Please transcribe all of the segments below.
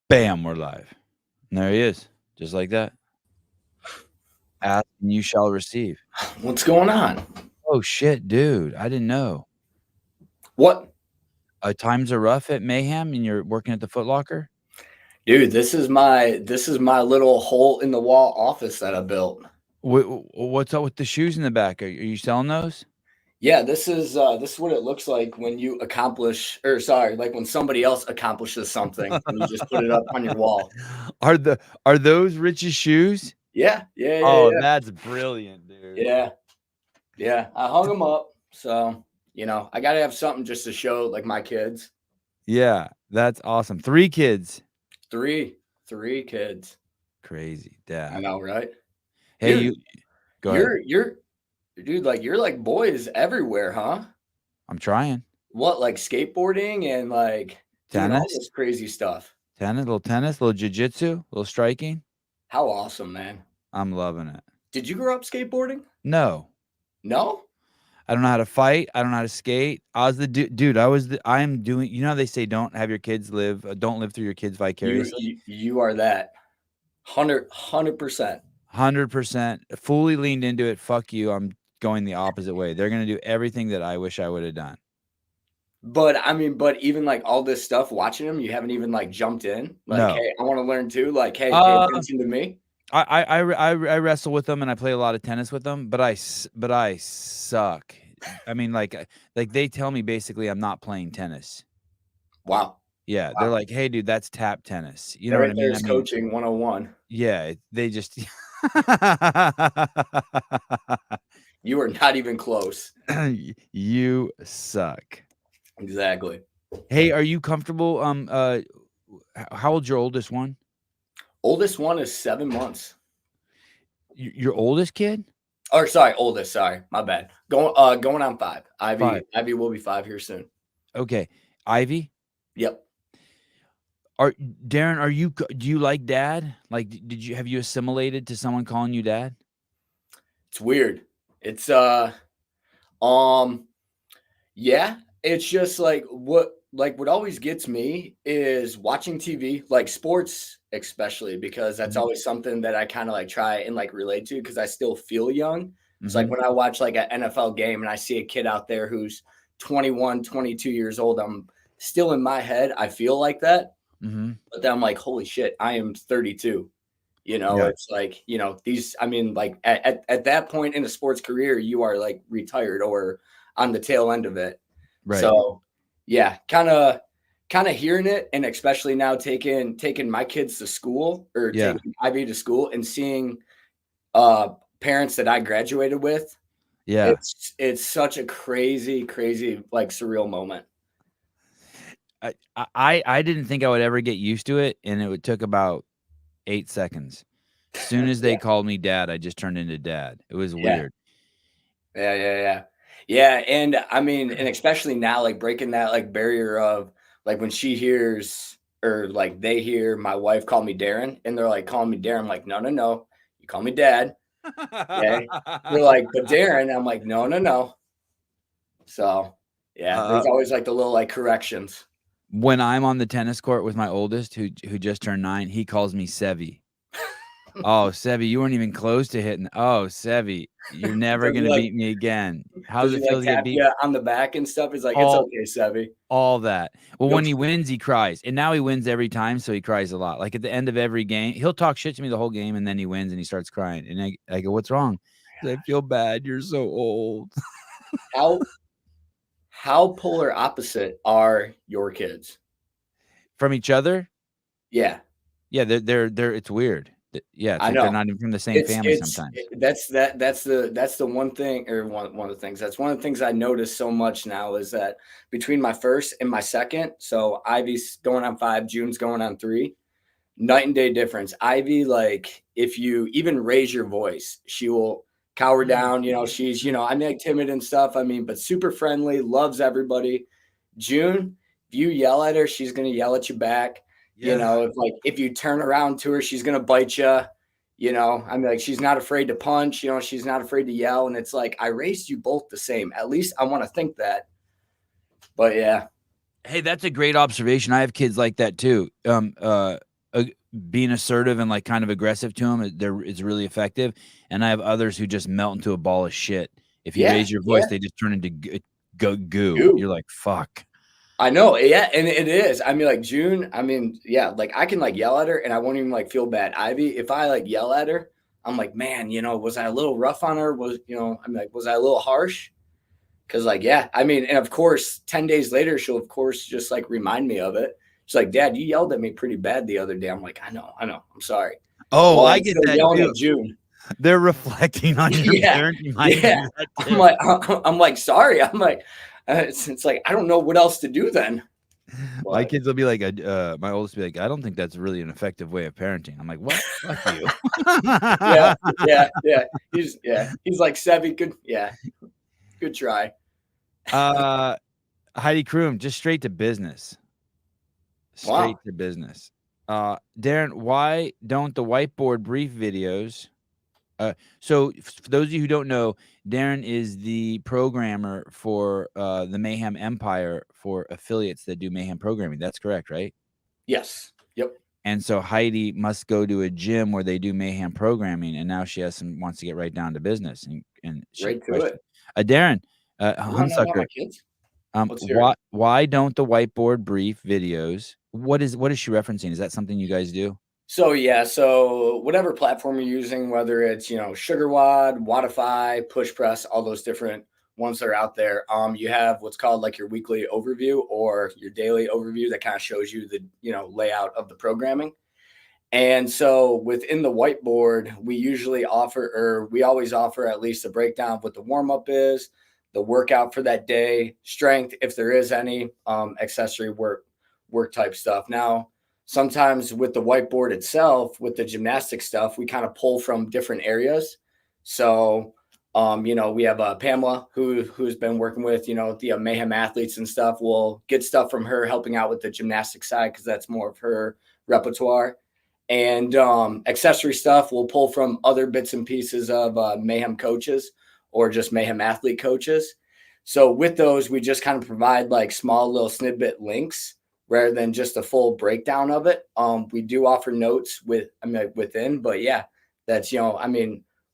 Bam, we're live. And there he is, just like that. Ask and you shall receive. What's going on? Oh shit, dude! I didn't know. What? Times are rough at Mayhem, and you're working at the Foot Locker. Dude, this is my little hole in the wall office that I built. What's up with the shoes in the back? Are you selling those? Yeah, this is what it looks like when you like when somebody else accomplishes something and you just put it up on your wall. Are those Rich's shoes? Yeah. Oh, that's brilliant, dude. Yeah. I hung them up, so I gotta have something just to show like my kids. Yeah, that's awesome. 3 kids. Three kids. Crazy, Dad. I know, right? Hey, dude, go ahead. You're like boys everywhere, huh? I'm trying. What, like skateboarding and like tennis, all this crazy stuff? Little jiu-jitsu, little striking. How awesome, man! I'm loving it. Did you grow up skateboarding? No. I don't know how to fight. I don't know how to skate. I was the dude. I'm doing. You know how they say don't have your kids live. Don't live through your kids vicariously. You are that. 100%. 100%. Fully leaned into it. Fuck you. I'm going the opposite way. They're gonna do everything that I wish I would have done. But even like all this stuff, watching them, you haven't even like jumped in. Like, no. Hey, I want to learn too. Like, hey, pay attention to me. I wrestle with them and I play a lot of tennis with them, but I suck. I mean, like they tell me basically I'm not playing tennis. Wow. Yeah, wow. They're like, hey, dude, that's tap tennis. You know what I mean? There's coaching 101. Yeah, they just. You are not even close. You suck. Exactly. Hey, are you comfortable? How old's your oldest one? Oldest one is 7 months. Your oldest kid? Or sorry, oldest. Sorry, my bad. Going on 5. Ivy will be 5 here soon. Okay, Ivy. Yep. Darren, do you like dad? Like, have you assimilated to someone calling you dad? It's weird. It's yeah. It's just like what always gets me is watching TV, like sports, especially because that's always something that I kind of like try and like relate to because I still feel young. It's like when I watch like an NFL game and I see a kid out there who's 21, 22 years old, I'm still in my head. I feel like that. But then I'm like, holy shit, I am 32. It's like, these, I mean, like at that point in a sports career, you are like retired or on the tail end of it. Right. So yeah, kind of hearing it. And especially now taking my kids to school or taking Ivy to school and seeing parents that I graduated with. Yeah. It's such a crazy, like surreal moment. I didn't think I would ever get used to it. And it took about 8 seconds. As soon as they called me dad, I just turned into dad. It was weird. Yeah. And I mean, and especially now, like breaking that like barrier of like when she hears or like they hear my wife call me Darren and they're like calling me Darren. I'm like, no, you call me dad. Okay. They're like, but Darren, I'm like, no. So yeah, there's always like the little like corrections. When I'm on the tennis court with my oldest, who just turned 9, he calls me Sevy. Oh, Sevy, you weren't even close to hitting. Oh, Sevy, you're never gonna beat me again. How does it feel to get beat? On the back and stuff? He's like, it's okay, Sevy. All that. Well, when he wins, he cries, and now he wins every time, so he cries a lot. Like at the end of every game, he'll talk shit to me the whole game, and then he wins and he starts crying. And I go, "What's wrong?" I feel bad. You're so old. How polar opposite are your kids from each other? Yeah. They're. It's weird. Yeah, I know. They're not even from the same family sometimes. That's the one thing, or one of the things. That's one of the things I notice so much now is that between my first and my second, so Ivy's going on 5, June's going on 3, night and day difference. Ivy, like if you even raise your voice, she will cower down. She's I mean like timid and stuff. I mean, but super friendly, loves everybody. June, if you yell at her, she's gonna yell at you back. Yeah. If you turn around to her, she's going to bite you, I mean, like, she's not afraid to punch, she's not afraid to yell. And it's like, I raised you both the same. At least I want to think that, but yeah. Hey, that's a great observation. I have kids like that too. being assertive and like kind of aggressive to them, it's really effective. And I have others who just melt into a ball of shit. If you raise your voice, they just turn into goo. You're like, fuck. I know. Yeah. And it is. I mean, like June, I mean, yeah, like I can like yell at her and I won't even like feel bad. Ivy, if I like yell at her, I'm like, man, you know, was I a little rough on her? Was I a little harsh? Cause like, yeah, I mean, and of course, 10 days later, she'll of course just like remind me of it. She's like, Dad, you yelled at me pretty bad the other day. I'm like, I know. I'm sorry. Oh, well, I get that yelling too. At June. They're reflecting on your parenting. Yeah. I'm like, sorry. I'm like, it's like, I don't know what else to do then. But my kids will be like, my oldest will be like, I don't think that's really an effective way of parenting. I'm like, what? Fuck you. Yeah. He's like, Sevy, good try. Heidi Kroom, just straight to business. Straight to business. Darren, why don't the whiteboard brief videos? So for those of you who don't know, Darren is the programmer for the Mayhem Empire for affiliates that do Mayhem programming. That's correct, right? Yes. Yep. And so Heidi must go to a gym where they do Mayhem programming, and now she wants to get right down to business and right to it. Darren Hunsucker, why don't the whiteboard brief videos? What is she referencing? Is that something you guys do? So whatever platform you're using, whether it's, SugarWOD, Wodify, Push Press, all those different ones that are out there, you have what's called like your weekly overview or your daily overview that kind of shows you the, layout of the programming. And so within the whiteboard, we always offer at least a breakdown of what the warm-up is, the workout for that day, strength, if there is any, accessory work type stuff. Now, sometimes with the whiteboard itself, with the gymnastic stuff, we kind of pull from different areas. So, we have Pamela who's been working with, the Mayhem athletes and stuff. We'll get stuff from her helping out with the gymnastic side because that's more of her repertoire. And accessory stuff we'll pull from other bits and pieces of Mayhem coaches or just Mayhem athlete coaches. So with those, we just kind of provide like small little snippet links rather than just a full breakdown of it. We do offer notes within, but yeah, that's,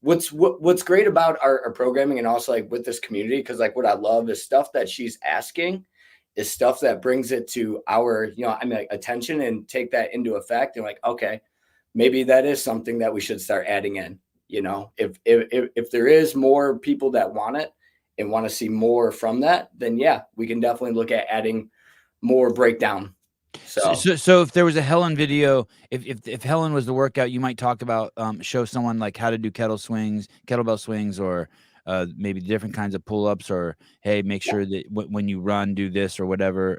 what's great about our programming and also like with this community, because like what I love is stuff that she's asking is stuff that brings it to our, attention and take that into effect. And like, okay, maybe that is something that we should start adding in, if there is more people that want it and want to see more from that, then yeah, we can definitely look at adding more breakdown. So if there was a Helen video, if Helen was the workout, you might talk about, show someone like how to do kettlebell swings, or maybe different kinds of pull-ups, or, hey, make sure that when you run, do this or whatever.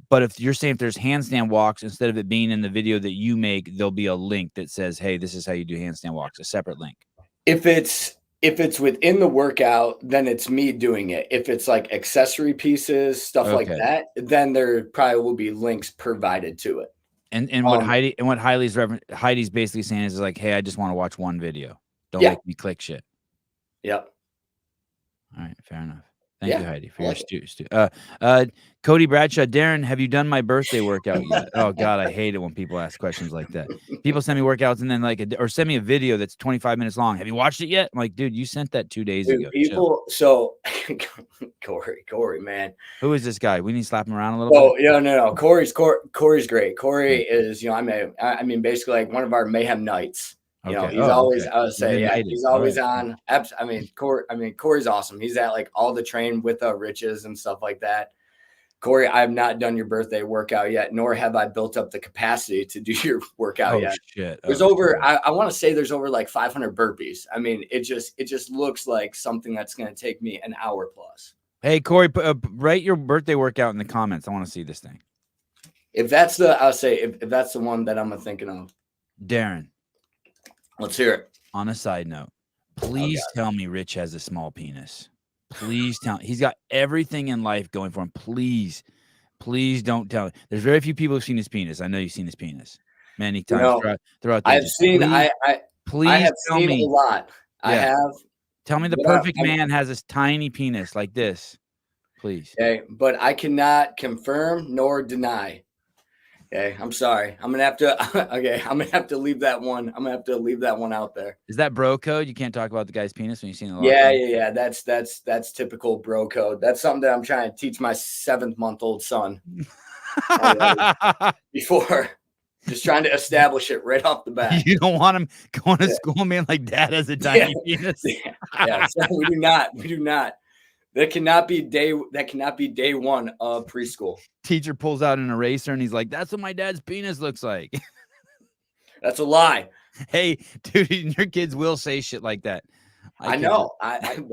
But if you're saying if there's handstand walks, instead of it being in the video that you make, there'll be a link that says, hey, this is how you do handstand walks, a separate link. If it's within the workout, then it's me doing it. If it's like accessory pieces, stuff like that, then there probably will be links provided to it. And what Heidi's basically saying is like, hey, I just want to watch one video. Don't make me click shit. Yep. All right, fair enough. Thank you, Heidi, for your Cody Bradshaw. Darren, have you done my birthday workout yet? Oh God, I hate it when people ask questions like that. People send me workouts and then or send me a video that's 25 minutes long. Have you watched it yet? I'm like, dude, you sent that 2 days ago. So Corey, man. Who is this guy? We need to slap him around a little bit. Oh, no. Corey's great. Corey is, I mean, basically like one of our Mayhem nights. He's always, I would say, he's always on. Corey's awesome. He's at like all the train with Riches and stuff like that. Corey, I have not done your birthday workout yet, nor have I built up the capacity to do your workout yet. Shit. There's I want to say there's over like 500 burpees. I mean, it just looks like something that's going to take me an hour plus. Hey, Corey, write your birthday workout in the comments. I want to see this thing. If that's if that's the one that I'm thinking of. Darren. Let's hear it. On a side note, please tell me Rich has a small penis. Please tell me. He's got everything in life going for him. Please don't tell me. There's very few people who've seen his penis. I know you've seen his penis many times throughout the I've seen. I have tell seen me a lot. Yeah. I have. Tell me the perfect man has this tiny penis like this. Please. Okay, but I cannot confirm nor deny. Okay, I'm sorry. I'm gonna have to. Okay, I'm gonna have to leave that one. I'm gonna have to leave that one out there. Is that bro code? You can't talk about the guy's penis when you see in the locker room? Yeah. That's typical bro code. That's something that I'm trying to teach my 7-month-old son before. Just trying to establish it right off the bat. You don't want him going to school, man, like dad has a tiny penis. Yeah. So we do not. That cannot be day one of preschool. Teacher pulls out an eraser and he's like, "That's what my dad's penis looks like." That's a lie. Hey, dude, your kids will say shit like that. I know.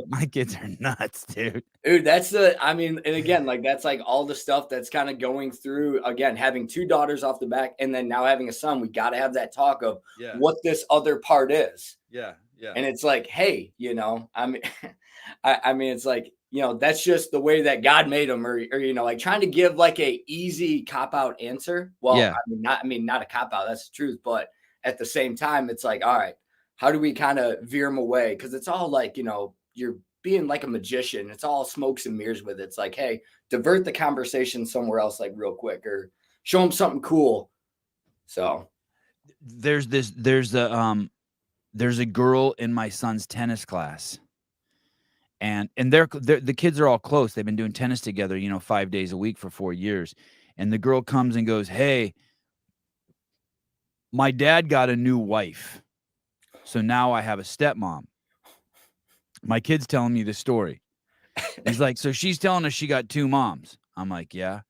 My kids are nuts, dude. Dude, and again, like that's like all the stuff that's kind of going through, again, having 2 daughters off the back and then now having a son. We got to have that talk of what this other part is. Yeah. And it's like, hey, I mean, it's like, that's just the way that God made them, or like trying to give like a easy cop-out answer. Well, Yeah. not a cop-out, that's the truth. But at the same time, it's like, all right, how do we kind of veer them away? Because it's all like, you're being like a magician. It's all smokes and mirrors with it. It's like, hey, divert the conversation somewhere else, like real quick, or show them something cool. So there's a girl in my son's tennis class. And the kids are all close. They've been doing tennis together, 5 days a week for 4 years. And the girl comes and goes, "Hey, my dad got a new wife. So now I have a stepmom." My kid's telling me the story. He's like, "So she's telling us she got 2 moms." I'm like, "Yeah."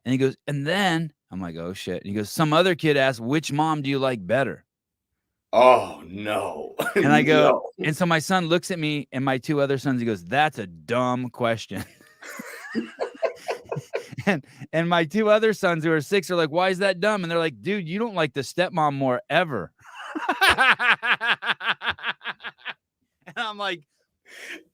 And he goes, "And then," I'm like, "Oh shit." And he goes, "Some other kid asked, which mom do you like better?" Oh no. And I go, No. and so my son looks at me and my 2 other sons, he goes, "That's a dumb question." and my 2 other sons who are 6 are like, "Why is that dumb?" And they're like, "Dude, you don't like the stepmom more ever." And I'm like,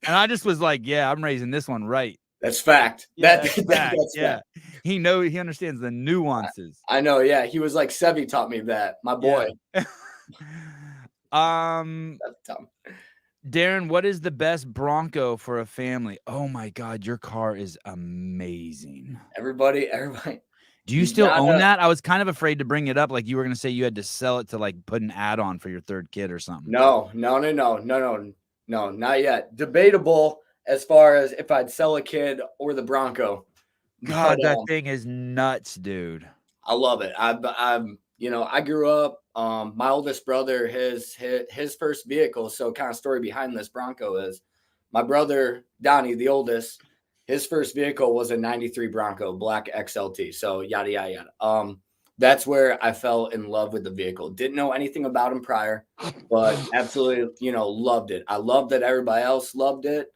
and I just was like, "Yeah, I'm raising this one right." That's fact. Yeah, That's fact. fact. He understands the nuances. I know. Yeah. He was like, Sevi taught me that. My boy. Yeah. That's dumb. Darren, what is the best Bronco for a family? Oh my God, your car is amazing. Everybody. Do you still own that? I was kind of afraid to bring it up. Like you were going to say you had to sell it to like put an add-on for your 3rd kid or something. No, not yet. Debatable as far as if I'd sell a kid or the Bronco. God, that thing is nuts, dude. I love it. I grew up, my oldest brother, his first vehicle. So kind of story behind this Bronco is my brother, Donnie, the oldest, his first vehicle was a 93 Bronco, black XLT. So yada, yada, yada. That's where I fell in love with the vehicle. Didn't know anything about him prior, but absolutely, loved it. I loved that everybody else loved it,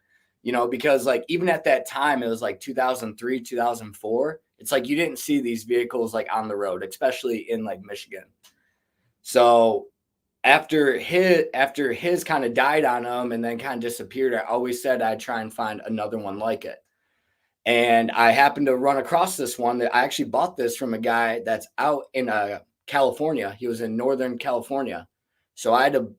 because like even at that time, it was like 2003, 2004. It's like you didn't see these vehicles like on the road, especially in like Michigan. So after his kind of died on him and then kind of disappeared, I always said I'd try and find another one like it. And I happened to run across this one that I actually bought this from a guy that's out in California. He was in Northern California. So I had to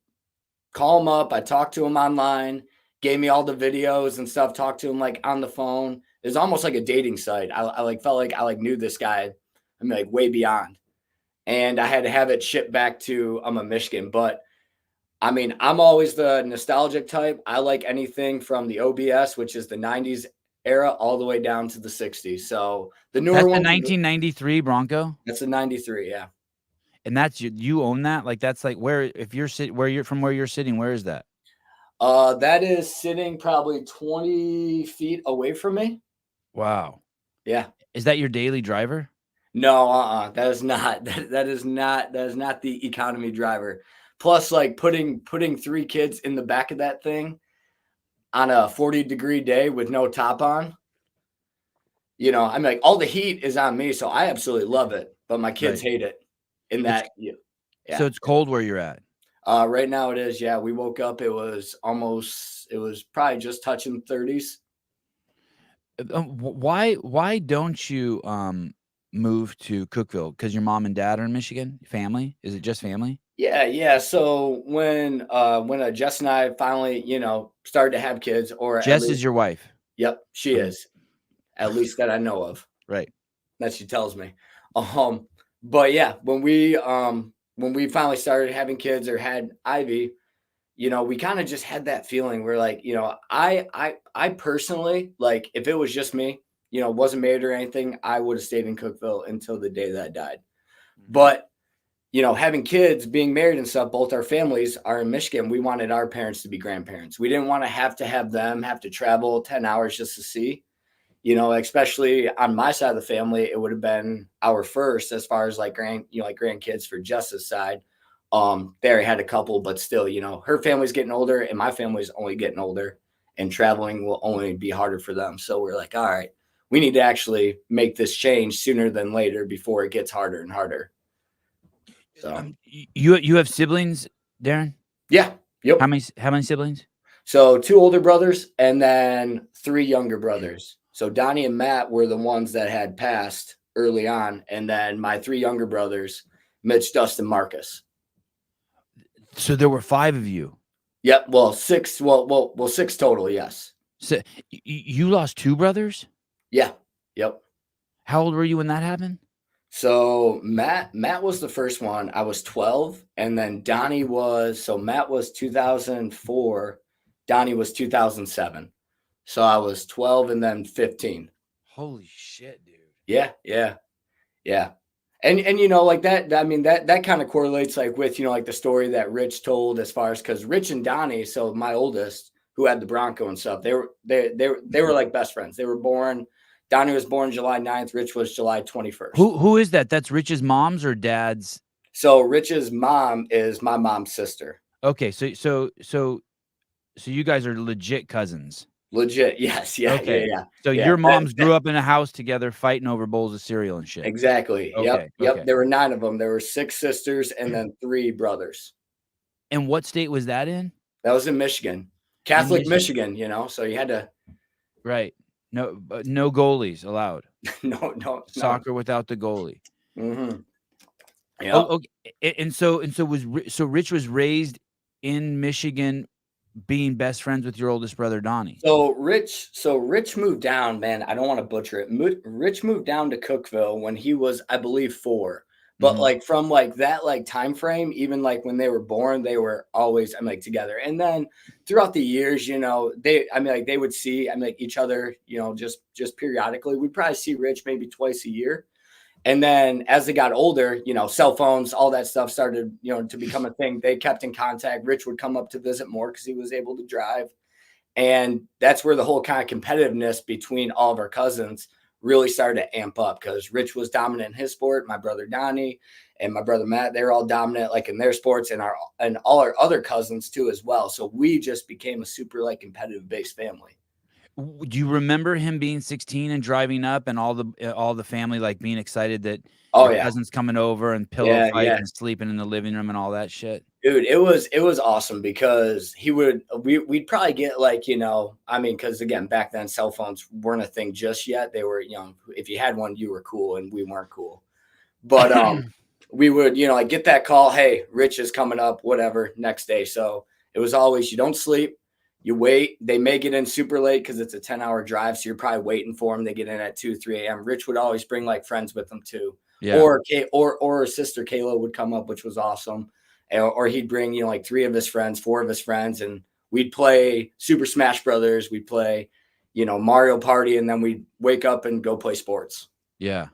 call him up. I talked to him online, gave me all the videos and stuff, talked to him like on the phone. It was almost like a dating site. I like felt like I like knew this guy. I mean, like way beyond. And I had to have it shipped back to Michigan. But I mean, I'm always the nostalgic type. I like anything from the OBS, which is the 90s era, all the way down to the 60s. So the newer one, the 1993 Bronco. That's a 93, yeah. And that's you own that? Like that's like where you're sitting, where you're sitting, where is that? That is sitting probably 20 feet away from me. Wow. Yeah. Is that your daily driver? No, that is not. That is not the economy driver. Plus, like putting 3 kids in the back of that thing on a 40-degree day with no top on. I mean, like all the heat is on me, so I absolutely love it. But my kids hate it. So it's cold where you're at. Right now it is. Yeah, we woke up. It was probably just touching 30s. Why don't you move to Cookeville? Because your mom and dad are in Michigan? Family? Is it just family? Yeah. So when Jess and I finally, started to have kids, or Jess is your wife. Yep, she is. At least that I know of. Right. That she tells me. But yeah, when we finally started having kids or had Ivy, we kind of just had that feeling. We're like, I personally, like, if it was just me, wasn't married or anything, I would have stayed in Cookeville until the day that I died. But, having kids, being married and stuff, both our families are in Michigan. We wanted our parents to be grandparents. We didn't want to have them have to travel 10 hours just to see, especially on my side of the family, it would have been our first as far as like grandkids for Jess's side. They already had a couple, but still, her family's getting older and my family's only getting older, and traveling will only be harder for them. So we're like, all right, we need to actually make this change sooner than later before it gets harder and harder. So you have siblings, Darren? Yeah. Yep. How many siblings? So 2 older brothers and then 3 younger brothers. So Donnie and Matt were the ones that had passed early on, and then my 3 younger brothers, Mitch, Dustin, Marcus. So there were 5 of you. Yep. Well, 6. Well, 6 total. Yes. So you lost 2 brothers? Yeah. Yep. How old were you when that happened? So Matt was the first one. I was 12, and then Donnie was. So Matt was 2004. Donnie was 2007. So I was 12 and then 15. Holy shit, dude. Yeah. And like that, I mean, that kind of correlates like with, like the story that Rich told as far as, because Rich and Donnie, so my oldest, who had the Bronco and stuff, they were like best friends. They were born, Donnie was born July 9th. Rich was July 21st. Who is that? That's Rich's mom's or dad's? So Rich's mom is my mom's sister. Okay. So you guys are legit cousins. Legit. Yes. Yeah. Okay. Yeah. So your moms grew up in a house together fighting over bowls of cereal and shit. Exactly. Okay. Yep. There were 9 of them. There were 6 sisters and then 3 brothers. And what state was that in? That was in Michigan. Catholic Michigan, so you had to. Right. No goalies allowed. No. Soccer without the goalie. Mm-hmm. Yeah. Oh, okay. And so Rich was raised in Michigan, being best friends with your oldest brother, Donnie. So Rich moved down, man. I don't want to butcher it. Rich moved down to Cookeville when he was, I believe, 4. But like from like that like time frame, even like when they were born, they were always together. And then throughout the years, they would see each other, just periodically. We'd probably see Rich maybe twice a year. And then as they got older, cell phones, all that stuff started, to become a thing. They kept in contact. Rich would come up to visit more because he was able to drive. And that's where the whole kind of competitiveness between all of our cousins really started to amp up, because Rich was dominant in his sport. My brother Donnie and my brother Matt, they were all dominant like in their sports, and all our other cousins too as well. So we just became a super like competitive based family. Do you remember him being 16 and driving up, and all the family like being excited that cousins coming over and pillow fighting and sleeping in the living room and all that shit? Dude, it was awesome, because we'd probably get like, because again, back then cell phones weren't a thing just yet. They were, if you had one, you were cool and we weren't cool. But we would, like get that call, hey, Rich is coming up, whatever, next day. So it was always, you don't sleep. You wait. They may get in super late because it's a 10-hour drive. So you're probably waiting for them. They get in at 2, 3 a.m. Rich would always bring like friends with them too. Yeah. Or her sister Kayla would come up, which was awesome. Or he'd bring, like 3 of his friends, 4 of his friends, and we'd play Super Smash Brothers. We'd play, Mario Party, and then we'd wake up and go play sports. Yeah.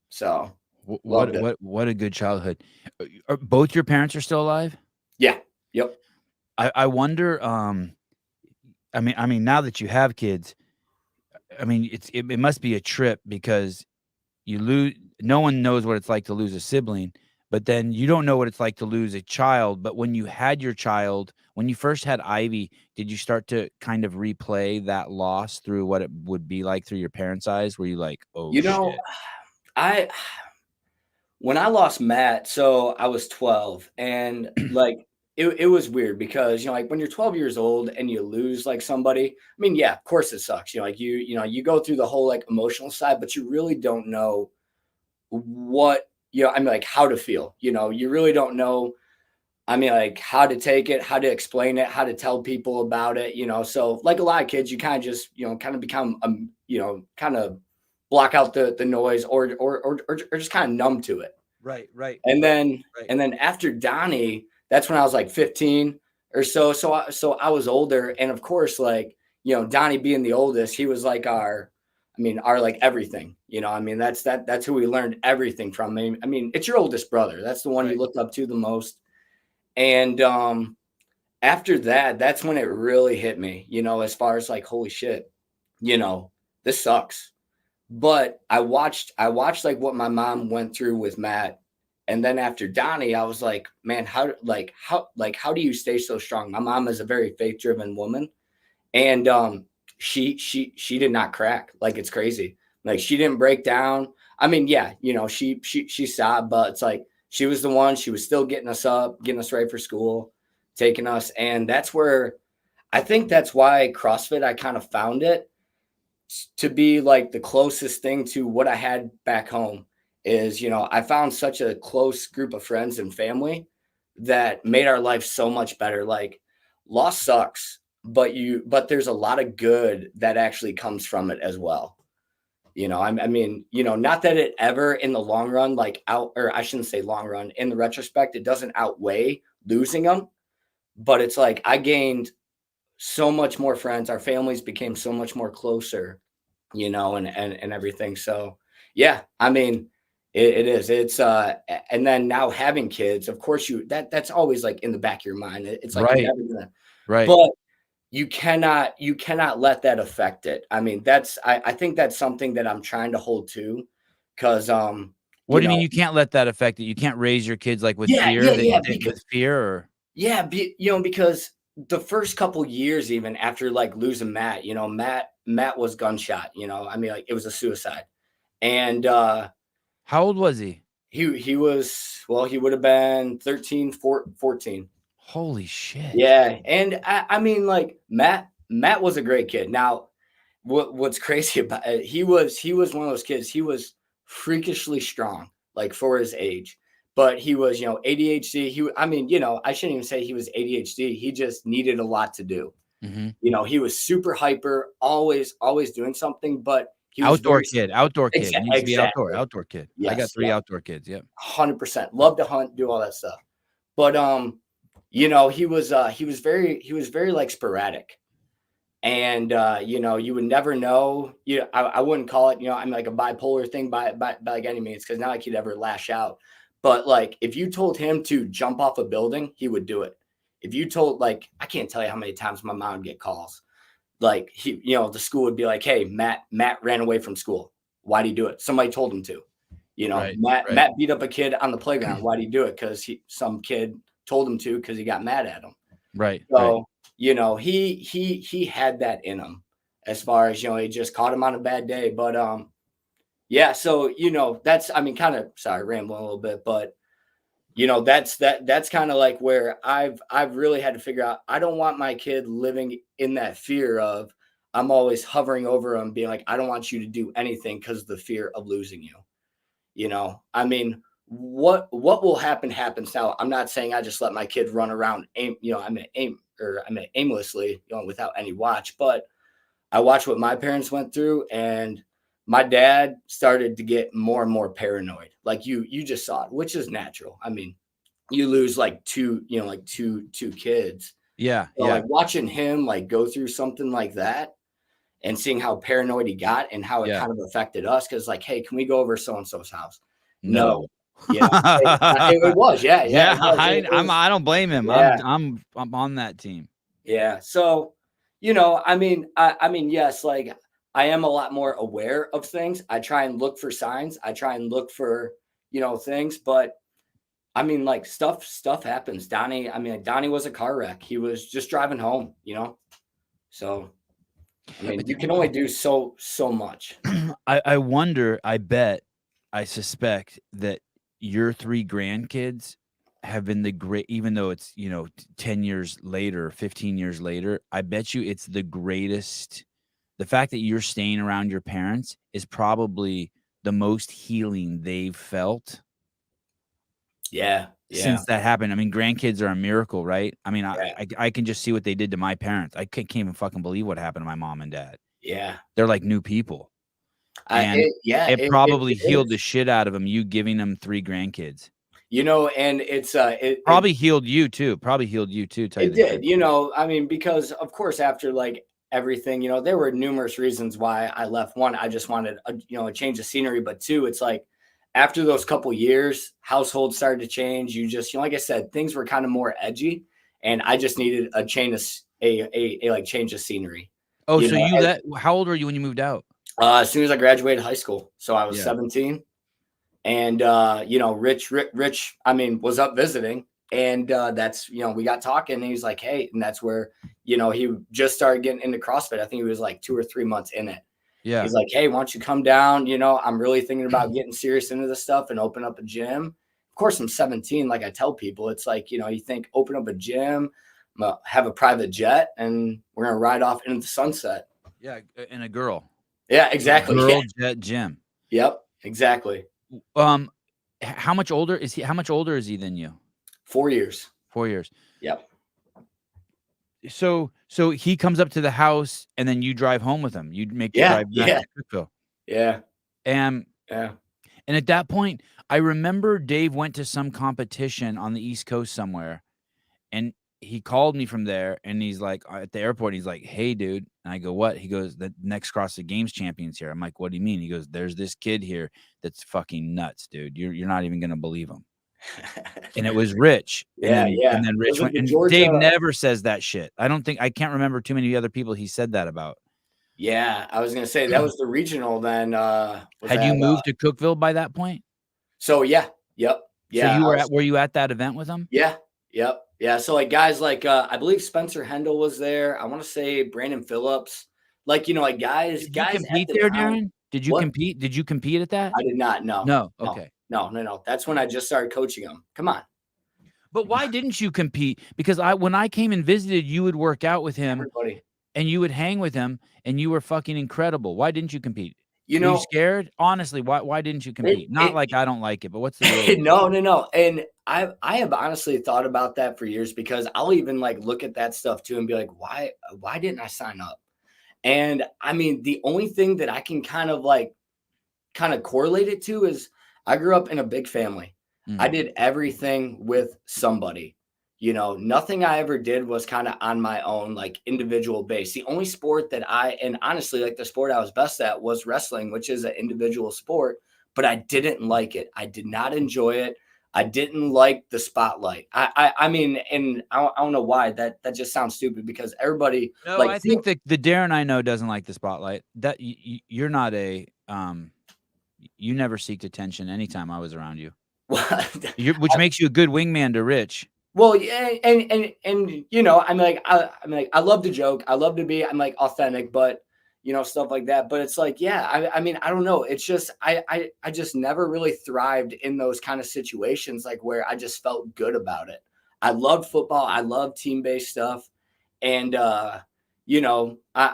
So what a good childhood. Both your parents are still alive? Yeah. Yep. I wonder, I mean, now that you have kids, it must be a trip, because no one knows what it's like to lose a sibling, but then you don't know what it's like to lose a child. But when you had your child, when you first had Ivy, did you start to kind of replay that loss through what it would be like through your parents' eyes? Were you like, oh, shit? When I lost Matt, so I was 12, and like, it was weird, because, like when you're 12 years old and you lose like somebody, yeah, of course it sucks. You go through the whole like emotional side, but you really don't know what, like how to feel, you really don't know. Like how to take it, how to explain it, how to tell people about it, so like a lot of kids, you kind of just, kind of become, kind of block out the noise or just kind of numb to it. Right. And then after Donnie, that's when I was like 15 or so. So I was older. And of course, like, you know, Donnie being the oldest, he was like our like everything, you know, I mean, that's who we learned everything from. I mean, it's your oldest brother. That's the one you looked up to the most. And after that, that's when it really hit me, you know, as far as like, holy shit, you know, this sucks. But I watched like what my mom went through with Matt. And then after Donnie, I was like, man, how do you stay so strong? My mom is a very faith-driven woman. And she did not crack. Like, it's crazy. Like, she didn't break down. I mean, yeah, you know, she sobbed, but it's like she was the one. She was still getting us up, getting us ready for school, taking us. And that's where I think that's why CrossFit, I kind of found it to be like the closest thing to what I had back home. Is, you know, I found such a close group of friends and family that made our life so much better. Like, loss sucks, but there's a lot of good that actually comes from it as well. You know, I mean, you know, not that it ever in the long run, like or I shouldn't say long run, in the retrospect, it doesn't outweigh losing them, but it's like I gained so much more friends. Our families became so much more closer, you know, and everything. So yeah, I mean, it is. It's and then now having kids, of course, that's always like in the back of your mind. It's like you're never gonna, but you cannot let that affect it. I mean, I think that's something that I'm trying to hold to, because what do you mean you can't let that affect it? You can't raise your kids like with fear, with fear, or you know, because the first couple years, even after like losing Matt, you know, Matt was gunshot, you know, I mean, like, it was a suicide. And how old was he? He was, well, he would have been 13, 14. Holy shit. Yeah. And I mean, like, Matt was a great kid. Now, what's crazy about it, he was one of those kids. He was freakishly strong, like, for his age, but he was, you know, ADHD. I mean, you know, I shouldn't even say he was ADHD. He just needed a lot to do. Mm-hmm. You know, he was super hyper, always doing something, but he was outdoor kid. Needs to be outdoor kid. Yes, I got 3 outdoor kids. Yep. 100%. Love to hunt, do all that stuff. But you know, he was very like sporadic. And you know, you would never know. I wouldn't call it, you know, I'm like a bipolar thing by like any means, because not like he'd ever lash out. But like, if you told him to jump off a building, he would do it. If you told, like, I can't tell you how many times my mom would get calls. Like, you know, the school would be like, hey, Matt ran away from school. Why'd he do it? Somebody told him to. You know, Matt beat up a kid on the playground. Why'd he do it? Because some kid told him to, because he got mad at him. Right. So, you know, he had that in him, as far as, you know, he just caught him on a bad day. But yeah, so, you know, that's, I mean, kind of, sorry, rambling a little bit, but, you know, that's kind of like where I've really had to figure out, I don't want my kid living in that fear of, I'm always hovering over him, being like, I don't want you to do anything because of the fear of losing you. You know, I mean, what will happen happens. Now, I'm not saying I just let my kid run around aimlessly, you know, without any watch, but I watched what my parents went through, and my dad started to get more and more paranoid. Like, you just saw it, which is natural. I mean, you lose like two kids. Yeah. So, like, watching him like go through something like that and seeing how paranoid he got and how it kind of affected us. Cause like, hey, can we go over so-and-so's house? No. Yeah. It was. Yeah. Yeah. I don't blame him. Yeah. I'm on that team. Yeah. So, you know, I mean, yes, like, I am a lot more aware of things. I try and look for signs. I try and look for, you know, things, but I mean, like, stuff happens. Donnie was a car wreck. He was just driving home, you know? So, I mean, you can only do so much. I wonder, I suspect that your 3 grandkids have been the great, even though it's, you know, 10 years later, 15 years later, I bet you it's the greatest. The fact that you're staying around your parents is probably the most healing they've felt. Yeah. Since that happened. I mean, grandkids are a miracle, right? I mean, I can just see what they did to my parents. I can't even fucking believe what happened to my mom and dad. Yeah. They're like new people. It probably healed the shit out of him, you giving him 3 grandkids. And it's Probably healed you too. It did, I mean, because of course, after like everything, there were numerous reasons why I left. One, I just wanted a change of scenery, but 2, it's like after those couple years, households started to change. You just, like I said, things were kind of more edgy, and I just needed a change of scenery. Oh, so how old were you when you moved out? As soon as I graduated high school, so I was 17, and Rich, was up visiting. And that's, we got talking, and he's like, hey, and that's where, he just started getting into CrossFit. I think he was like 2 or 3 months in it. Yeah. He's like, hey, why don't you come down? I'm really thinking about getting serious into this stuff and open up a gym. Of course, I'm 17. Like I tell people, it's like, you think open up a gym, have a private jet, and we're going to ride off into the sunset. Yeah. And a girl. Yeah, exactly. Jet gym. Yep, exactly. How much older is he than you? 4 years. 4 years. Yep. So he comes up to the house, and then you drive home with him. You make the drive back to Cookville. Yeah. And at that point, I remember Dave went to some competition on the East Coast somewhere, and he called me from there, and he's like, at the airport, he's like, hey, dude. And I go, what? He goes, the next CrossFit Games champion's here. I'm like, what do you mean? He goes, there's this kid here that's fucking nuts, dude. You're not even going to believe him. And it was Rich. And then Rich went, and Dave never says that shit. I can't remember too many other people he said that about. Yeah, I was going to say that was the regional then. Had you moved to Cookville by that point? So, yeah. Yep. Yeah. So were you at that event with him? Yeah. Yep. Yeah. So like guys like, I believe Spencer Hendel was there. I want to say Brandon Phillips, like, like guys. Did you compete there, Darren? Did you compete? Did you compete at that? I did not. No. No. Okay. No. That's when I just started coaching them. Come on. But why didn't you compete? Because when I came and visited, you would work out with him. Everybody. And you would hang with him, and you were fucking incredible. Why didn't you compete? Were you scared? Honestly, why didn't you compete? Not like I don't like it, but what's the real No. And I have honestly thought about that for years, because I'll even like look at that stuff too and be like, why didn't I sign up? And I mean, the only thing that I can kind of correlate it to is I grew up in a big family. I did everything with somebody. Nothing I ever did was kind of on my own, like individual base. The only sport that and honestly, like the sport I was best at was wrestling, which is an individual sport, but I didn't like it. I did not enjoy it. I didn't like the spotlight. I mean, and I don't know why that just sounds stupid, because everybody. No, I think the Darren I know doesn't like the spotlight. That you're not a, you never seeked attention anytime I was around you, which makes you a good wingman to Rich. Well, yeah, and I'm like, I love to joke, I love to be, I'm like authentic, but stuff like that. But it's like, yeah, I mean, I don't know. It's just I just never really thrived in those kind of situations, like where I just felt good about it. I loved football, I love team-based stuff, and I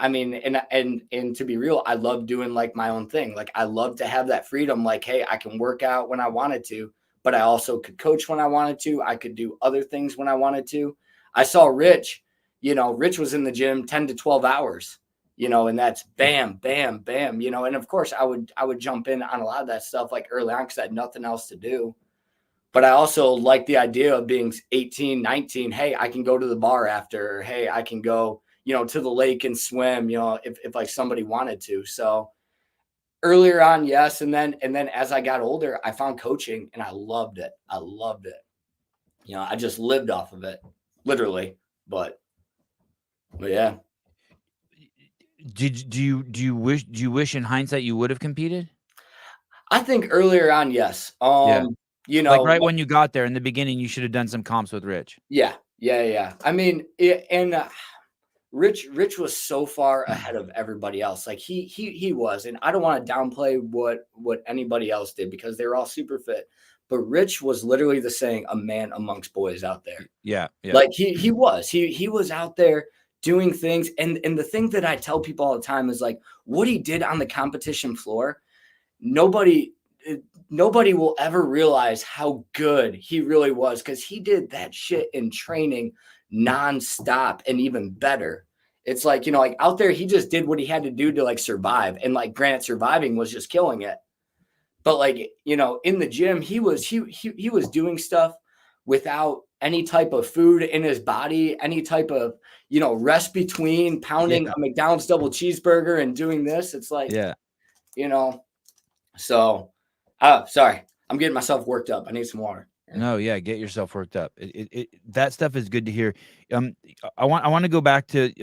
mean, and to be real, I love doing like my own thing. Like I love to have that freedom. Like, hey, I can work out when I wanted to, but I also could coach when I wanted to. I could do other things when I wanted to. I saw Rich, Rich was in the gym 10 to 12 hours, and that's bam, bam, bam, and of course I would jump in on a lot of that stuff like early on, because I had nothing else to do. But I also like the idea of being 18, 19. Hey, I can go to the bar after, or, hey, I can go, to the lake and swim, if like somebody wanted to. So earlier on, yes. And then as I got older, I found coaching, and I loved it. I just lived off of it, literally. But yeah. Do you wish in hindsight you would have competed? I think earlier on, yes. Like right when you got there in the beginning, you should have done some comps with Rich. Yeah. I mean, Rich was so far ahead of everybody else. Like he was, and I don't want to downplay what anybody else did, because they were all super fit. But Rich was literally the saying, a man amongst boys out there. Yeah. Like he was out there doing things. And the thing that I tell people all the time is like, what he did on the competition floor, nobody will ever realize how good he really was, because he did that shit in training nonstop and even better. It's like, you know, like out there, he just did what he had to do to like survive. And like, granted, surviving was just killing it. But like, you know, in the gym, he was doing stuff without any type of food in his body, any type of, you know, rest between pounding a McDonald's double cheeseburger and doing this. It's like, you know, so, sorry, I'm getting myself worked up. I need some water. No, yeah, get yourself worked up. That stuff is good to hear. I want to go back to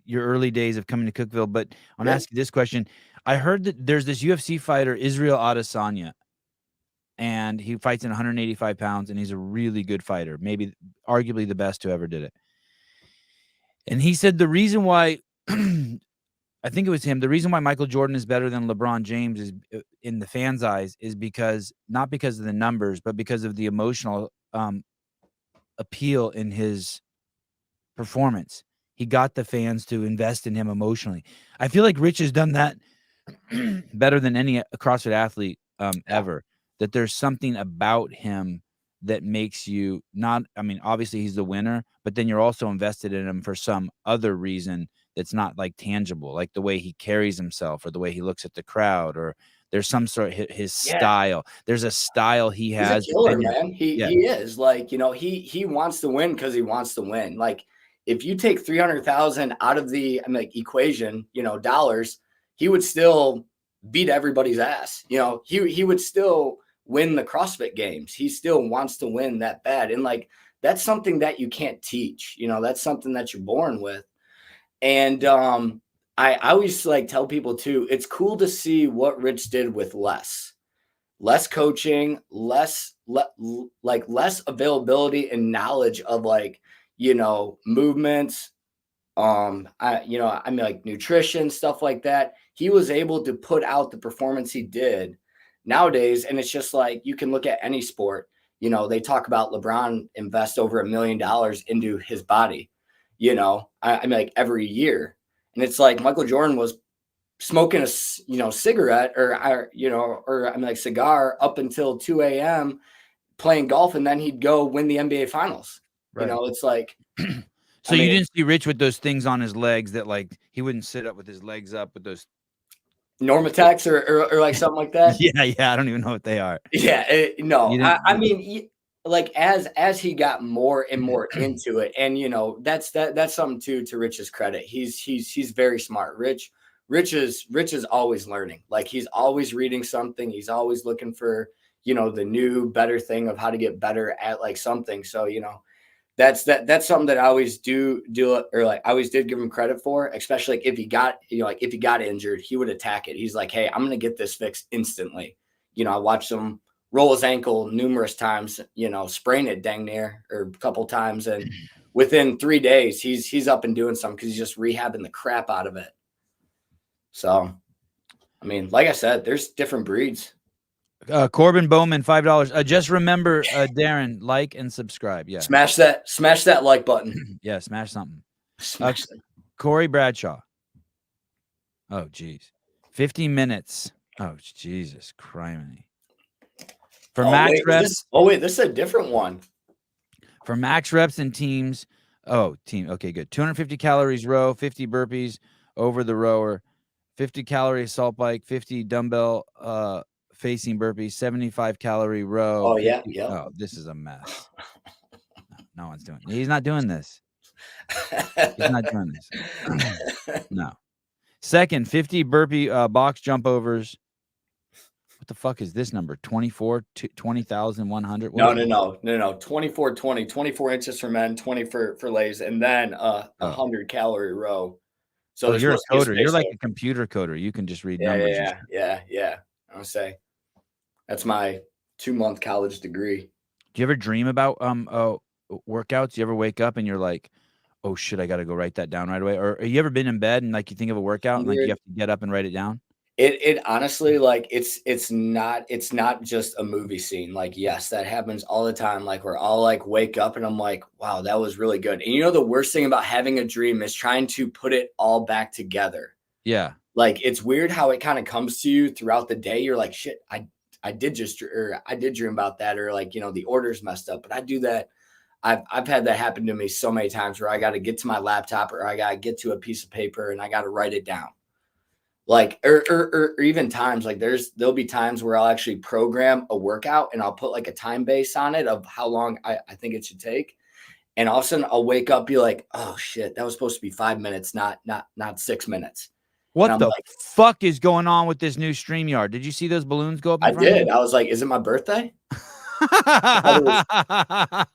your early days of coming to Cookeville, but I want to ask you this question. I heard that there's this UFC fighter, Israel Adesanya, and he fights in 185 pounds, and he's a really good fighter, maybe arguably the best who ever did it. And he said the reason why, I think it was him, the reason why Michael Jordan is better than LeBron James is in the fans' eyes is because, not because of the numbers, but because of the emotional appeal in his performance. He got the fans to invest in him emotionally. I feel like Rich has done that better than any CrossFit athlete ever. That there's something about him that makes you not, I mean, obviously he's the winner, but then you're also invested in him for some other reason that's not like tangible, like the way he carries himself or the way he looks at the crowd, or there's some sort of his style. There's a style he has. He's a killer, man. He is like, you know, he wants to win because he wants to win. Like, if you take 300,000 out of the equation, you know, dollars, he would still beat everybody's ass. You know, he would still win the CrossFit games. He still wants to win that bad. And like, that's something that you can't teach, you know, that's something that you're born with. And I always like tell people too, it's cool to see what Rich did with less coaching, less availability and knowledge of like, you know, movements, like nutrition, stuff like that. He was able to put out the performance he did nowadays. And it's just like, you can look at any sport, you know, they talk about LeBron invest over $1 million into his body, you know, like every year. And it's like Michael Jordan was smoking a, you know, cigarette or cigar up until 2 a.m. playing golf. And then he'd go win the NBA finals. Right. You know, it's like, so you didn't see Rich with those things on his legs that like he wouldn't sit up with his legs up with those Normatex or like something like that. Yeah. I don't even know what they are. Yeah, no. I mean, like as he got more and more into it, and you know, that's something too to Rich's credit. He's very smart. Rich is always learning. Like he's always reading something. He's always looking for, you know, the new better thing of how to get better at like something. So, you know, that's something that I always do or like I always did give him credit for, especially like if he got injured, he would attack it. He's like, hey, I'm going to get this fixed instantly. You know, I watched him roll his ankle numerous times, you know, sprain it dang near or a couple times. And within 3 days, he's up and doing something because he's just rehabbing the crap out of it. So, I mean, like I said, there's different breeds. Corbin Bowman, $5. Just remember, Darren, like and subscribe. Yeah. Smash that like button. Yeah. Smash something. Smash it. Corey Bradshaw. Oh, geez. 50 minutes. Oh, Jesus criminy. For max reps. This is a different one. For max reps and teams. Oh, team. Okay, good. 250 calories row, 50 burpees over the rower, 50 calorie assault bike, 50 dumbbell facing burpees, 75 calorie row. Oh, 50, yeah. Oh, this is a mess. No one's doing it. He's not doing this. He's not doing this. No. Second, 50 burpee box jump overs. What the fuck is this number? 20,100? No. 24 inches for men, 20 for ladies, and then 100 calorie row. So you're a coder. You're like a computer coder. You can just read numbers. Yeah. I'll say that's my 2-month college degree. Do you ever dream about workouts? Do you ever wake up and you're like, oh shit, I got to go write that down right away? Or have you ever been in bed and like you think of a workout and like you have to get up and write it down? It honestly, like it's not just a movie scene. Like, yes, that happens all the time. Like we're all like wake up and I'm like, wow, that was really good. And you know, the worst thing about having a dream is trying to put it all back together. Yeah. Like it's weird how it kind of comes to you throughout the day. You're like, shit, I did dream about that, or like, you know, the order's messed up, but I do that I've had that happen to me so many times where I got to get to my laptop or I got to get to a piece of paper and I got to write it down. Like, or even times like there'll be times where I'll actually program a workout and I'll put like a time base on it of how long I think it should take. And all of a sudden I'll wake up, be like, oh shit, that was supposed to be 5 minutes, not 6 minutes. What the fuck is going on with this new StreamYard? Did you see those balloons go up in front of you? I was like, is it my birthday? I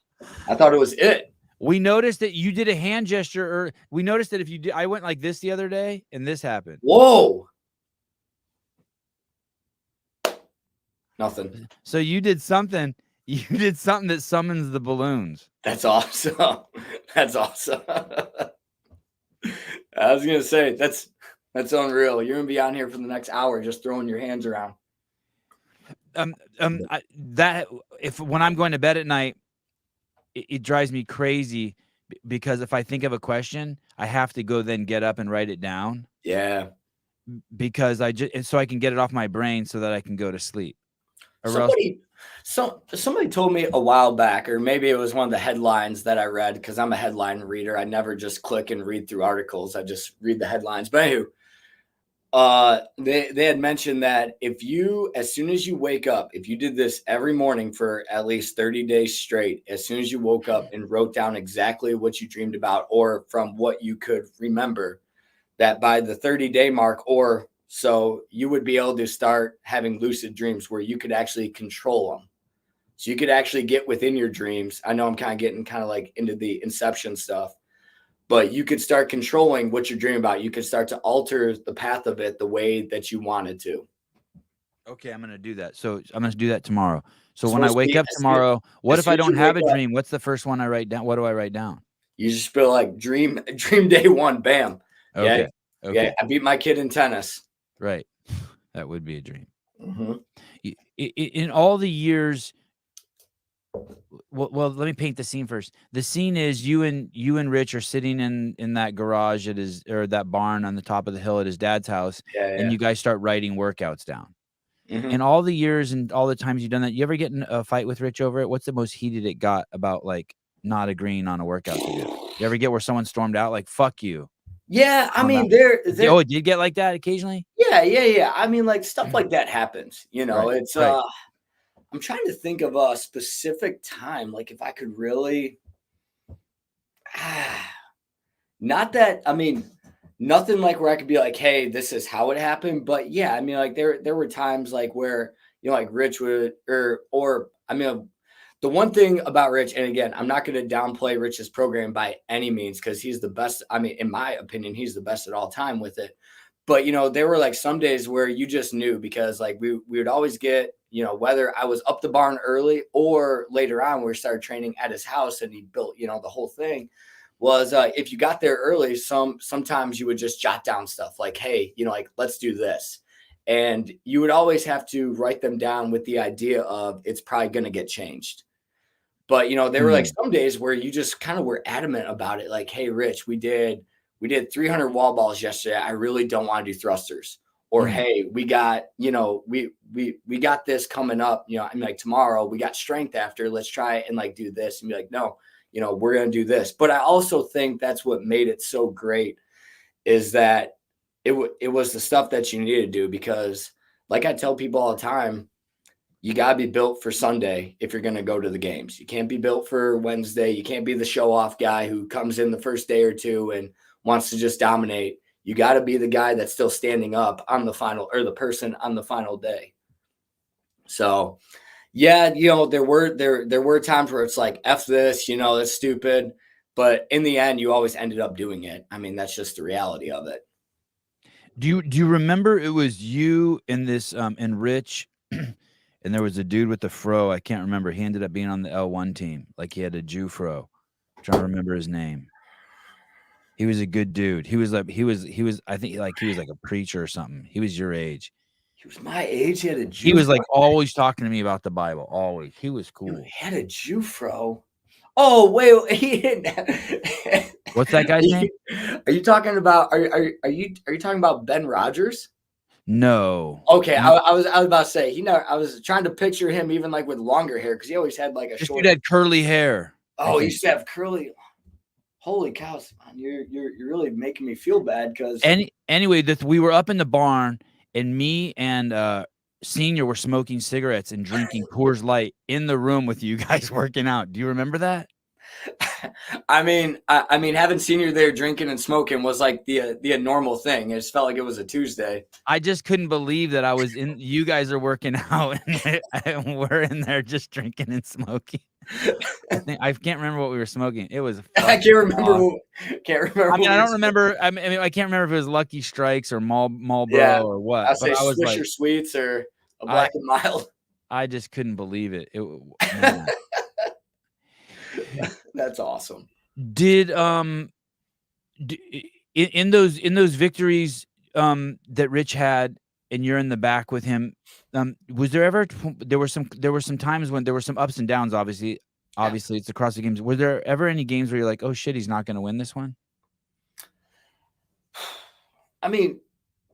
thought it was it. We noticed that you did a hand gesture, or we noticed that if you did, I went like this the other day and this happened. Whoa. Nothing. So you did something. You did something that summons the balloons. That's awesome. That's awesome. I was gonna say that's unreal. You're gonna be on here for the next hour just throwing your hands around. When I'm going to bed at night, it drives me crazy because if I think of a question, I have to go then get up and write it down. Yeah. Because so I can get it off my brain so that I can go to sleep. Somebody told me a while back, or maybe it was one of the headlines that I read, because I'm a headline reader. I never just click and read through articles. I just read the headlines. But anywho, they had mentioned that as soon as you wake up, if you did this every morning for at least 30 days straight, as soon as you woke up and wrote down exactly what you dreamed about or from what you could remember, that by the 30-day mark or so, you would be able to start having lucid dreams where you could actually control them. So you could actually get within your dreams. I know I'm kind of getting like into the inception stuff, but you could start controlling what you're dreaming about. You could start to alter the path of it the way that you wanted to. Okay, I'm going to do that. So I'm going to do that tomorrow. So when I wake up tomorrow, what if I don't have a dream? What's the first one I write down? What do I write down? You just feel like dream day one, bam. Okay. Yeah. Okay. Yeah, I beat my kid in tennis. Right. That would be a dream. Mm-hmm. In all the years, well, let me paint the scene first. The scene is you and Rich are sitting in that garage or that barn on the top of the hill at his dad's house, and you guys start writing workouts down. Mm-hmm. In all the years and all the times you've done that, you ever get in a fight with Rich over it? What's the most heated it got about like not agreeing on a workout to do? You ever get where someone stormed out like "fuck you"? Yeah, I mean, oh, it did get like that occasionally. Yeah. I mean, like stuff like that happens. You know, right, it's I'm trying to think of a specific time, like if I could really, not that. I mean, nothing like where I could be like, hey, this is how it happened. But yeah, I mean, like there were times like where like Rich would or I mean. The one thing about Rich, and again, I'm not going to downplay Rich's program by any means because he's the best. I mean, in my opinion, he's the best at all time with it. But, there were like some days where you just knew because like we would always get, whether I was up the barn early or later on, we started training at his house and he built, the whole thing was if you got there early, sometimes you would just jot down stuff like, hey, like, let's do this. And you would always have to write them down with the idea of it's probably going to get changed. But, there were like some days where you just kind of were adamant about it. Like, hey, Rich, we did 300 wall balls yesterday. I really don't want to do thrusters. Or, hey, we got, we got this coming up, I'm like tomorrow we got strength after, let's try it and like do this and be like, no, we're going to do this. But I also think that's what made it so great is that it was the stuff that you needed to do because like I tell people all the time, you got to be built for Sunday if you're going to go to the games. You can't be built for Wednesday. You can't be the show off guy who comes in the first day or two and wants to just dominate. You got to be the guy that's still standing up on the final or the person on the final day. So, yeah, there were times where it's like, F this, that's stupid. But in the end, you always ended up doing it. I mean, that's just the reality of it. Do you remember it was you and this and Rich and there was a dude with the fro. I can't remember. He ended up being on the L1 team. Like he had a Jew fro. I'm trying to remember his name. He was a good dude. He was I think like he was like a preacher or something. He was your age. He was my age. He had a Jew. He was like always talking to me about the Bible. Always. He was cool. He had a Jew fro. Oh, wait. What's that guy's name? Are you talking about are you talking about Ben Rogers? No. Okay, I was about to say, I was trying to picture him even like with longer hair because he always had like a this short. dude had curly hair. Oh, he used to have curly. Holy cows, man, you're really making me feel bad because anyway, we were up in the barn and me and Senior were smoking cigarettes and drinking Coors Light in the room with you guys working out. Do you remember that? I mean, having Senior there drinking and smoking was like the normal thing. It just felt like it was a Tuesday. I just couldn't believe that I was in. You guys are working out, and we're in there just drinking and smoking. I can't remember what we were smoking. It was. I can't remember. I mean, I don't remember. I mean, I can't remember if it was Lucky Strikes or Marlboro or what. I say Swisher Sweets or a Black and Mild. I just couldn't believe it. That's awesome. Did in those victories that Rich had, and you're in the back with him, was there ever there were some times when there were some ups and downs, obviously it's the CrossFit Games. Were there ever any games where you're like, oh shit, he's not going to win this one? I mean,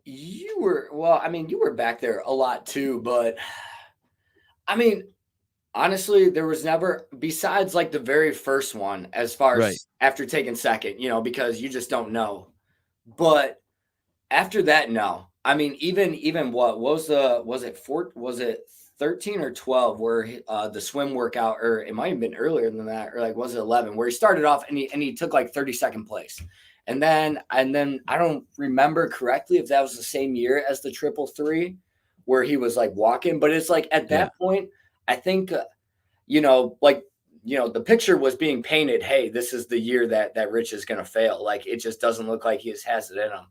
you were back there a lot too, but I mean, honestly, there was never, besides like the very first one, as far as after taking second, because you just don't know. But after that, no. I mean, even what was it 13 or 12 where the swim workout, or it might have been earlier than that, or like was it 11 where he started off and he took like 32nd place. And then I don't remember correctly if that was the same year as the 333 where he was like walking, but it's like at that point, I think, the picture was being painted. Hey, this is the year that Rich is going to fail. Like, it just doesn't look like he has it in him.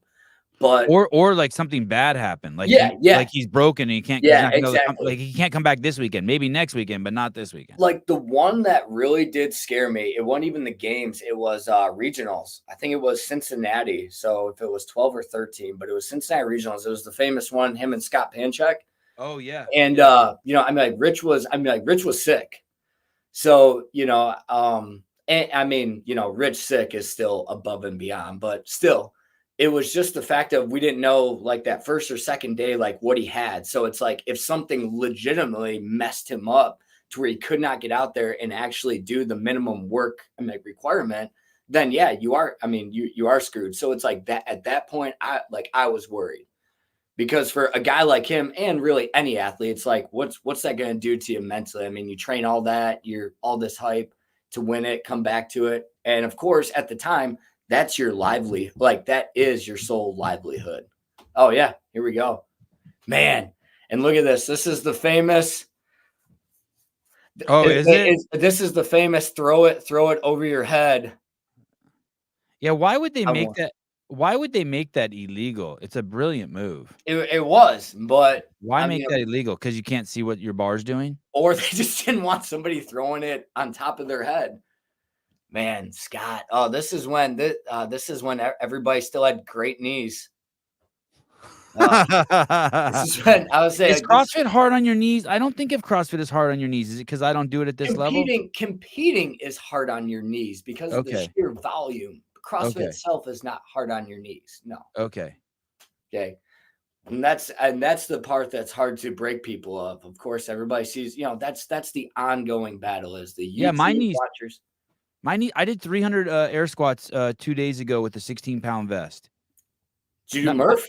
But or like something bad happened. Like, like he's broken and he can't. Exactly. Like he can't come back this weekend. Maybe next weekend, but not this weekend. Like the one that really did scare me. It wasn't even the games. It was regionals. I think it was Cincinnati. So if it was 12 or 13, but it was Cincinnati regionals. It was the famous one. Him and Scott Panchek. Oh yeah. And Rich was sick. So Rich sick is still above and beyond, but still. It was just the fact of we didn't know like that first or second day, like what he had. So it's like if something legitimately messed him up to where he could not get out there and actually do the minimum work requirement, then yeah, you are screwed. So it's like that at that point, I was worried because for a guy like him and really any athlete, it's like, what's that going to do to you mentally? I mean, you train all that, you're all this hype to win it, come back to it. And of course, at the time, that's your livelihood. Like that is your sole livelihood. Oh yeah. Here we go, man. And look at this. This is the famous. Oh, is it? This is the famous throw it over your head. Yeah. Why would they make that? Why would they make that illegal? It's a brilliant move. It was, but why make that illegal? Because you can't see what your bar's doing? Or they just didn't want somebody throwing it on top of their head. Man, Scott. Oh, this is when everybody still had great knees. This is when I was saying, is CrossFit hard on your knees? I don't think if CrossFit is hard on your knees. Is it because I don't do it at this level? Competing is hard on your knees because of the sheer volume. CrossFit itself is not hard on your knees. No. Okay. And that's the part that's hard to break people up. Of course, everybody sees, that's the ongoing battle is the YouTube my knees. watchers. My knee. I did 300 air squats 2 days ago with a 16-pound vest. Did you do Murph?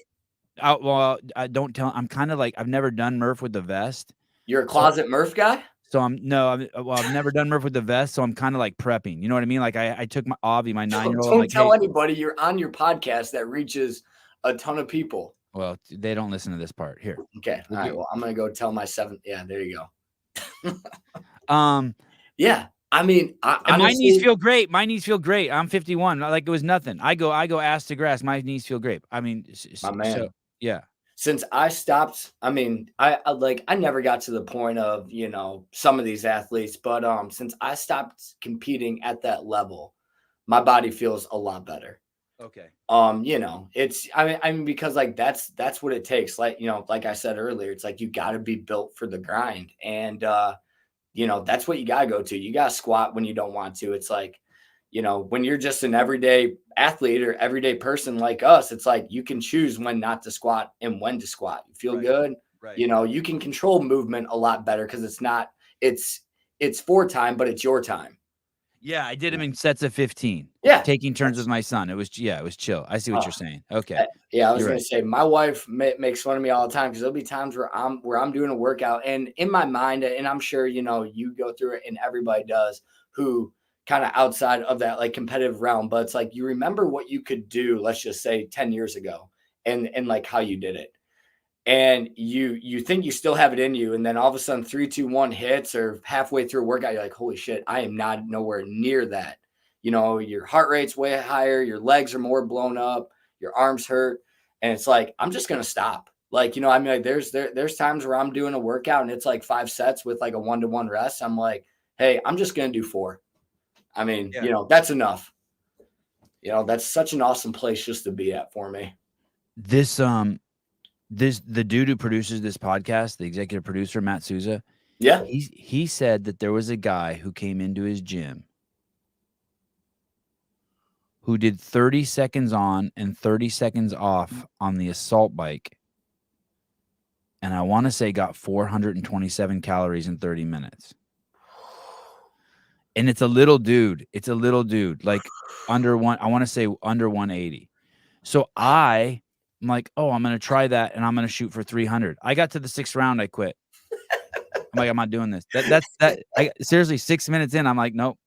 Well, I don't tell. I'm kind of like I've never done Murph with the vest. You're a closet Murph guy? So I've never done Murph with the vest. So I'm kind of like prepping. You know what I mean? Like I took my Avi, my 9-year-old. Don't tell anybody you're on your podcast that reaches a ton of people. Well, they don't listen to this part here. Okay. All right. Well, I'm gonna go tell my 7th. Yeah, there you go. Yeah. I mean, my knees feel great. My knees feel great. I'm 51. Like it was nothing. I go ass to grass. My knees feel great. I mean, my man. So, yeah. Since I stopped, I mean, I never got to the point of, some of these athletes, but since I stopped competing at that level, my body feels a lot better. Okay. It's, I mean, because like, that's what it takes. Like, like I said earlier, it's like, you gotta be built for the grind. And, that's what you got to go to. You got to squat when you don't want to. It's like, when you're just an everyday athlete or everyday person like us, it's like you can choose when not to squat and when to squat. You feel good. Right. You can control movement a lot better because it's for time, but it's your time. Yeah, I did them in sets of 15. Yeah. Taking turns with my son. It was chill. I see what you're saying. Okay. Yeah, I was You're gonna right. say my wife makes fun of me all the time because there'll be times where I'm doing a workout and in my mind, and I'm sure you go through it and everybody does who kind of outside of that like competitive realm, but it's like you remember what you could do, let's just say 10 years ago, and like how you did it. And you think you still have it in you, and then all of a sudden 3, 2, 1 hits or halfway through a workout, you're like, holy shit, I am not nowhere near that. Your heart rate's way higher, your legs are more blown up, your arms hurt, and it's like, I'm just gonna stop. Like, like there's times where I'm doing a workout and it's like 5 sets with like a 1-to-1 rest. I'm like, hey, I'm just gonna do 4. I mean, that's enough. That's such an awesome place just to be at for me. The dude who produces this podcast, the executive producer, Matt Souza, Yeah. he said that there was a guy who came into his gym who did 30 seconds on and 30 seconds off on the assault bike. And I want to say got 427 calories in 30 minutes. And it's a little dude. Like under 180. So I'm like, oh, I'm going to try that and I'm going to shoot for 300. I got to the 6th round. I quit. I'm like, I'm not doing this. Seriously, 6 minutes in, I'm like, nope,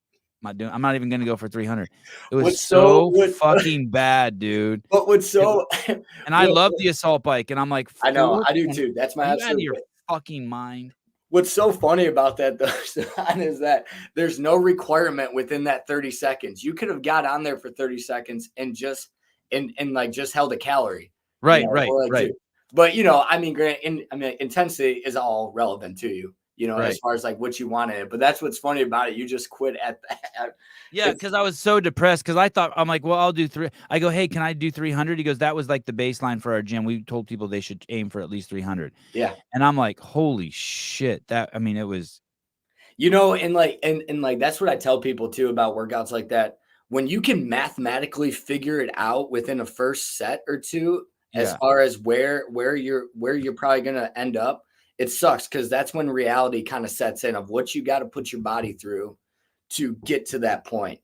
I'm not even going to go for 300. It was so fucking bad, dude. But and I love the assault bike. And I'm like, I know, I do too. That's my absolute. Out of your fucking mind. What's so funny about that though, Sevan, is that there's no requirement within that 30 seconds. You could have got on there for 30 seconds and just held a calorie. Right, right. But intensity is all relevant to you, as far as like what you wanted. But that's what's funny about it. You just quit at that. Yeah, because I was so depressed because I'm like, well, I'll do 3. I go, hey, can I do 300? He goes, that was like the baseline for our gym. We told people they should aim for at least 300. Yeah. And I'm like, holy shit. It was. And that's what I tell people too about workouts like that. When you can mathematically figure it out within a first set or two, as far as where you're probably going to end up, it sucks because that's when reality kind of sets in of what you got to put your body through to get to that point.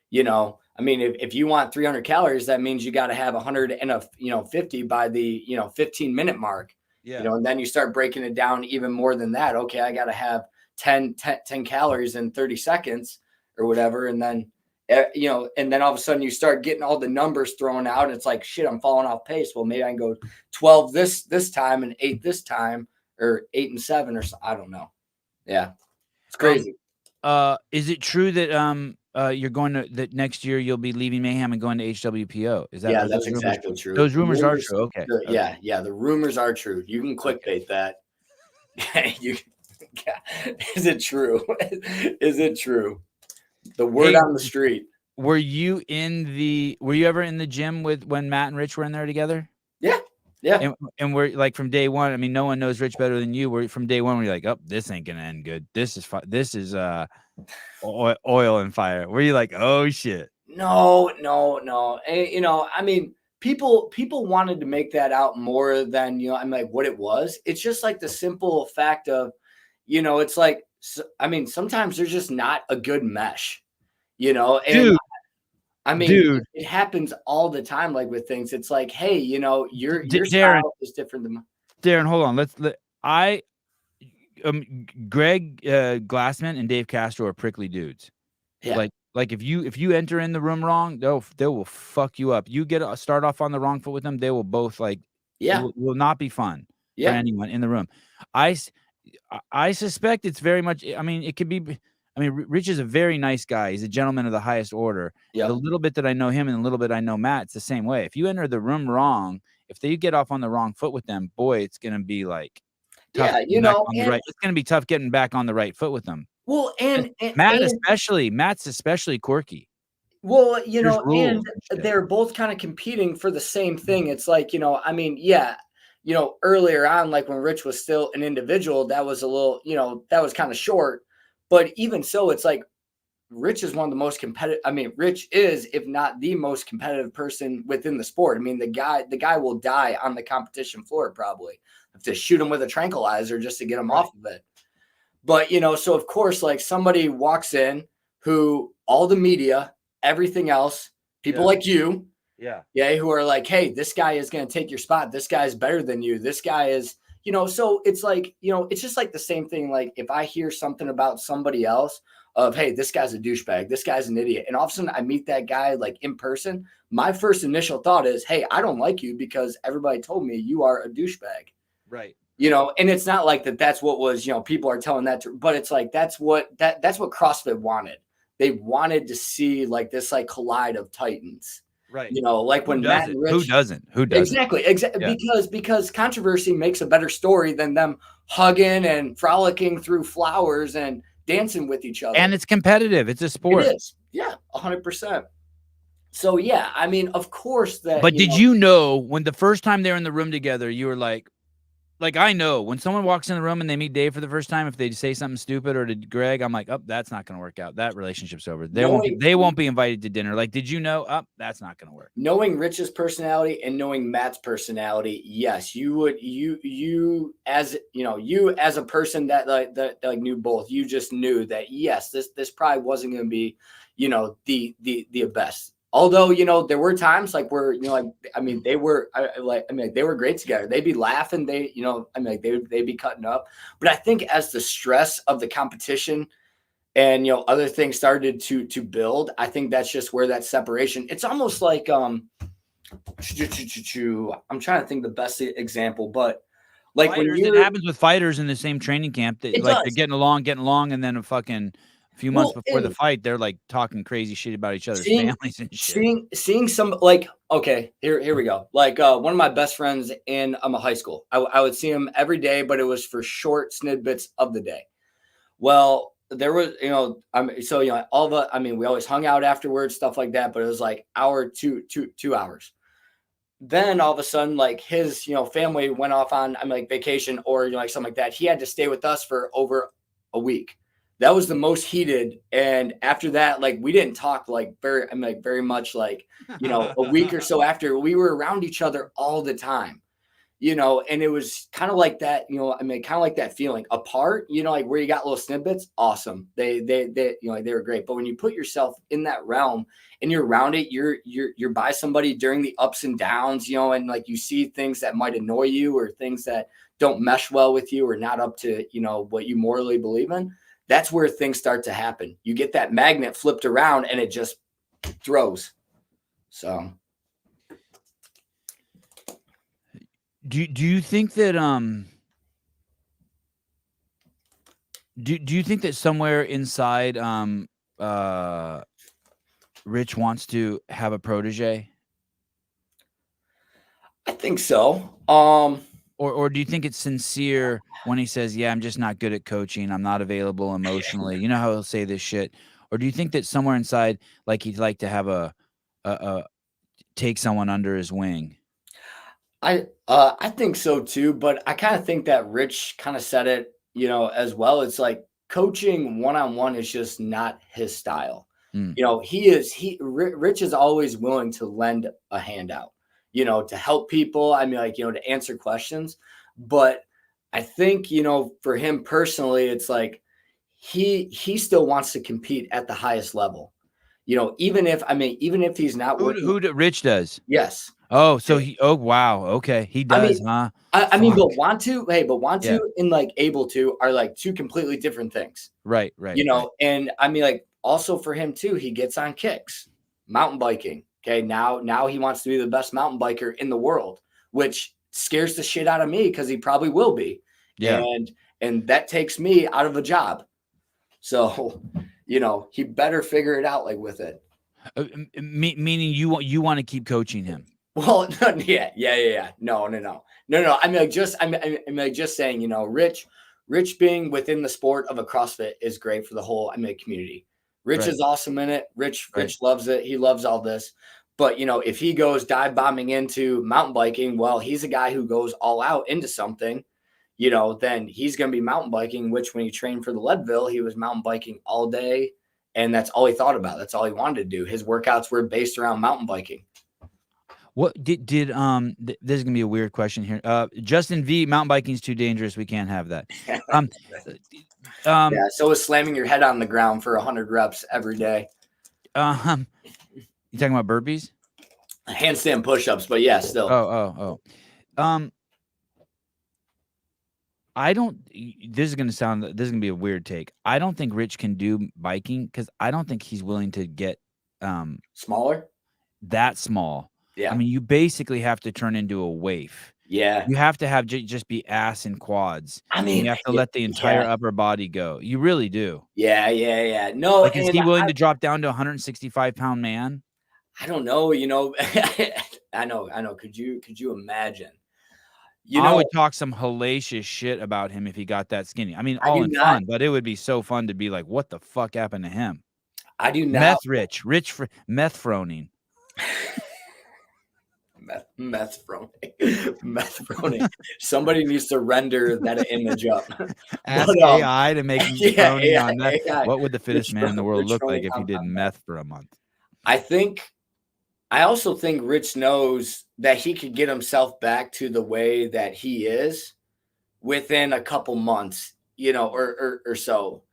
If you want 300 calories, that means you got to have 150 by the 15-minute mark. Yeah. And then you start breaking it down even more than that. Okay, I got to have 10 calories in 30 seconds or whatever, and then and then all of a sudden you start getting all the numbers thrown out. And it's like, shit, I'm falling off pace. Well, maybe I can go 12 this time and 8 this time, or 8 and 7 or so. I don't know. Yeah, it's crazy. Is it true that you're going to that next year you'll be leaving Mayhem and going to HWPO? Is that? Yeah, that's exactly true. Those rumors are true. Okay. Yeah, the rumors are true. You can clickbait that. Is it true? Is it true? The word on the street. Were you ever in the gym when Matt and Rich were in there together? Yeah. Yeah. And we're like from day one. No one knows Rich better than you. We're from day one. We're like, oh, this ain't gonna end good. This is oil and fire. Were you like, oh shit? No. And, people wanted to make that out more than what it was. It's just like the simple fact of, it's like, sometimes there's just not a good mesh, and dude, it happens all the time. Like with things, it's like, hey, your Darren, style is different than mine. Darren, hold on. Greg Glassman and Dave Castro are prickly dudes. Yeah. Like if you enter in the room wrong, they will fuck you up. You start off on the wrong foot with them, they will both it will not be fun for anyone in the room. I suspect it's very much. It could be. Rich is a very nice guy. He's a gentleman of the highest order. Yep. The little bit that I know him and the little bit I know Matt, it's the same way. If you enter the room wrong, if you get off on the wrong foot with them, boy, it's gonna be like tough. It's gonna be tough getting back on the right foot with them. Well, and Matt's especially quirky. Well, and they're both kind of competing for the same thing. It's like, earlier on, like when Rich was still an individual, that was a little, that was kind of short. But even so, it's like Rich is one of the most competitive. Rich is, if not the most competitive person within the sport. The guy will die on the competition floor, probably. Have to shoot him with a tranquilizer just to get him off of it. But, so of course, like somebody walks in who all the media, everything else, people like you, who are like, hey, this guy is going to take your spot. This guy is better than you. This guy is, so it's like, it's just like the same thing. Like if I hear something about somebody else of, hey, this guy's a douchebag, this guy's an idiot, and all of a sudden I meet that guy like in person, my first initial thought is, hey, I don't like you because everybody told me you are a douchebag. Right. And it's not like that's what was, people are telling that but it's like, that's what CrossFit wanted. They wanted to see like this, like collide of Titans, right? Like when Matt and Rich, who doesn't, exactly. Because controversy makes a better story than them hugging and frolicking through flowers and dancing with each other. And it's competitive. It's a sport. It is. Yeah. 100%. So yeah, I mean, of course that, but did you know when the first time they're in the room together, you were like, I know when someone walks in the room and they meet Dave for the first time, if they say something stupid, or to Greg, I'm like, oh, that's not going to work out. That relationship's over. They won't be invited to dinner. Like, did you know? Oh, that's not going to work. Knowing Rich's personality and knowing Matt's personality, yes, you as a person that knew both, you just knew that yes, this probably wasn't going to be, the best. Although, there were times like where, they were they were great together. They'd be laughing. They'd be cutting up. But I think as the stress of the competition and, other things started to build, I think that's just where that separation, it's almost like, I'm trying to think the best example, but like fighters, it happens with fighters in the same training camp that they're getting along. And then a few months before the fight, they're like talking crazy shit about each other's families and shit. Seeing some like, okay, here we go. Like one of my best friends in high school, I would see him every day, but it was for short snippets of the day. Well, there was, we always hung out afterwards, stuff like that, but it was like hour, 2 hours. Then all of a sudden, like his, family went off on vacation or something like that. He had to stay with us for over a week. That was the most heated. And after that, like we didn't talk very much, a week or so after. We were around each other all the time, and it was kind of like that, kind of like that feeling apart, like where you got little snippets. Awesome. They were great. But when you put yourself in that realm and you're around it, you're by somebody during the ups and downs, and like you see things that might annoy you or things that don't mesh well with you or not up to, what you morally believe in. That's where things start to happen. You get that magnet flipped around and it just throws. So do you think that do you think that somewhere inside Rich wants to have a protege? I think so. Or do you think it's sincere when he says, yeah, I'm just not good at coaching, I'm not available emotionally? You know how he'll say this shit? Or do you think that somewhere inside, like he'd like to have a take someone under his wing? I think so too, but I kind of think that Rich kind of said it, as well. It's like coaching one-on-one is just not his style. Rich is always willing to lend a hand out, to help people. To answer questions. But I think, for him personally, it's like he still wants to compete at the highest level. Even if he's not working. Who Rich does? Yes. Oh, so wow. Okay. He does, huh? But want to and like able to are like two completely different things. Right. And also for him too, he gets on kicks, mountain biking. Okay. Now he wants to be the best mountain biker in the world, which scares the shit out of me because he probably will be. Yeah. And that takes me out of a job. So, he better figure it out with it. Meaning you want to keep coaching him. Well, yeah. No. Just saying, Rich being within the sport of a CrossFit is great for the whole community. Rich is awesome in it. Rich loves it. He loves all this. But, if he goes dive bombing into mountain biking, well, he's a guy who goes all out into something, then he's going to be mountain biking, which when he trained for the Leadville, he was mountain biking all day. And that's all he thought about. That's all he wanted to do. His workouts were based around mountain biking. What did this is gonna be a weird question here. Justin V, mountain biking's too dangerous. We can't have that. So is slamming your head on the ground for 100 reps every day. You talking about burpees? Handstand push-ups, but yeah, still. Oh. I don't. This is gonna be a weird take. I don't think Rich can do biking because I don't think he's willing to get smaller. That small. Yeah. I mean, you basically have to turn into a waif. Yeah. You have to have just be ass and quads. I mean, you have to let the entire upper body go. You really do. Yeah. No, like, is he willing to drop down to a 165-pound man? I don't know. I know. Could you imagine? I would talk some hellacious shit about him if he got that skinny. I mean, all in fun, but it would be so fun to be like, what the fuck happened to him? I do not. Rich Froning. Meth Froning. Somebody needs to render that image up. Ask AI to make Froning on that. AI. What would the fittest man in the world look like if he did meth for a month? I also think Rich knows that he could get himself back to the way that he is within a couple months, or so.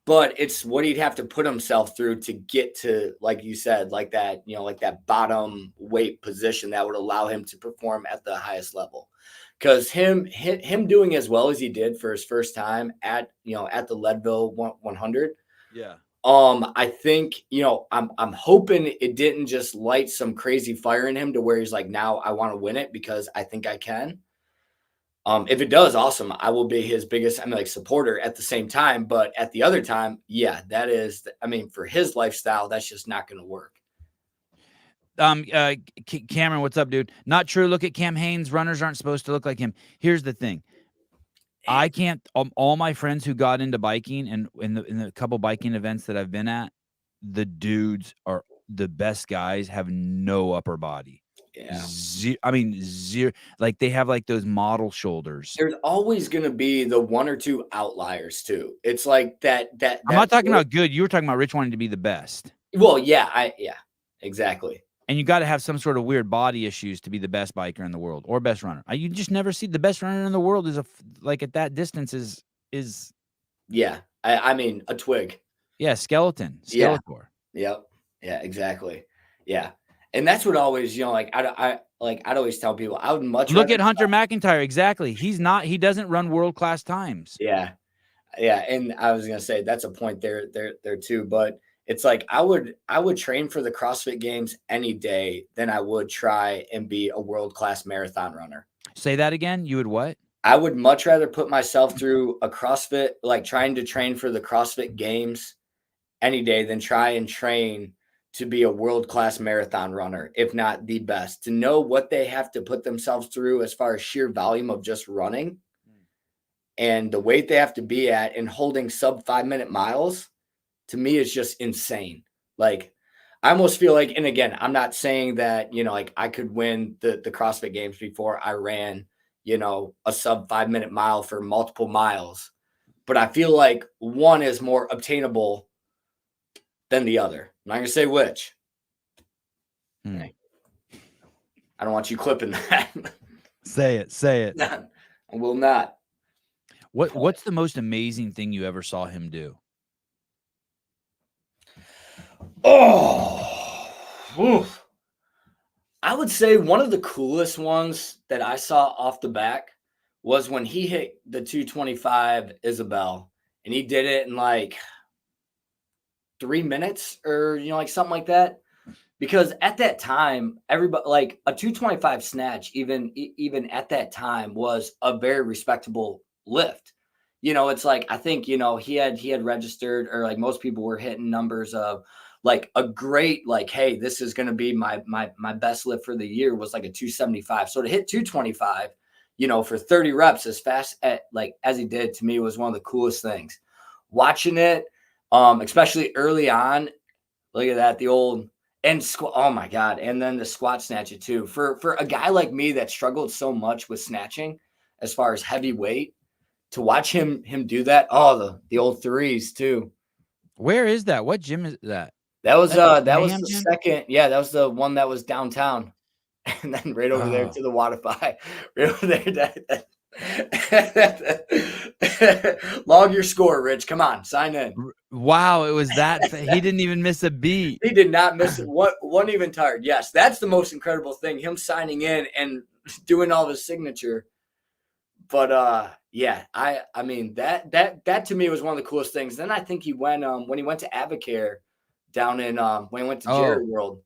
But it's what he'd have to put himself through to get to, like you said, like that, like that bottom weight position that would allow him to perform at the highest level. Because him doing as well as he did for his first time at the Leadville 100. Yeah. I think, I'm hoping it didn't just light some crazy fire in him to where he's like, now I want to win it because I think I can. If it does, awesome. I will be his biggest, supporter at the same time. But at the other time, yeah, that is, for his lifestyle, that's just not going to work. Cameron, what's up, dude? Not true. Look at Cam Hanes. Runners aren't supposed to look like him. Here's the thing. I can't. All my friends who got into biking and in the couple biking events that I've been at, the dudes are the best guys. Have no upper body. Yeah. Zero. Like they have like those model shoulders. There's always going to be the one or two outliers too. It's like that. I'm not talking about good. You were talking about Rich wanting to be the best. Well, yeah, exactly. And you got to have some sort of weird body issues to be the best biker in the world or best runner. You just never see the best runner in the world at that distance is. Yeah. A twig. Yeah. Skeletor. Yeah. Yep. Yeah, exactly. Yeah. And that's what always, I'd always tell people I would much look at Hunter McIntyre. Exactly. He doesn't run world-class times. Yeah. Yeah. And I was going to say, that's a point there too, but it's like, I would train for the CrossFit Games any day than I would try and be a world-class marathon runner. Say that again. You would what? I would much rather put myself through a CrossFit, like trying to train for the CrossFit Games any day than try and train to be a world-class marathon runner, if not the best. To know what they have to put themselves through as far as sheer volume of just running and the weight they have to be at and holding sub 5-minute miles, to me is just insane. Like, I almost feel like, and again, I'm not saying that, I could win the CrossFit Games before I ran, a sub 5-minute mile for multiple miles, but I feel like one is more obtainable than the other. I'm not going to say which. I don't want you clipping that. Say it. I will not. What's the most amazing thing you ever saw him do? Oh, oof. I would say one of the coolest ones that I saw off the back was when he hit the 225 Isabel, and he did it in like 3 minutes or, something like that. Because at that time, everybody, like a 225 snatch, even at that time, was a very respectable lift. It's like, I think, he had registered, or like most people were hitting numbers of like a great, like, hey, this is going to be my best lift for the year was like a 275. So to hit 225, for 30 reps as fast as he did, to me was one of the coolest things. Watching it, especially early on, look at that, the old and squat. Oh my God. And then the squat snatch it too. For a guy like me that struggled so much with snatching as far as heavy weight, to watch him do that. Oh, the old threes too. Where is that? What gym is that? That was the gym? second. Yeah, that was the one that was downtown. And then right over there to the Wi-Fi. Right over there. Log your score, Rich. Come on, sign in. Wow, it was that. He didn't even miss a beat. He did not miss it. Wasn't even tired. Yes, that's the most incredible thing. Him signing in and doing all his signature. But yeah, I mean that to me was one of the coolest things. Then I think he went when he went to Avocare down in when he went to Jerry World.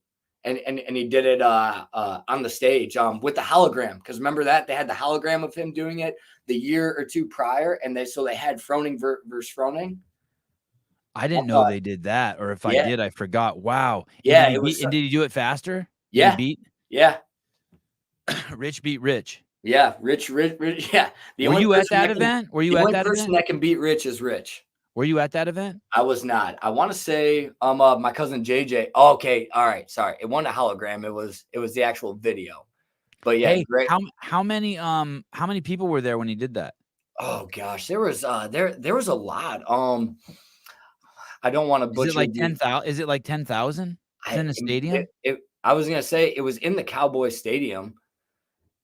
And he did it on the stage with the hologram, because remember that they had the hologram of him doing it the year or two prior, and they had Froning versus Froning. I didn't know they did that, or if I did, I forgot. Wow. Yeah, and did he do it faster? Yeah. Yeah. Rich beat Rich. Yeah, Rich. Yeah. Were you at that event? Were you at that event? The only person that can beat Rich is Rich. Were you at that event? I was not. I want to say my cousin JJ. Oh, okay, all right. Sorry, it wasn't a hologram. It was the actual video. But yeah, hey, great. How many people were there when he did that? Oh gosh, there was a lot. I don't want to butcher. Is it like 10,000? Is it like 10,000 in the stadium? I was gonna say it was in the Cowboy Stadium.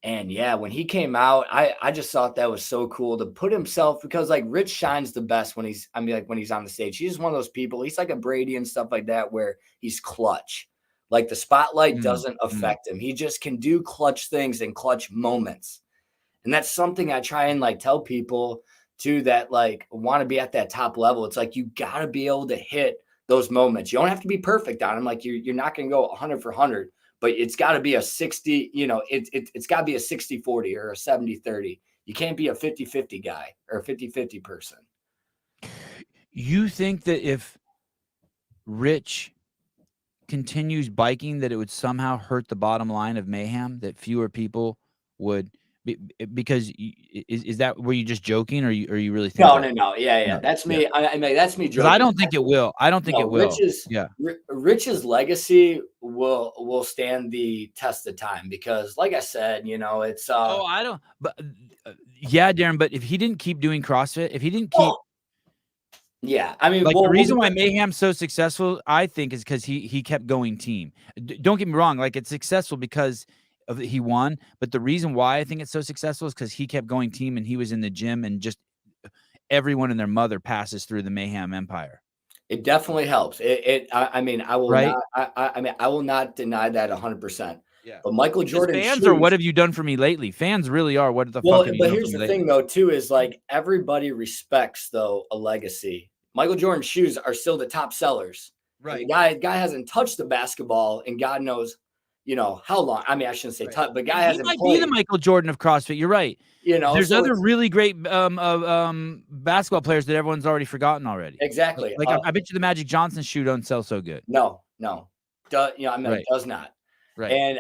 And yeah, when he came out, I just thought that was so cool to put himself, because like Rich shines the best when he's on the stage. He's just one of those people. He's like a Brady and stuff like that, where he's clutch. Like the spotlight doesn't affect him. He just can do clutch things and clutch moments. And that's something I try and like tell people too, that like want to be at that top level. It's like, you got to be able to hit those moments. You don't have to be perfect on them. Like you're not going to go 100 for 100. But it's got to be a 60, it's got to be a 60-40 or a 70-30. You can't be a 50-50 guy or a 50-50 person. You think that if Rich continues biking, that it would somehow hurt the bottom line of Mayhem, that fewer people would because is that, were you just joking, or are you really thinking? No. Yeah. No. That's me. Yeah. I mean, that's me joking. I don't think it will. I don't think it will. Rich's legacy will stand the test of time, because like I said, it's I don't, but yeah, Darren, but if he didn't keep doing CrossFit, if he didn't keep yeah, I mean, like the reason why Mayhem's so successful, I think, is because he kept going team. Don't get me wrong, like it's successful because he won, but the reason why I think it's so successful is because he kept going team, and he was in the gym, and just everyone and their mother passes through the Mayhem empire. It definitely helps. I mean, I will not. I will not deny that 100%. Yeah. But Michael Jordan fans are, what have you done for me lately? Fans really are. What the fuck? But here's the thing, though, too, is like everybody respects though a legacy. Michael Jordan's shoes are still the top sellers. Right. The guy hasn't touched the basketball in God knows, how long. I mean, I shouldn't say touch, but guy hasn't. He might be the Michael Jordan of CrossFit. You're right. There's other really great basketball players that everyone's already forgotten already. Exactly. Like I bet you the Magic Johnson shoe don't sell so good. No. It does not. Right. And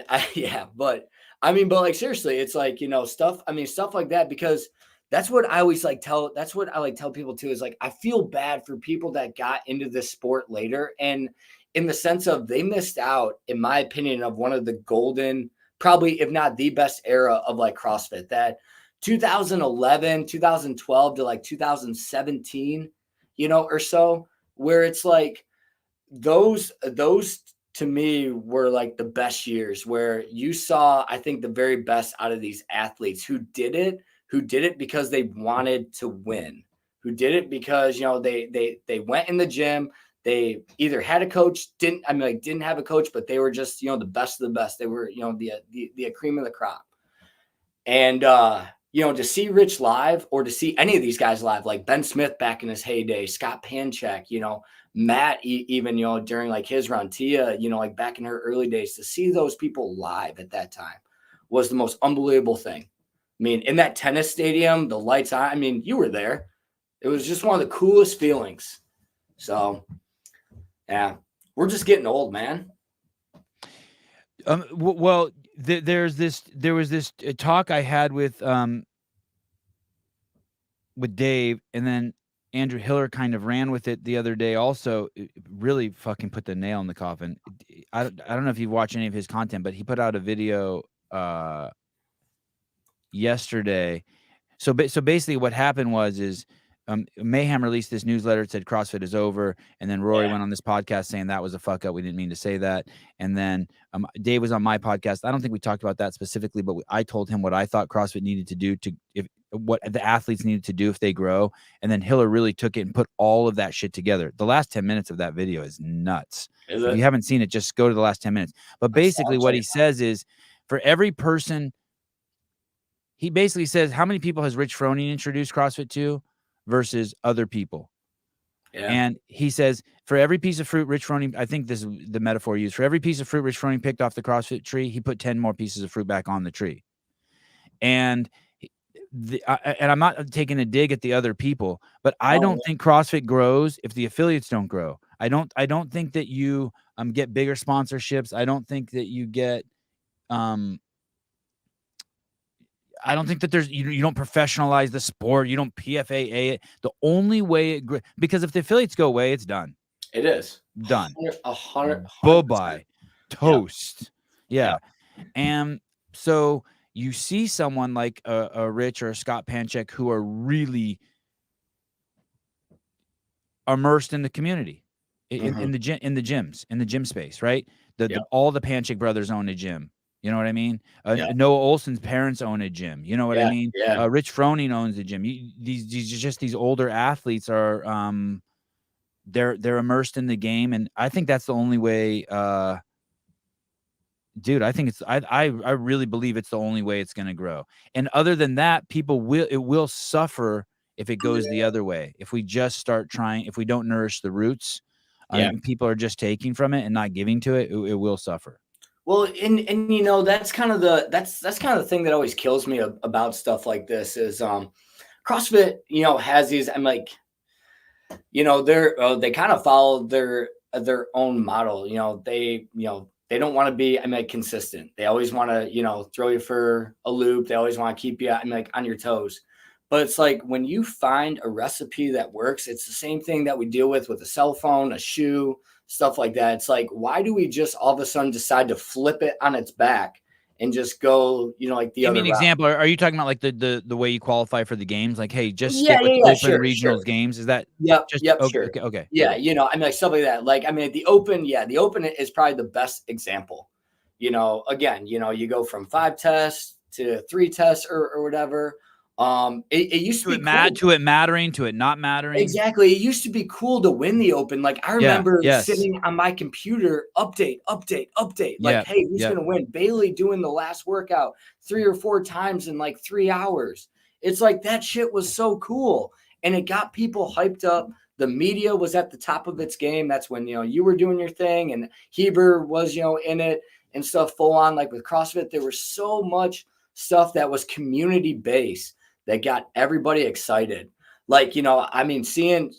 but like seriously, it's like, stuff like that, because that's what I always tell people too, is like, I feel bad for people that got into this sport later, and in the sense of they missed out, in my opinion, of one of the golden, probably if not the best era of like CrossFit, that 2011, 2012 to like 2017, or so, where it's like those to me were like the best years, where you saw, I think, the very best out of these athletes who did it because they wanted to win, who did it because, they went in the gym. They either had a coach, didn't have a coach, but they were just, the best of the best. They were, the cream of the crop. And, to see Rich live, or to see any of these guys live, like Ben Smith back in his heyday, Scott Panchak, Matt, even, during like his run, Tia, like back in her early days, to see those people live at that time was the most unbelievable thing. I mean, in that tennis stadium, the lights on, I mean, you were there. It was just one of the coolest feelings. So, yeah, we're just getting old, man. Well, there was this talk I had with Dave, and then Andrew Hiller kind of ran with it the other day. Also, it really fucking put the nail in the coffin. I don't know if you've watched any of his content, but he put out a video yesterday. So basically, what happened was Mayhem released this newsletter. It said CrossFit is over. And then Rory went on this podcast saying that was a fuck up. We didn't mean to say that. And then Dave was on my podcast. I don't think we talked about that specifically, but I told him what I thought CrossFit needed to do what the athletes needed to do if they grow. And then Hiller really took it and put all of that shit together. The last 10 minutes of that video is nuts. If you haven't seen it, just go to the last 10 minutes. But basically what he says is, for every person, he basically says, how many people has Rich Froning introduced CrossFit to versus other people? Yeah. And he says, for every piece of fruit Rich Froning, I think this is the metaphor used, for every piece of fruit Rich Froning picked off the CrossFit tree, he put 10 more pieces of fruit back on the tree. And I'm not taking a dig at the other people, but I don't think CrossFit grows if the affiliates don't grow. I don't think that you get bigger sponsorships. I don't think that you get I don't think that you don't professionalize the sport. You don't PFAA it. The only way because if the affiliates go away, it's done. It is done. 100. Bye-bye. Toast. Yeah. And so you see someone like a Rich or a Scott Panchek who are really immersed in the community, in the gyms, in the gym space, right? All the Panchek brothers own a gym. You know what I mean? Noah Olson's parents own a gym. You know what I mean? Yeah. Rich Froning owns a gym. These older athletes are they're immersed in the game, and I think that's the only way. Dude, I think I really believe it's the only way it's going to grow. And other than that, it will suffer if it goes the other way. If we just start trying, if we don't nourish the roots, people are just taking from it and not giving to it, it will suffer. Well, and you know, that's kind of the thing that always kills me about stuff like this is CrossFit, you know, has these, I'm like, you know, they kind of follow their own model. You know, they don't want to be, consistent. They always want to, you know, throw you for a loop. They always want to keep you, on your toes. But it's like when you find a recipe that works, it's the same thing that we deal with a cell phone, a shoe, stuff like that. It's like, why do we just all of a sudden decide to flip it on its back and just go, you know, like the other route? Give me an example. Are you talking about like the way you qualify for the games? Like, hey, just stick with open regionals games. Is that? Yep. Okay. Yeah. You know, like stuff like that. Like, the open is probably the best example. You know, again, you know, you go from 5 tests to 3 tests or whatever. It used to be cool. To it mattering, to it not mattering. Exactly. It used to be cool to win the open. Like I remember sitting on my computer, update. Like, hey, who's going to win? Bailey doing the last workout 3 or 4 times in like 3 hours. It's like that shit was so cool. And it got people hyped up. The media was at the top of its game. That's when, you know, you were doing your thing and Heber was, you know, in it and stuff full on. Like with CrossFit, there was so much stuff that was community based that got everybody excited. Like, you know, seeing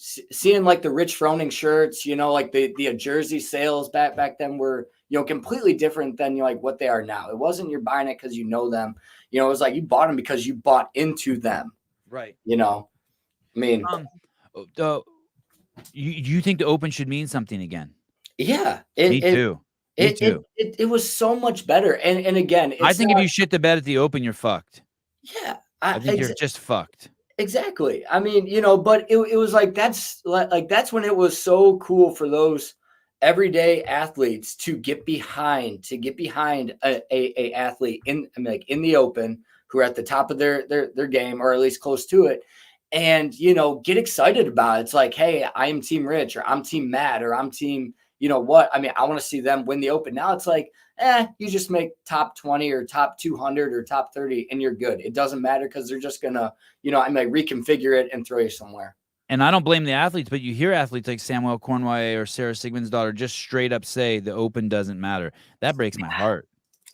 like the Rich Froning shirts, you know, like the jersey sales back then were, you know, completely different than, you know, like what they are now. It wasn't you're buying it because you know them. You know, it was like you bought them because you bought into them. Right. You know, you think the open should mean something again? Yeah. Me too. It was so much better. And again, I think if you shit the bed at the open, you're fucked. Yeah. I think you're just fucked. Exactly. You know, but it was like that's when it was so cool for those everyday athletes to get behind a athlete in the open who are at the top of their game or at least close to it, and you know, get excited about it. It's like, hey, I am Team Rich or I'm Team Matt or I'm Team, you know what? I want to see them win the open. Now it's like, you just make top 20 or top 200 or top 30 and you're good. It doesn't matter because they're just going to, you know, reconfigure it and throw you somewhere. And I don't blame the athletes, but you hear athletes like Samuel Cornway or Sarah Sigmundsdottir just straight up say the open doesn't matter. That breaks my heart.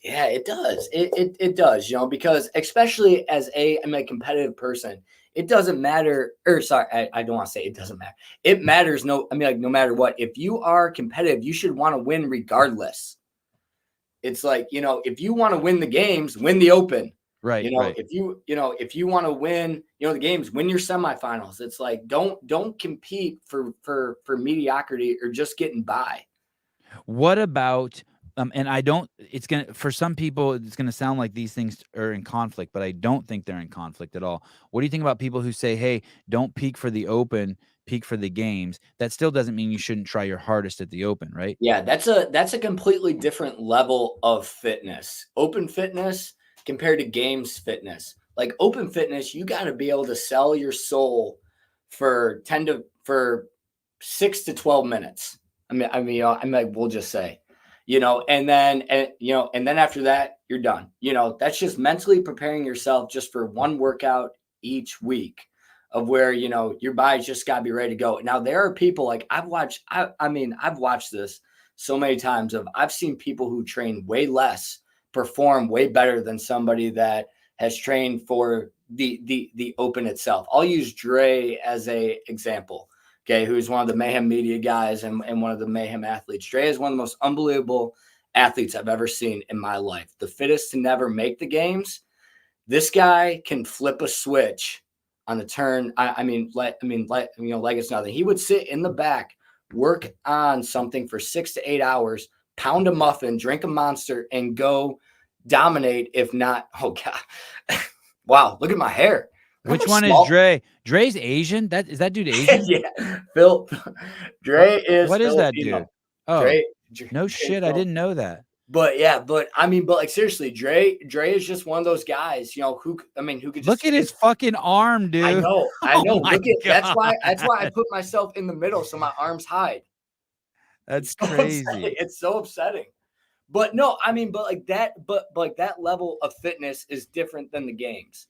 Yeah, it does. It does, you know, because especially as a competitive person, it doesn't matter. Or sorry, I don't want to say it doesn't matter. It matters. No matter what, if you are competitive, you should want to win regardless. It's like, you know, if you want to win the games, win the open. Right. You know, right. if you want to win, you know, the games, win your semifinals. It's like, don't compete for mediocrity or just getting by. What about And for some people, it's going to sound like these things are in conflict, but I don't think they're in conflict at all. What do you think about people who say, hey, don't peak for the open, peak for the games? That still doesn't mean you shouldn't try your hardest at the open, right? Yeah, that's a completely different level of fitness. Open fitness compared to games fitness. Like open fitness, you got to be able to sell your soul for 6 to 12 minutes. We'll just say, and then after that, you're done. That's just mentally preparing yourself just for one workout each week of where, your body's just got to be ready to go. Now, there are people like I've watched this so many times I've seen people who train way less perform way better than somebody that has trained for the open itself. I'll use Dre as a example. Okay, who's one of the Mayhem media guys and one of the Mayhem athletes. Dre is one of the most unbelievable athletes I've ever seen in my life. The fittest to never make the games. This guy can flip a switch on the turn. Like it's nothing. He would sit in the back, work on something for 6 to 8 hours, pound a muffin, drink a Monster, and go dominate. If not, oh God, wow! Look at my hair. Which one is Dre? Dre's Asian? Is that dude Asian? Yeah, Phil. Dre is. What is that dude? Oh, Dre, no shit! I didn't know that. But like seriously, Dre is just one of those guys, who could just look at his fucking arm, dude. I know. Oh Look at that's why I put myself in the middle so my arms hide. That's crazy. It's so upsetting. But no, but that level of fitness is different than the games.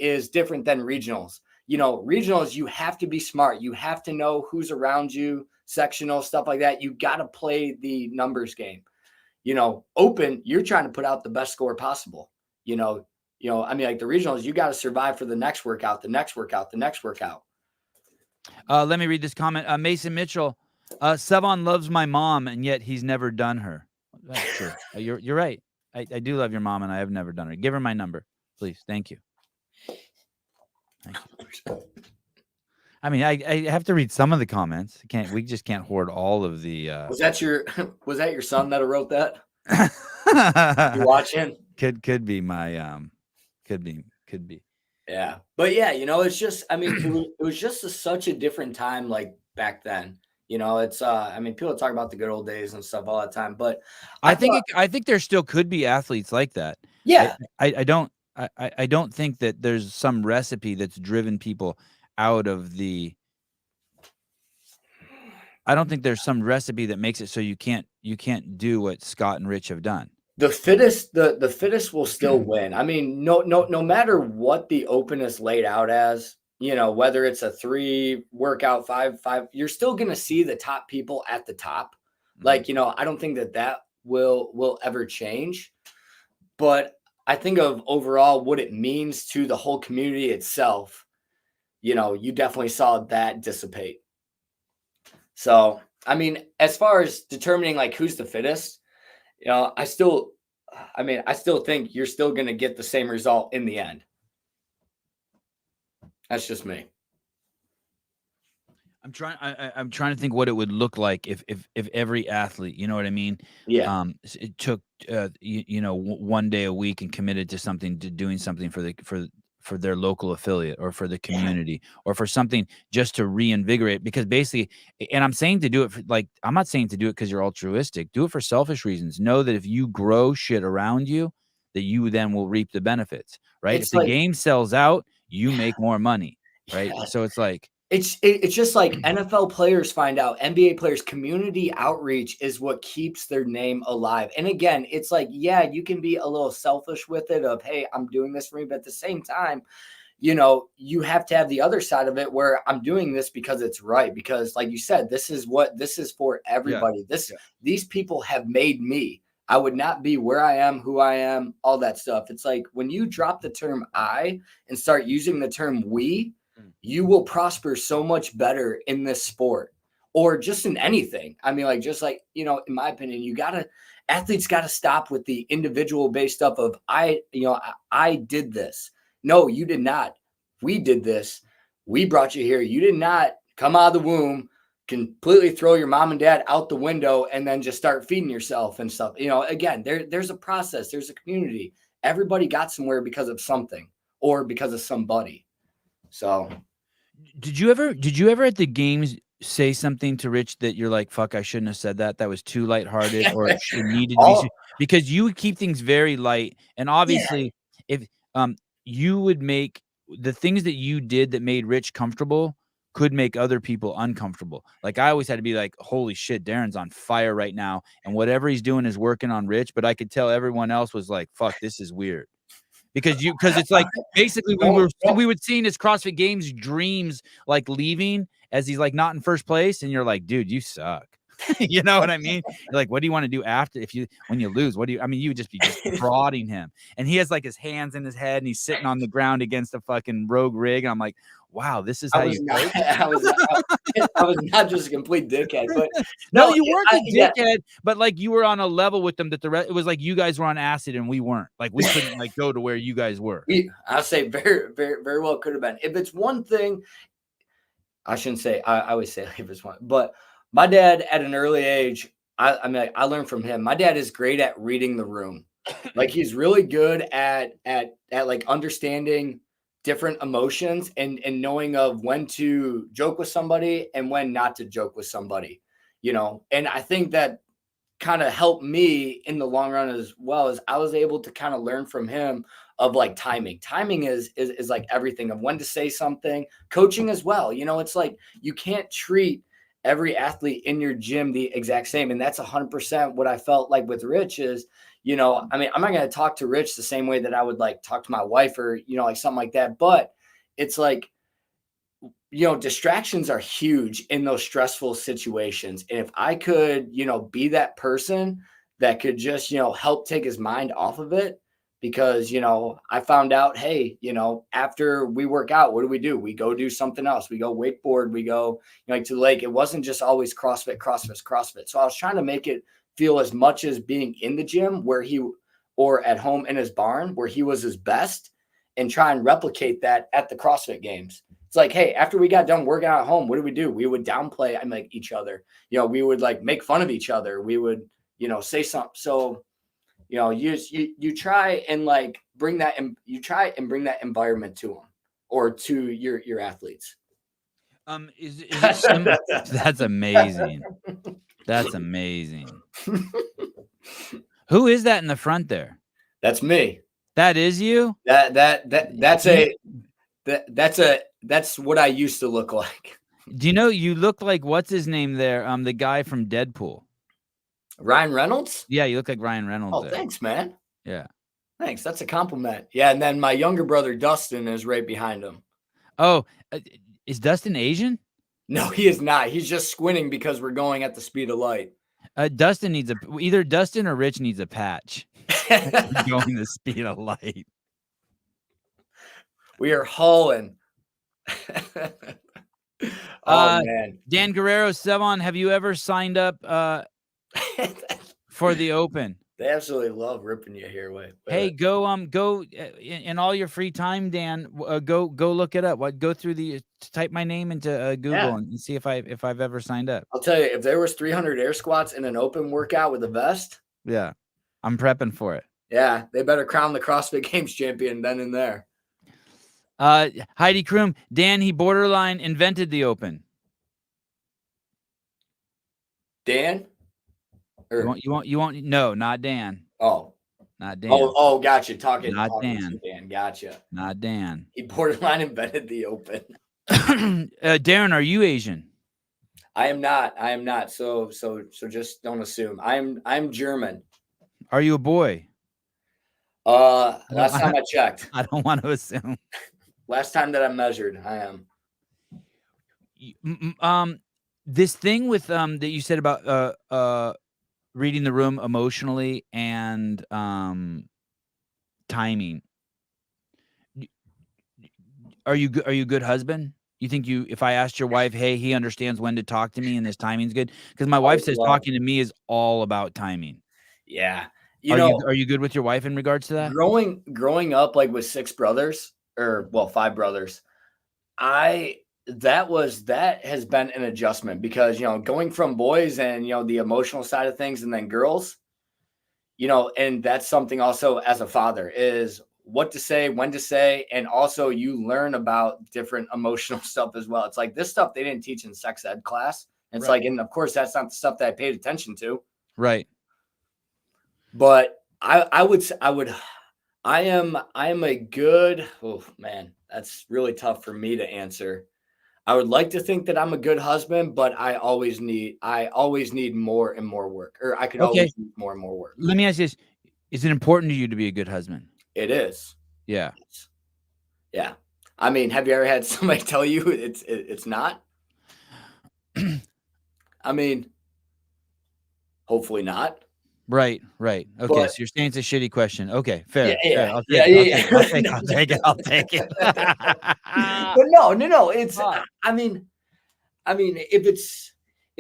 Is different than regionals. Regionals, you have to be smart. You have to know who's around you, sectional, stuff like that. You got to play the numbers game. Open, you're trying to put out the best score possible. Like the regionals, you got to survive for the next workout, the next workout. Let me read this comment. Mason Mitchell, Sevan loves my mom, and yet he's never done her. That's true. You're right. I do love your mom, and I have never done her. Give her my number, please. Thank you. I mean, I have to read some of the comments. We just can't hoard all of the. Was that your son that wrote that? You watching? Could be my could be. Yeah, but yeah, it's just. It was just such a different time, like back then. It's people talk about the good old days and stuff all the time, but I think there still could be athletes like that. Yeah, I don't think that there's some recipe that's driven people out of the. I don't think there's some recipe that makes it so you can't do what Scott and Rich have done. The fittest will still win. No matter what the open is laid out as, whether it's a 3 workout, 5, you're still going to see the top people at the top. Like, I don't think that will ever change, but I think of overall what it means to the whole community itself. You definitely saw that dissipate. So, as far as determining like who's the fittest, I still think you're still going to get the same result in the end. That's just me. I'm trying to think what it would look like if every athlete, you know what I mean? Yeah. It took one day a week and committed to doing something for their local affiliate or for the community or for something just to reinvigorate, because basically, and I'm saying to do it I'm not saying to do it because you're altruistic. Do it for selfish reasons. Know that if you grow shit around you, that you then will reap the benefits, right? If the game sells out, you make more money, right? Yeah. So it's like, it's just like NFL players find out, NBA players, community outreach is what keeps their name alive. And again, it's like, yeah, you can be a little selfish with it of, hey, I'm doing this for me. But at the same time, you have to have the other side of it where I'm doing this because it's right. Because like you said, this is for everybody. Yeah. These people have made me. I would not be where I am, who I am, all that stuff. It's like when you drop the term I and start using the term we, you will prosper so much better in this sport or just in anything. In my opinion, athletes got to stop with the individual based stuff of I did this. No, you did not. We did this. We brought you here. You did not come out of the womb, completely throw your mom and dad out the window and then just start feeding yourself and stuff. Again, there's a process, there's a community. Everybody got somewhere because of something or because of somebody. So did you ever at the games say something to Rich that you're like, fuck, I shouldn't have said that. That was too lighthearted, or it needed to be, because you would keep things very light. And obviously, if you would make the things that you did that made Rich comfortable could make other people uncomfortable. Like, I always had to be like, holy shit, Darren's on fire right now, and whatever he's doing is working on Rich. But I could tell everyone else was like, fuck, this is weird. Because it's like basically we would see in his CrossFit Games dreams like leaving as he's like not in first place, and you're like, dude, you suck. You know what I mean? You're like, what do you want to do after when you lose? What do you? I mean, you would just be prodding him, and he has like his hands in his head, and he's sitting on the ground against a fucking rogue rig, and I'm like, wow, this is how you. I was not just a complete dickhead, but no, you weren't a dickhead, but like you were on a level with them that it was like you guys were on acid and we weren't. Like we couldn't like go to where you guys were. I'll say very, very, very well could have been. If it's one thing, I shouldn't say. I always say if it's one, but my dad at an early age, I mean, I learned from him. My dad is great at reading the room. Like he's really good at like understanding different emotions and knowing of when to joke with somebody and when not to joke with somebody, and I think that kind of helped me in the long run as well, as I was able to kind of learn from him of like timing is like everything of when to say something. Coaching as well, it's like you can't treat every athlete in your gym the exact same, and that's 100% what I felt like with Rich is, I mean, I'm not going to talk to Rich the same way that I would like talk to my wife or, like something like that. But it's like, distractions are huge in those stressful situations. And if I could, be that person that could just, help take his mind off of it, because, I found out, hey, after we work out, what do? We go do something else. We go wakeboard, we go like to the lake. It wasn't just always CrossFit. So I was trying to make it feel as much as being in the gym or at home in his barn where he was his best, and try and replicate that at the CrossFit Games. It's like, hey, after we got done working out at home, what do? We would downplay each other. We would like make fun of each other. We would, say something. So, you try and like bring that environment to them or to your athletes. Is it that's amazing. That's amazing. Who is that in the front there? That's me. That is you? That's what I used to look like. Do you know you look like what's his name there? The guy from Deadpool. Ryan Reynolds? Yeah, you look like Ryan Reynolds. Oh, there. Thanks, man. Yeah. Thanks. That's a compliment. Yeah, and then my younger brother Dustin is right behind him. Oh, is Dustin Asian? No, he is not. He's just squinting because we're going at the speed of light. Dustin needs either Dustin or Rich needs a patch. Going the speed of light. We are hauling. Man. Dan Guerrero, Sevan, have you ever signed up for the Open? They absolutely love ripping you here. Hey, go in all your free time, Dan. Go look it up. Go through type my name into Google and see if I've ever signed up. I'll tell you, if there was 300 air squats in an open workout with a vest, yeah, I'm prepping for it. Yeah, they better crown the CrossFit Games champion then and there. Heidi Kroom, Dan, he borderline invented the Open. Dan? You won't. No, not Dan. Oh, not Dan. Oh, gotcha. Talking Dan. Dan, gotcha. Not Dan. He borderline invented the Open. Darren, are you Asian? I am not. So just don't assume. I'm German. Are you a boy? Last time I checked. I don't want to assume. Last time that I measured, I am. This thing with that you said about reading the room emotionally and timing. Are you a good husband? You think if I asked your wife, hey, he understands when to talk to me and this timing's good? Because my wife says talking to me is all about timing. Yeah. Are you good with your wife in regards to that? Growing up like with 5 brothers, I that has been an adjustment because, going from boys and, the emotional side of things and then girls, and that's something also as a father is what to say, when to say. And also you learn about different emotional stuff as well. It's like this stuff they didn't teach in sex ed class. It's like, and of course that's not the stuff that I paid attention to. Right. But I am a good, oh man, that's really tough for me to answer. I would like to think that I'm a good husband, but I always need more and more work, or I could always use more and more work. Let me ask you this. Is it important to you to be a good husband? It is. Yeah. Yeah. I mean, have you ever had somebody tell you it's not? I mean, hopefully not. Right. Okay. So you're saying it's a shitty question. Okay. Fair. Yeah. I'll take it. But no. It's, I mean, if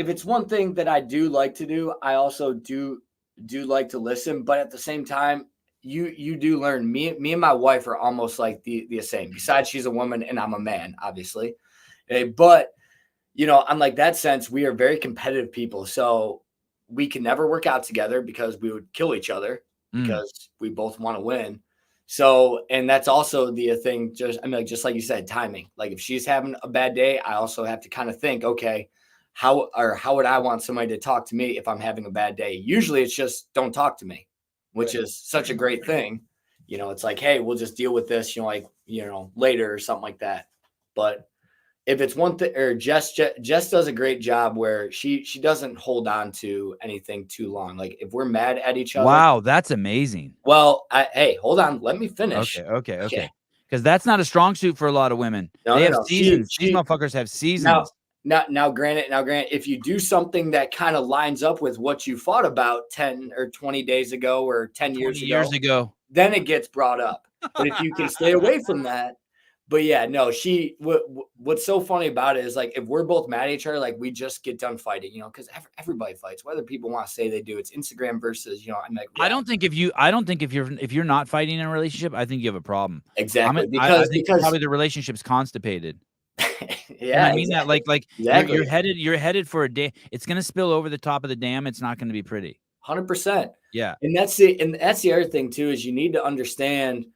it's one thing that I do like to do, I also do like to listen. But at the same time, you do learn. Me and my wife are almost like the same. Besides, she's a woman and I'm a man, obviously. But unlike that sense, we are very competitive people. So we can never work out together because we would kill each other because we both want to win. So, and that's also the thing, just like you said, timing. Like if she's having a bad day, I also have to kind of think, okay, how would I want somebody to talk to me if I'm having a bad day? Usually it's just don't talk to me, which is such a great thing. It's like, hey, we'll just deal with this, later or something like that. But if it's one thing, or Jess does a great job where she doesn't hold on to anything too long. Like if we're mad at each other. Wow, that's amazing. Well, hey, hold on, let me finish. Okay. Because that's not a strong suit for a lot of women. They have seasons. These motherfuckers have seasons. Now, granted, if you do something that kind of lines up with what you fought about 10 or 20 days ago or 10 years ago, then it gets brought up. But if you can stay away from that. But yeah, no, what's so funny about it is like, if we're both mad at each other, like we just get done fighting, because everybody fights, whether people want to say they do. It's Instagram versus, I'm like, I don't think if you're not fighting in a relationship, I think you have a problem. Exactly. I think probably the relationship's constipated. Yeah. And I mean that like exactly. you're headed for a day. It's going to spill over the top of the dam. It's not going to be pretty. 100%. Yeah. And that's the other thing too, is you need to understand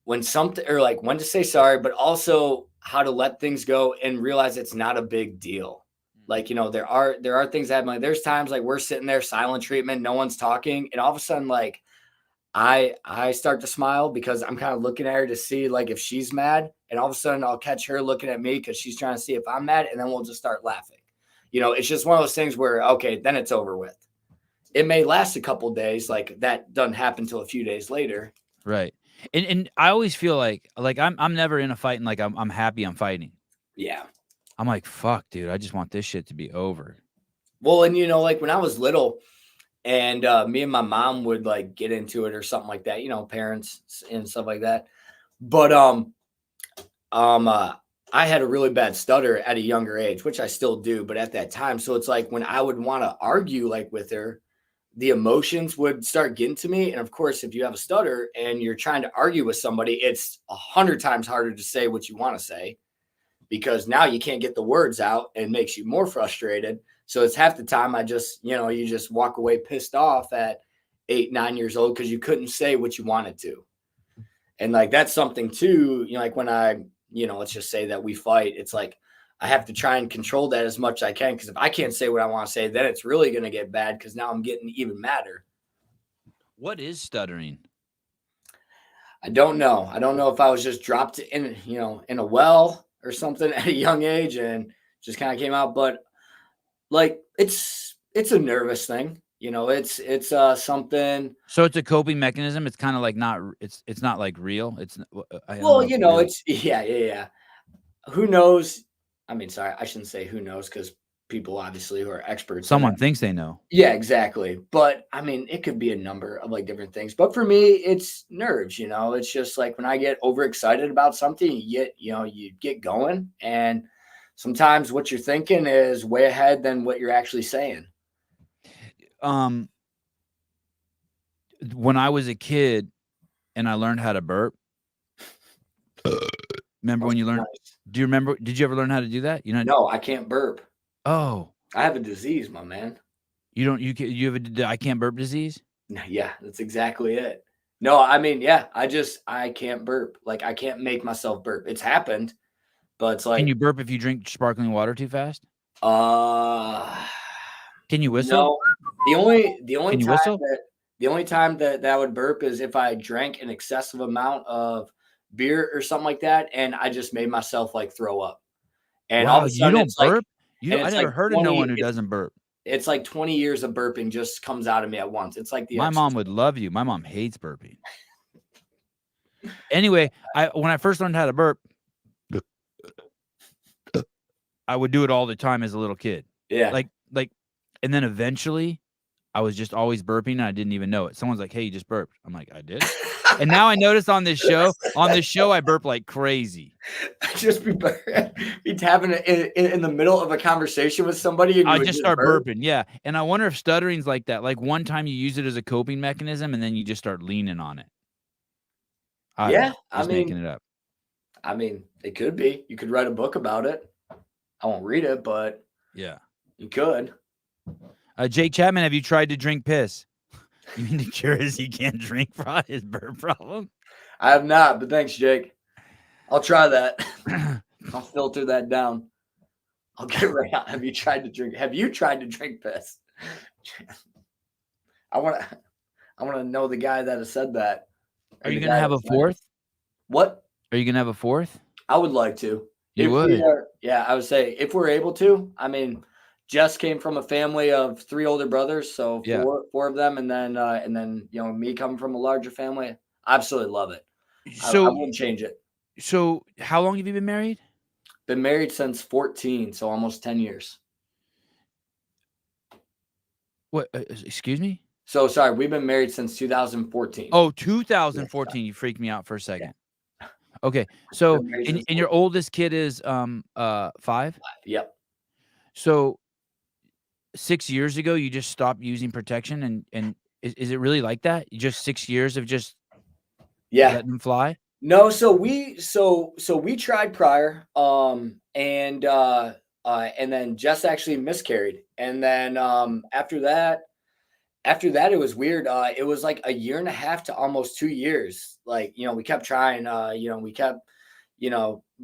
when something, or like when to say sorry, but also how to let things go and realize it's not a big deal. Like, there are things that happen. Like there's times like we're sitting there, silent treatment, no one's talking. And all of a sudden, like I start to smile because I'm kind of looking at her to see like if she's mad. And all of a sudden I'll catch her looking at me because she's trying to see if I'm mad. And then we'll just start laughing. It's just one of those things where, okay, then it's over with. It may last a couple of days. Like that doesn't happen until a few days later. Right. And I always feel like I'm never in a fight and like I'm happy I'm fighting. Yeah. I'm like, fuck, dude, I just want this shit to be over. Well, and like when I was little and me and my mom would like get into it or something like that, parents and stuff like that. But I had a really bad stutter at a younger age, which I still do, but at that time. So it's like when I would want to argue like with her, the emotions would start getting to me. And of course, if you have a stutter and you're trying to argue with somebody, it's 100 times harder to say what you want to say because now you can't get the words out and it makes you more frustrated. So it's half the time I just, you just walk away pissed off at 8, 9 years old because you couldn't say what you wanted to. And like, that's something too, like when I, let's just say that we fight, it's like, I have to try and control that as much as I can. Because if I can't say what I want to say, then it's really going to get bad because now I'm getting even madder. What is stuttering? I don't know. I don't know if I was just dropped in, in a well or something at a young age and just kind of came out. But like, it's a nervous thing. It's something. So it's a coping mechanism. It's kind of like it's not like real. It's it's yeah. Who knows? I mean, sorry, I shouldn't say who knows because people obviously who are experts. Someone thinks they know. Yeah, exactly. But I mean, it could be a number of like different things. But for me, it's nerves, it's just like when I get overexcited about something, you get going. And sometimes what you're thinking is way ahead than what you're actually saying. When I was a kid and I learned how to burp, remember when you learned? Do you remember? Did you ever learn how to do that? No, I can't burp. Oh, I have a disease, my man. you don't. You have a I can't burp disease. Yeah, that's exactly it. No, I mean, yeah, I can't burp. Like I can't make myself burp. It's happened, but it's like. Can you burp if you drink sparkling water too fast? Can you whistle? No, the only Can you time whistle? the only time that I would burp is if I drank an excessive amount of beer or something like that, and I just made myself like throw up. And all Wow, of a you sudden, don't it's like, burp? I it's never like heard of no 20 one who doesn't burp. it's like 20 years of burping just comes out of me at once. It's like the My mom Exorcist. would love you. My mom hates burping. Anyway, when I first learned how to burp, I would do it all the time as a little kid. Yeah. Like, and then eventually, I was just always burping and I didn't even know it. Someone's like, "Hey, you just burped." I'm like, "I did." And now I notice on this show, I burp like crazy. Just be having it in the middle of a conversation with somebody, and I just start burping. Yeah, and I wonder if stuttering's like that. Like one time you use it as a coping mechanism, and then you just start leaning on it. Yeah, I mean, making it up. I mean, it could be. You could write a book about it. I won't read it, but yeah, you could. Jake Chapman, have you tried to drink piss? You mean to cure he can't drink for his burp problem? I have not, but thanks, Jake. I'll try that. I'll filter that down. I'll get it right out. Have you tried to drink piss? I want to know the guy that has said that. Are you gonna have a fourth? What? Are you gonna have a fourth? I would like to. You would? Yeah, I would say if we're able to. I mean, Jess came from a family of 3 older brothers, so four of them, and then me coming from a larger family. I absolutely love it. So I wouldn't change it. So how long have you been married? Been married since 14, so almost 10 years. What? Excuse me? So sorry, we've been married since 2014. Oh, 2014. Yeah, you freaked me out for a second. Yeah. Okay, so and your oldest kid is 5? Yep. So 6 years ago, you just stopped using protection, and is it really like that? You just 6 years of just letting them fly? No, so we tried prior, and then Jess actually miscarried, and then after that it was weird. It was like a year and a half to almost 2 years. Like we kept trying. We kept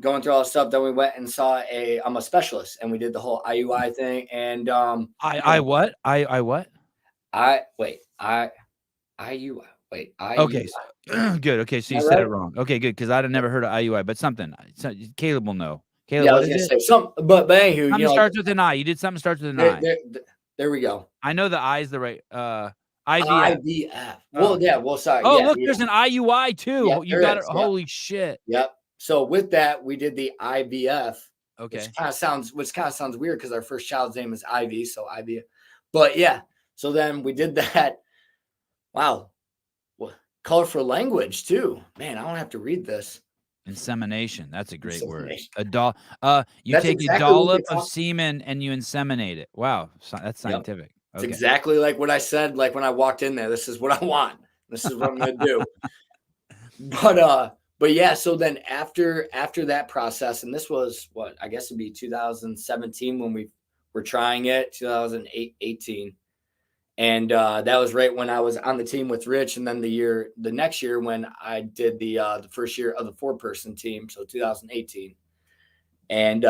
going through all the stuff. Then we went and saw I'm a specialist, and we did the whole IUI thing. And what? IUI. Wait, okay, so, good. Okay, so you said it wrong. Okay, good, because I'd have never heard of IUI, but something. Caleb will know. Caleb, yeah, I was gonna say something, but anywho, something starts with an I. You did something starts with an I. There we go. I know the I is the right. IVF. Well, yeah. Well, sorry. Oh, look, there's an IUI too. Yeah, you got it. Yeah. Holy shit. Yep. So with that, we did the IVF. Okay. Which kind of sounds weird because our first child's name is Ivy, so IVF. But yeah, so then we did that. Wow. Well, colorful language too. Man, I don't have to read this. Insemination. That's a great word. You take a dollop of semen and you inseminate it. Wow. That's scientific. Yep. It's exactly like what I said, like when I walked in there. This is what I want. This is what I'm gonna do. But yeah, so then after that process, and this was what I guess it'd be 2017 when we were trying it, 2018. And that was right when I was on the team with Rich, and then the next year when I did the first year of the 4-person team, so 2018. And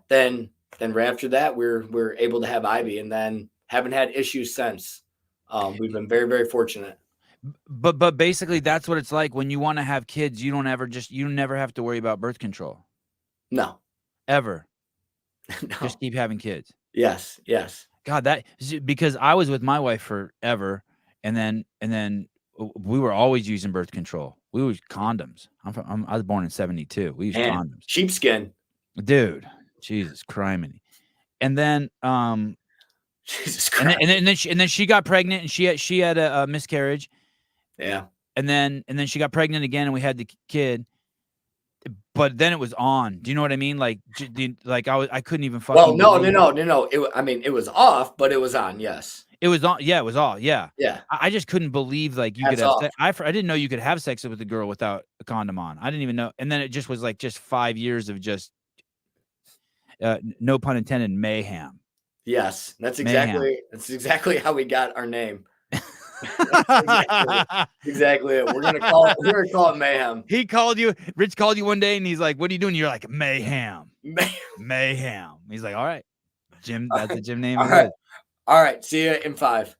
then right after that, we're able to have Ivy, and then haven't had issues since. We've been very, very fortunate. But basically, that's what it's like when you want to have kids. You never have to worry about birth control. No, ever. No. Just keep having kids. Yes. God, that because I was with my wife forever, and then we were always using birth control. We used condoms. I was born in 1972. We used condoms. Sheepskin, dude. Jesus Christ. And then Jesus Christ. And then she got pregnant, and she had a miscarriage. Yeah. And then she got pregnant again, and we had the kid. But then it was on. Do you know what I mean? Like I couldn't even fucking. Well, no. It was off, but it was on. Yes. It was on. Yeah, it was all. Yeah. Yeah. I just couldn't believe you could have sex. I didn't know you could have sex with a girl without a condom on. I didn't even know. And then it just was like 5 years of just no pun intended, Mayhem. Yes, that's exactly how we got our name. exactly it. We're gonna call it Mayhem. Rich called you one day and he's like, "What are you doing?" You're like, Mayhem. Mayhem. He's like, all right, Jim, that's the gym name. All right, see you in 5.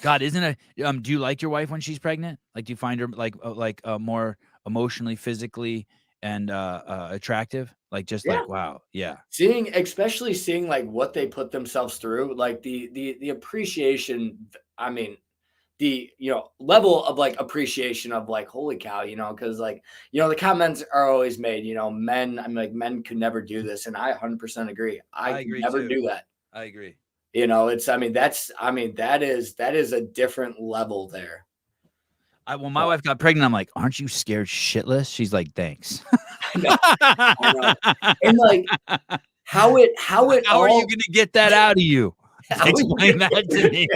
God, isn't it? Do you like your wife when she's pregnant? Like, do you find her more emotionally, physically, and attractive? Like, just like, wow, yeah. Especially seeing like what they put themselves through, like the appreciation. I mean, the level of like appreciation of like, holy cow, because like the comments are always made, men could never do this, and I 100% agree. I could never do that. I agree. That is a different level there. When my wife got pregnant, I'm like, aren't you scared shitless? She's like, thanks. I know. And like how are you going to get that out of you? Explain that to me.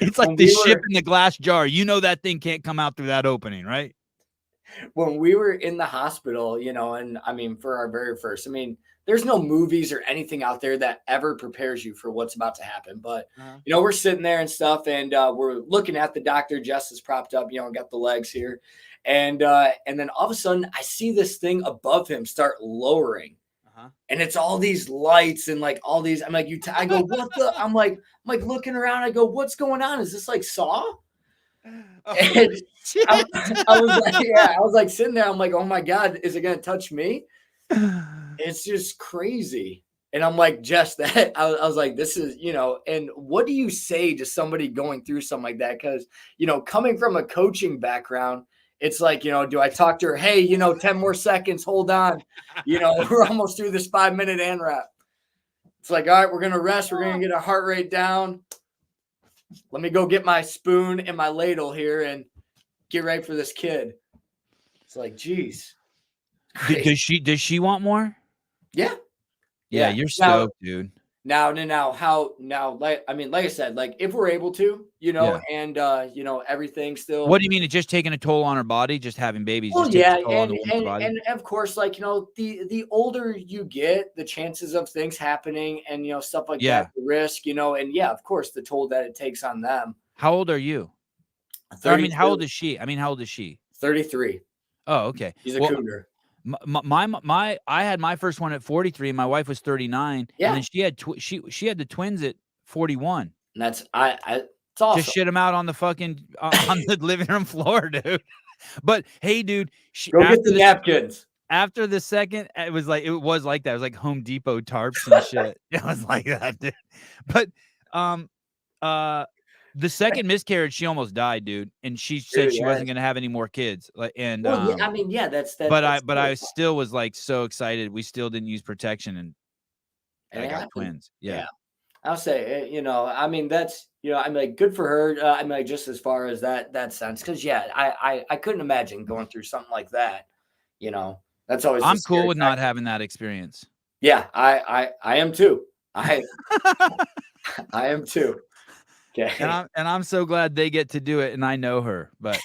It's like the ship in the glass jar. You know that thing can't come out through that opening, right? When we were in the hospital, and I mean, for our very first, there's no movies or anything out there that ever prepares you for what's about to happen. But, we're sitting there and stuff, and we're looking at the doctor. Jess is propped up, got the legs here. And then all of a sudden I see this thing above him start lowering. And it's all these lights and like all these, I'm like, I go, what the, I'm like looking around. I go, what's going on? Is this like Saw? And I was like, I was like sitting there. I'm like, oh my God, is it going to touch me? It's just crazy. And I'm like, just that I was like, this is, and what do you say to somebody going through something like that? Cause, coming from a coaching background, it's like, do I talk to her? Hey, 10 more seconds, hold on. We're almost through this 5-minute ANRAP. It's like, all right, we're going to rest. We're going to get our heart rate down. Let me go get my spoon and my ladle here and get ready for this kid. It's like, geez. Does she want more? Yeah. Yeah, you're stoked, dude. Now, like I said, like if we're able to, and everything still. What do you mean? It's just taking a toll on her body, just having babies? Well, and of course, like the older you get, the chances of things happening and stuff like that, the risk, and of course, the toll that it takes on them. How old are you? 32. How old is she? How old is she? 33. Oh, okay. She's a cougar. I had my first one at 43. My wife was 39. Yeah. And then she had she had the twins at 41. And that's it's awesome. Just shit them out on the fucking on the living room floor, dude. But hey, dude, go get the napkins. After the second, it was like that. It was like Home Depot tarps and shit. It was like that, dude. But the second miscarriage, she almost died, dude, and she said she wasn't gonna have any more kids. Like, and that's. But I still was like so excited. We still didn't use protection, and I got twins. Yeah. I'll say, that's, like good for her. Like just as far as that sense, because I couldn't imagine going through something like that. That's always. I'm cool with not having that experience. Yeah, I am too. I am too. Okay. And I'm so glad they get to do it, and I know her. But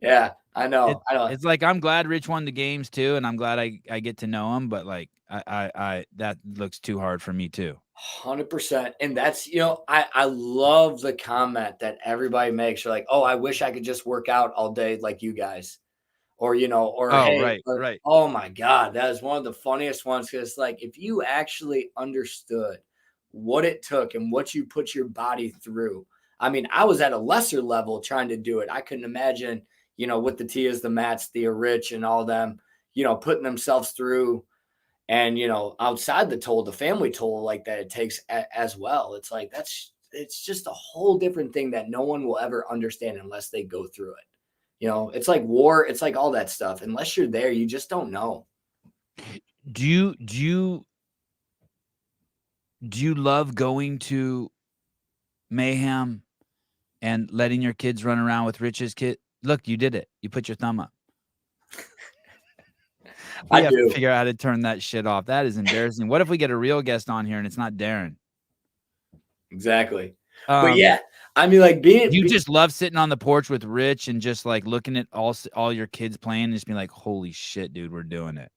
yeah, I know. It's like I'm glad Rich won the games too, and I'm glad I get to know him. But like I that looks too hard for me too. 100%. And that's I love the comment that everybody makes. You're like, oh, I wish I could just work out all day like you guys, or right. Oh my God, that is one of the funniest ones because like if you actually understood what it took and what you put your body through. I was at a lesser level trying to do it. I couldn't imagine, with the Tias, the Mats, the Rich and all them, putting themselves through and, outside the toll, the family toll like that it takes as well. It's like, it's just a whole different thing that no one will ever understand unless they go through it. It's like war. It's like all that stuff. Unless you're there, you just don't know. Do you love going to Mayhem and letting your kids run around with Rich's kid? Look, you did it. You put your thumb up. I have to figure out how to turn that shit off. That is embarrassing. What if we get a real guest on here and it's not Darren? Exactly. But yeah, like you just love sitting on the porch with Rich and just like looking at all your kids playing and just being like, holy shit, dude, we're doing it.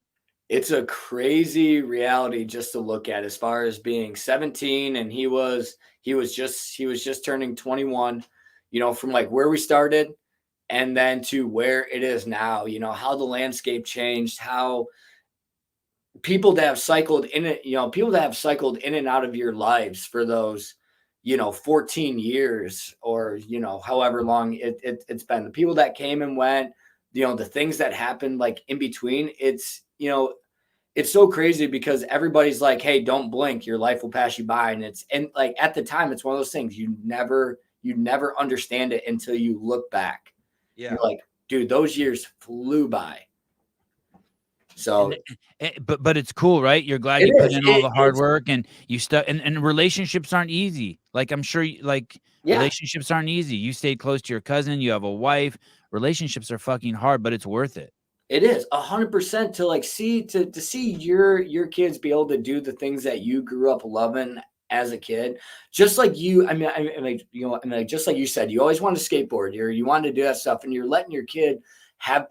It's a crazy reality just to look at, as far as being 17 and he was just turning 21, from like where we started and then to where it is now, how the landscape changed, how people that have cycled in it, people that have cycled in and out of your lives for those, 14 years or, however long it's been, the people that came and went, the things that happened like in between, it's so crazy because everybody's like, hey, don't blink, your life will pass you by. And like at the time, it's one of those things you never understand it until you look back. Yeah. You're like, dude, those years flew by. So, but it's cool, right? You're glad you put in all the hard work and you stuck. And relationships aren't easy. Like I'm sure, relationships aren't easy. You stayed close to your cousin. You have a wife. Relationships are fucking hard, but it's worth it. It is 100% to like see your kids be able to do the things that you grew up loving as a kid, just like you. Just like you said, you always wanted to skateboard. You wanted to do that stuff, and you're letting your kid have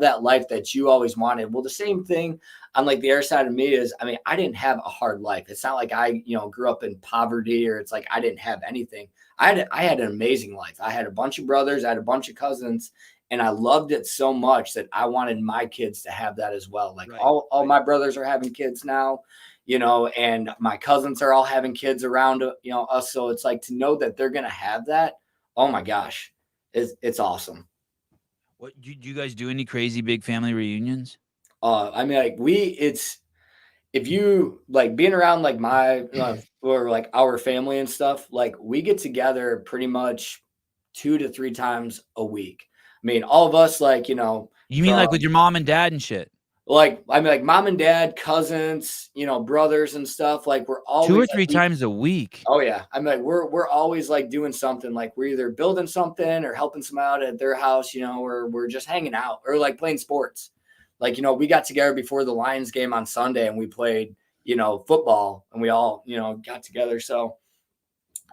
that life that you always wanted. Well, the same thing on like the other side of me is, I didn't have a hard life. It's not like I, grew up in poverty, or it's like I didn't have anything. I had an amazing life. I had a bunch of brothers. I had a bunch of cousins. And I loved it so much that I wanted my kids to have that as well. Like all my brothers are having kids now, and my cousins are all having kids around, us. So it's like to know that they're going to have that. Oh my gosh. It's awesome. What do you guys do? Any crazy big family reunions? If you like being around like my, or like our family and stuff, like we get together pretty much 2 to 3 times a week. All of us, like, you mean like with your mom and dad and shit? Like, like mom and dad, cousins, brothers and stuff. Like we're always 2 or 3 times a week. Oh yeah. We're always like doing something, like we're either building something or helping some out at their house, or we're just hanging out or like playing sports. Like, we got together before the Lions game on Sunday and we played, football, and we all, got together. So,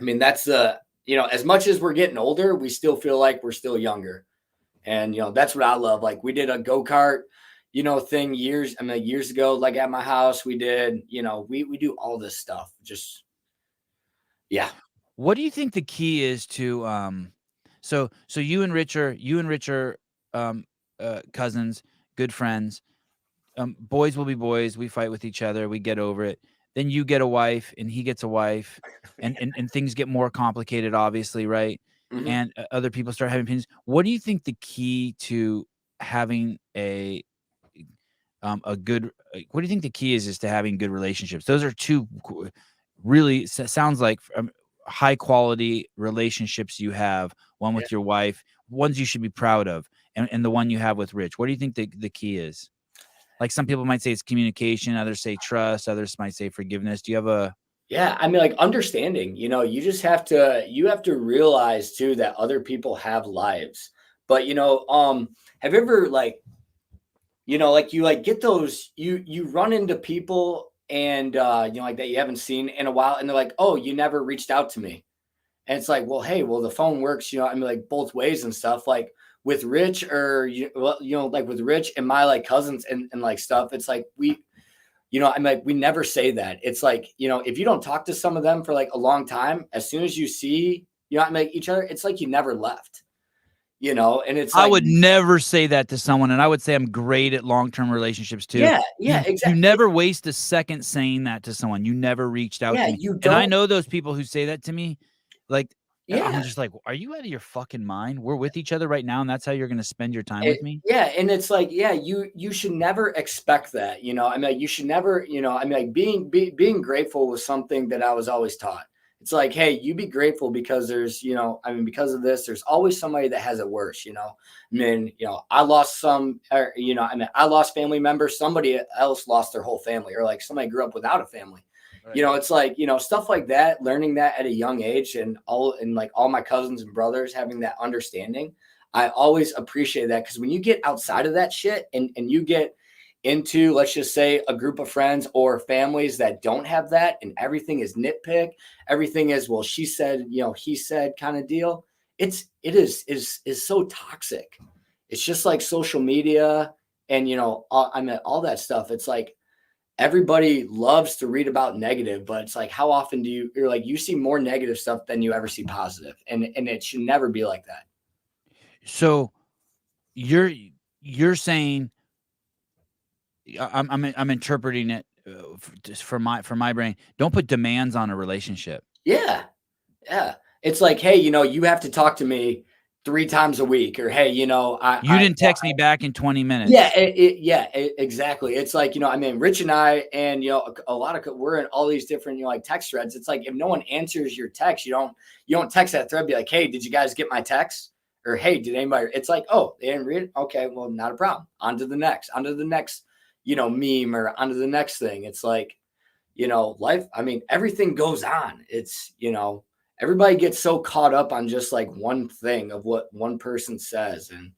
that's as much as we're getting older, we still feel like we're still younger. And, that's what I love. Like we did a go-kart, thing years ago, like at my house, we did, we do all this stuff. Just, yeah. What do you think the key is to, so you and Rich are cousins, good friends. Boys will be boys. We fight with each other. We get over it. Then you get a wife and he gets a wife and things get more complicated, obviously. Right. Mm-hmm. And other people start having opinions. What do you think the key to having a good, what do you think the key is to having good relationships? Those are two really sounds like high quality relationships you have, one with your wife, ones you should be proud of, and the one you have with Rich. What do you think the key is? Like some people might say it's communication, others say trust, others might say forgiveness. Do you have a... Yeah, like understanding, you just have to realize too that other people have lives. But have you ever like, like you like get those, you run into people and like that you haven't seen in a while, and they're like, oh, you never reached out to me. And it's like, well, hey, the phone works, like both ways and stuff. Like with Rich or like with Rich and my like cousins and like stuff, it's like we never say that. It's like, if you don't talk to some of them for like a long time, as soon as you see, each other, it's like you never left, and it's like, I would never say that to someone. And I would say I'm great at long-term relationships too. Yeah, exactly. You never waste a second saying that to someone. You never reached out to me. And I know those people who say that to me, like, I'm just like, are you out of your fucking mind? We're with each other right now, and that's how you're going to spend your time with me? Yeah, and it's like, you should never expect that, you should never, like being grateful was something that I was always taught. It's like, hey, you be grateful because there's, because of this, there's always somebody that has it worse, I lost I lost family members, somebody else lost their whole family, or like somebody grew up without a family. Right. It's like, stuff like that, learning that at a young age, and like all my cousins and brothers having that understanding. I always appreciate that, because when you get outside of that shit and you get into, let's just say, a group of friends or families that don't have that, and everything is nitpick, everything is, well, she said, he said kind of deal. It is so toxic. It's just like social media. And, I mean, all that stuff, it's like, everybody loves to read about negative, but it's like, how often you're like, you see more negative stuff than you ever see positive. And it should never be like that. So you're saying, I'm interpreting it just for my brain. Don't put demands on a relationship. Yeah. Yeah. It's like, hey, you have to talk to me 3 times a week, or, hey, You didn't text me back in 20 minutes. Yeah, exactly. It's like, I mean, Rich and I, and, a lot of, we're in all these different, like, text threads. It's like, if no one answers your text, you don't text that thread, be like, hey, did you guys get my text? Or, hey, did anybody? It's like, oh, they didn't read it. Okay, well, not a problem. On to the next, meme, or onto the next thing. It's like, life, I mean, everything goes on. It's, everybody gets so caught up on just like one thing of what one person says. And,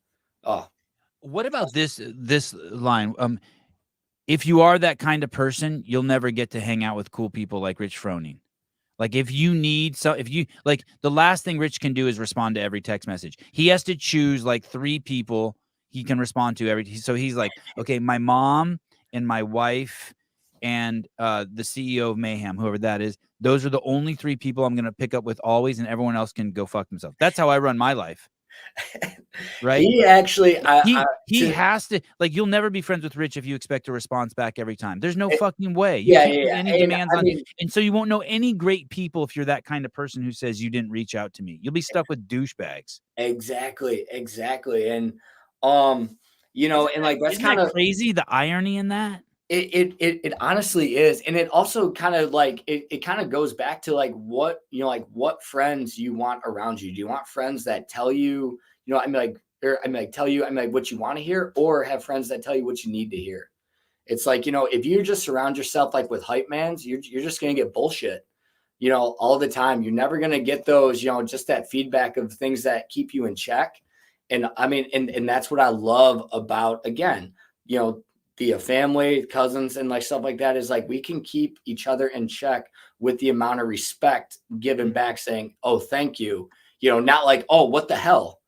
what about this line? If you are that kind of person, you'll never get to hang out with cool people like Rich Froning. Like, if you like, the last thing Rich can do is respond to every text message. He has to choose like 3 people he can respond to so he's like, okay, my mom and my wife and the CEO of Mayhem, whoever that is, those are the only 3 people I'm going to pick up with always, and everyone else can go fuck themselves. That's how I run my life. Right? He actually, he has to, like, you'll never be friends with Rich if you expect a response back every time. There's no fucking way. You can't put any demands on, and so you won't know any great people if you're that kind of person who says you didn't reach out to me. You'll be stuck with douchebags. Exactly. And, and like, that's kind of crazy, the irony in that. It honestly is. And it also kind of like, it kind of goes back to like what, like what friends you want around you. Do you want friends that tell you, tell you, what you want to hear, or have friends that tell you what you need to hear? It's like, if you just surround yourself like with hype mans, you're just going to get bullshit, all the time. You're never going to get those, just that feedback of things that keep you in check. And I mean, and that's what I love about, again, the family, cousins, and like stuff like that, is like, we can keep each other in check with the amount of respect given back, saying, oh, thank you, not like, oh, what the hell,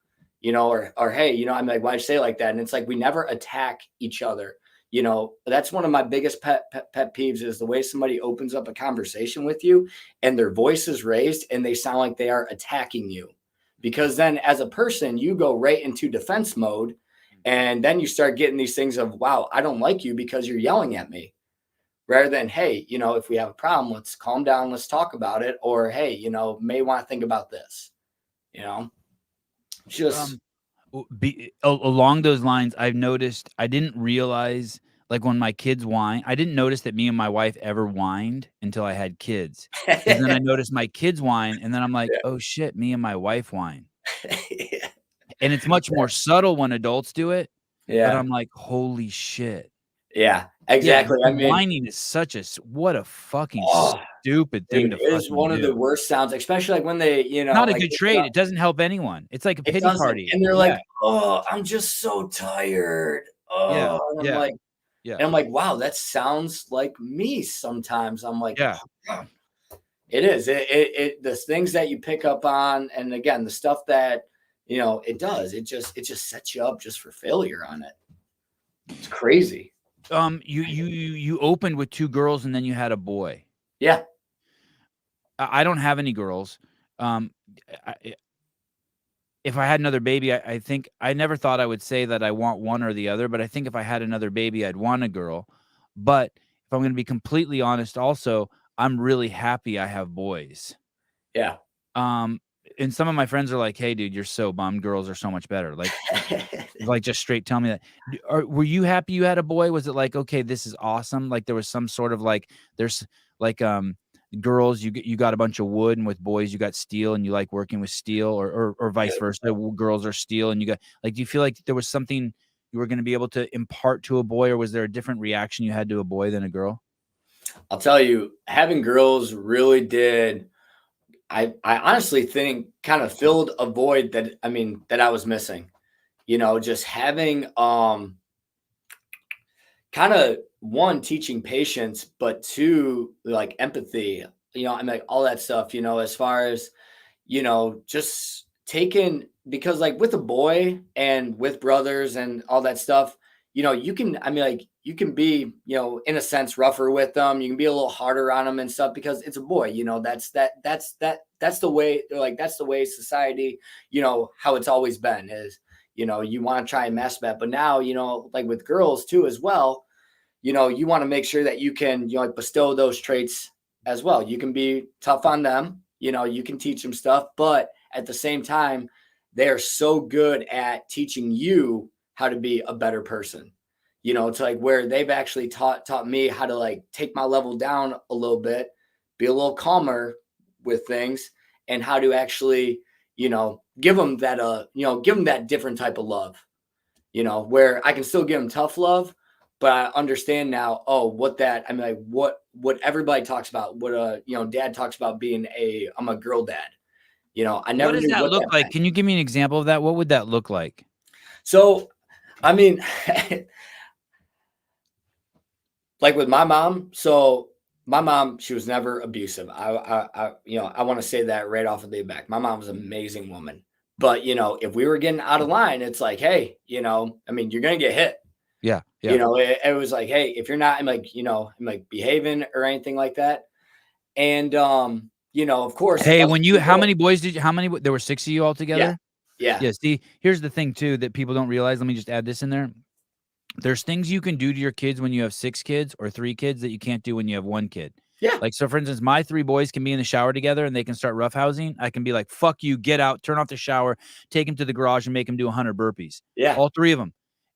or hey, I'm like, why'd you say it like that? And it's like, we never attack each other. That's one of my biggest pet peeves, is the way somebody opens up a conversation with you and their voice is raised and they sound like they are attacking you, because then as a person, you go right into defense mode. And then you start getting these things of, wow, I don't like you because you're yelling at me, rather than, hey, if we have a problem, let's calm down, let's talk about it. Or, hey, may want to think about this, just along those lines. I've noticed, I didn't realize, like, when my kids whine, I didn't notice that me and my wife ever whined until I had kids. And then I noticed my kids whine, and then I'm like, oh shit, me and my wife whine. Yeah. And it's much more subtle when adults do it. Yeah. But I'm like, holy shit. Yeah, exactly. Yeah, whining is what a fucking stupid thing to fucking do. It is one of the worst sounds, especially like when they, not a good trait. It doesn't help anyone. It's like a pity party. And they're like, oh, I'm just so tired. Oh, and I'm like, and I'm like, wow, that sounds like me sometimes. I'm like, yeah. Oh, it is. The things that you pick up on, and again, the stuff that, it does. It just sets you up just for failure on it. It's crazy. You opened with 2 girls and then you had a boy. Yeah. I don't have any girls. If I had another baby, I think, I never thought I would say that I want one or the other, but I think if I had another baby, I'd want a girl. But if I'm going to be completely honest, also, I'm really happy I have boys. Yeah. And some of my friends are like, hey, dude, you're so bummed. Girls are so much better. Like just straight tell me that. Were you happy you had a boy? Was it like, okay, this is awesome? Like, there was some sort of like, there's like, girls, you got a bunch of wood, and with boys, you got steel, and you like working with steel, or vice versa. Girls are steel, and you got, like, do you feel like there was something you were going to be able to impart to a boy, or was there a different reaction you had to a boy than a girl? I'll tell you, having girls really did. I honestly think kind of filled a void that I was missing, just having, kind of, one, teaching patience, but 2, like, empathy, like all that stuff, as far as, just taking, because like with a boy and with brothers and all that stuff, you know, you can, I mean, like, you can be, you know, in a sense, rougher with them. You can be a little harder on them and stuff because it's a boy, you know, that's the way, like, that's the way society, you know, how it's always been is, you know, you want to try and mess that. But now, you know, like with girls too, as well, you know, you want to make sure that you can, you know, like bestow those traits as well. You can be tough on them, you know, you can teach them stuff, but at the same time, they are so good at teaching you how to be a better person. You know, it's like where they've actually taught me how to like take my level down a little bit, be a little calmer with things, and how to actually, you know, give them that you know, give them that different type of love. You know, where I can still give them tough love, but I understand now, oh, what that, I mean, like what everybody talks about, what you know, dad talks about being I'm a girl dad. You know, I What never does knew that what look that like? meant. Can you give me an example of that? What would that look like? So, I mean, like with my mom. So my mom, she was never abusive. You know, I want to say that right off of the back. My mom was an amazing woman. But, you know, if we were getting out of line, it's like, hey, you know, I mean, you're going to get hit. Yeah. You know, it was like, hey, if you're not, I'm like, you know, I'm like behaving or anything like that. And, you know, of course, Hey, us how people, many boys there were 6 of you all yeah, together? yeah, Yeah, see, here's the thing too that people don't realize. Let me just add this in there. There's things you can do to your kids when you have 6 kids or 3 kids that you can't do when you have 1 kid. yeah, Like, so for instance, my 3 boys can be in the shower together and they can start roughhousing. I can be like, fuck you, get out, turn off the shower, take them to the garage and make them do 100 burpees. yeah, All 3 of them.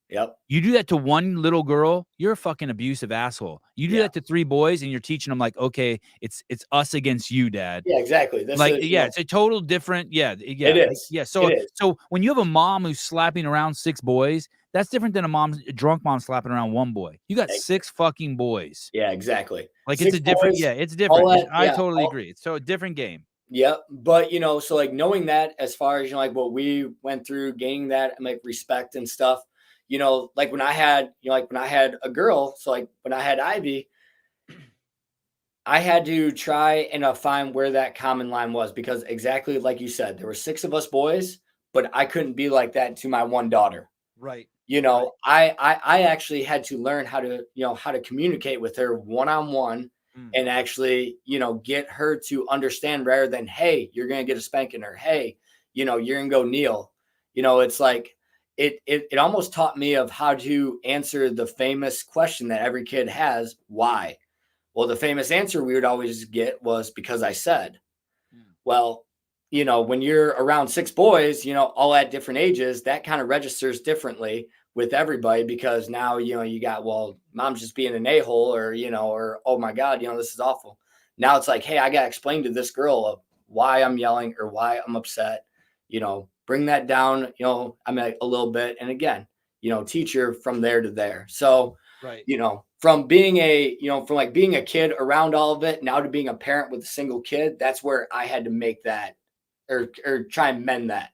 yep, You do that to 1 little girl, you're a fucking abusive asshole. You do yeah, that to 3 boys and you're teaching them like, okay, it's us against you, dad. yeah, exactly. This Like, is, you yeah, know, it's a total different it like, is, yeah, it so is. when you have a mom who's slapping around 6 boys, that's different than a drunk mom slapping around 1 boy. You got 6 fucking boys. Yeah, exactly. Like, it's 6 a different boys, it's all different. that, I yeah, totally all, agree. It's so a different game. yeah, but, you know, so, like, knowing that as far as, you know, like, what we went through, gaining that, like, respect and stuff, you know, like, when I had, you know, like, when I had a girl, so, like, when I had Ivy, I had to try and, find where that common line was because exactly like you said, there were 6 of us boys, but I couldn't be like that to my 1 daughter. Right. You know, I actually had to learn how to, you know, how to communicate with her one-on-one Mm. and actually, you know, get her to understand rather than, hey, you're gonna get a spanking, or hey, you know, you're gonna go kneel. You know, it's like it almost taught me of how to answer the famous question that every kid has, why? Well, the famous answer we would always get was because I said. Mm. Well, you know, when you're around 6 boys, you know, all at different ages, that kind of registers differently with everybody because now, you know, you got, well, mom's just being an a-hole, or, you know, or, oh my God, you know, this is awful. Now it's like, hey, I got to explain to this girl of why I'm yelling or why I'm upset, you know, bring that down, you know, I mean, a little bit. And again, you know, teach her from there to there. So, Right. you know, from being you know, from like being a kid around all of it now to being a parent with a single kid, that's where I had to make that or try and mend that.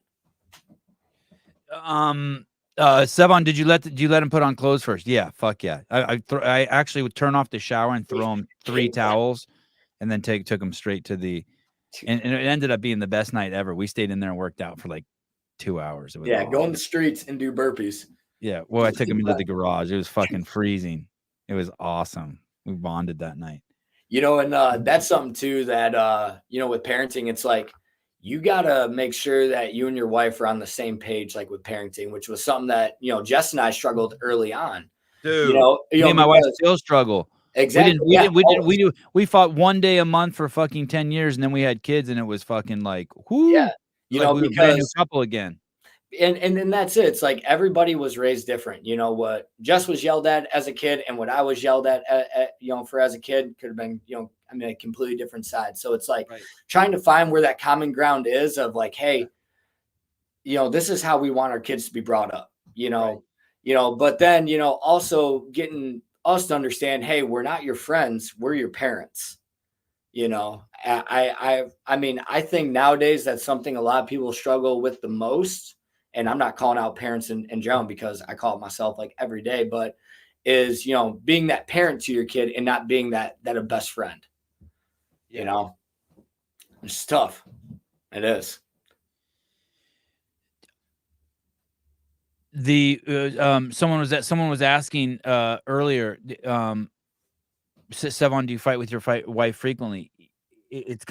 Sevan, did you let him put on clothes first? Yeah, fuck yeah. I actually would turn off the shower and throw him 3 towels and then took him straight to the and it ended up being the best night ever. We stayed in there and worked out for like 2 hours. It was Yeah, go in awesome. the streets and do burpees. Yeah, well, I took him into the garage. It was fucking freezing. It was awesome. We bonded that night. You know, and that's something too that you know, with parenting, it's like you gotta make sure that you and your wife are on the same page, like with parenting, which was something that, you know, Jess and I struggled early on. Dude, You me know, and my wife because still struggle. exactly, yeah, We fought 1 day a month for fucking 10 years, and then we had kids, and it was fucking like, yeah, whoo! It was you like know, we were a brand new because couple again. and then that's it. It's like everybody was raised different. You know what Jess was yelled at as a kid, and what I was yelled at you know, for as a kid could have been, you know, I mean, a completely different side. So it's like Right. trying to find where that common ground is of like, hey, you know, this is how we want our kids to be brought up. Right. You know, but then, you know, also getting us to understand, hey, we're not your friends, we're your parents. You know, I mean, I think nowadays that's something a lot of people struggle with the most. And I'm not calling out parents in general because I call it myself like every day, but is, you know, being that parent to your kid and not being that a best friend. You Yeah. know, it's tough. It is. someone was asking earlier, Sevan, do you fight with your wife frequently? It's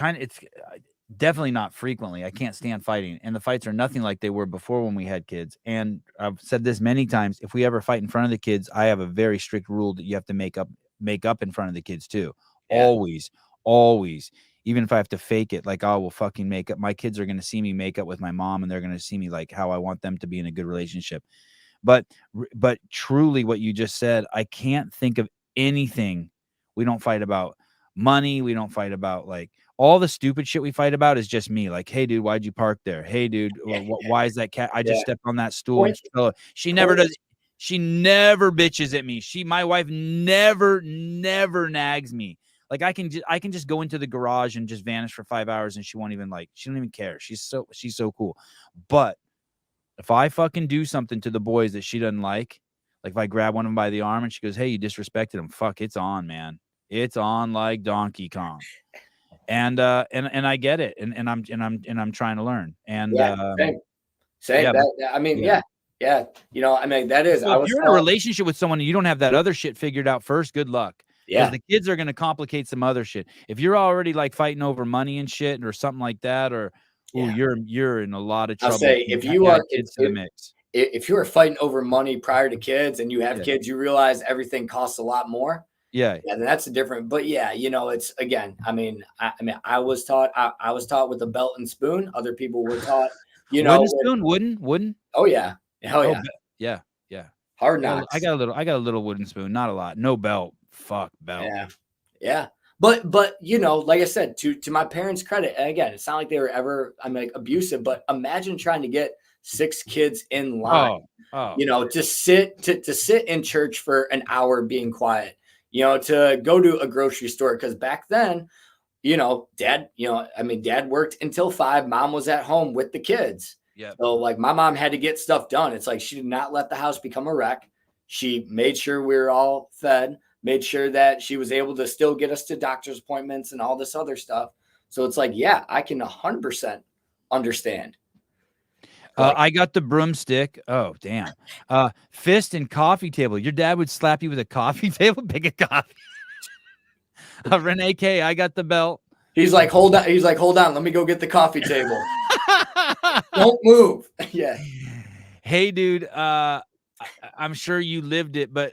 definitely not frequently. I can't stand fighting, and the fights are nothing like they were before when we had kids. And I've said this many times: if we ever fight in front of the kids, I have a very strict rule that you have to make up in front of the kids too. Yeah. Always. Even if I have to fake it, like I will fucking make up. My kids are going to see me make up with my mom, and they're going to see me like how I want them to be in a good relationship. But truly, what you just said, I can't think of anything. We don't fight about money. We don't fight about like all the stupid shit we fight about is just me. Like, hey, dude, why'd you park there? Hey, dude, why is that cat? I just stepped on that stool. She never does. She never bitches at me. My wife never nags me. Like I can just go into the garage and just vanish for 5 hours and she don't even care. She's so cool. But if I fucking do something to the boys that she doesn't like if I grab one of them by the arm and she goes, hey, you disrespected him. Fuck, it's on, man. It's on like Donkey Kong. And I get it. And I'm trying to learn. And same. Yeah, I mean, yeah. You know, I mean, that is. So if you're in a relationship with someone and you don't have that other shit figured out first, good luck. Yeah. Because the kids are going to complicate some other shit. If you're already like fighting over money and shit or something like that, or you're in a lot of trouble. I'll say if you are kids to the mix. If you are fighting over money prior to kids and you have kids, you realize everything costs a lot more. Yeah, then that's a different. But yeah, you know, it's again. I mean, I was taught. I was taught with a belt and spoon. Other people were taught, you know, wooden. Oh yeah, yeah. Hard knocks. I got a little wooden spoon, not a lot. No belt. Fuck belt. Yeah. But you know, like I said, to my parents' credit, and again, it's not like they were ever abusive. But imagine trying to get 6 kids in line. You know, to sit in church for an hour being quiet. You know, to go to a grocery store because back then, you know, dad worked until 5. Mom was at home with the kids. Yeah. So like my mom had to get stuff done. It's like she did not let the house become a wreck. She made sure we were all fed, made sure that she was able to still get us to doctor's appointments and all this other stuff. So it's like, yeah, I can 100% understand. I got the broomstick. Oh, damn. Fist and coffee table. Your dad would slap you with a coffee table? Pick a coffee. Renee K, I got the belt. He's like, hold on. Let me go get the coffee table. Don't move. Yeah. Hey, dude. I'm sure you lived it, but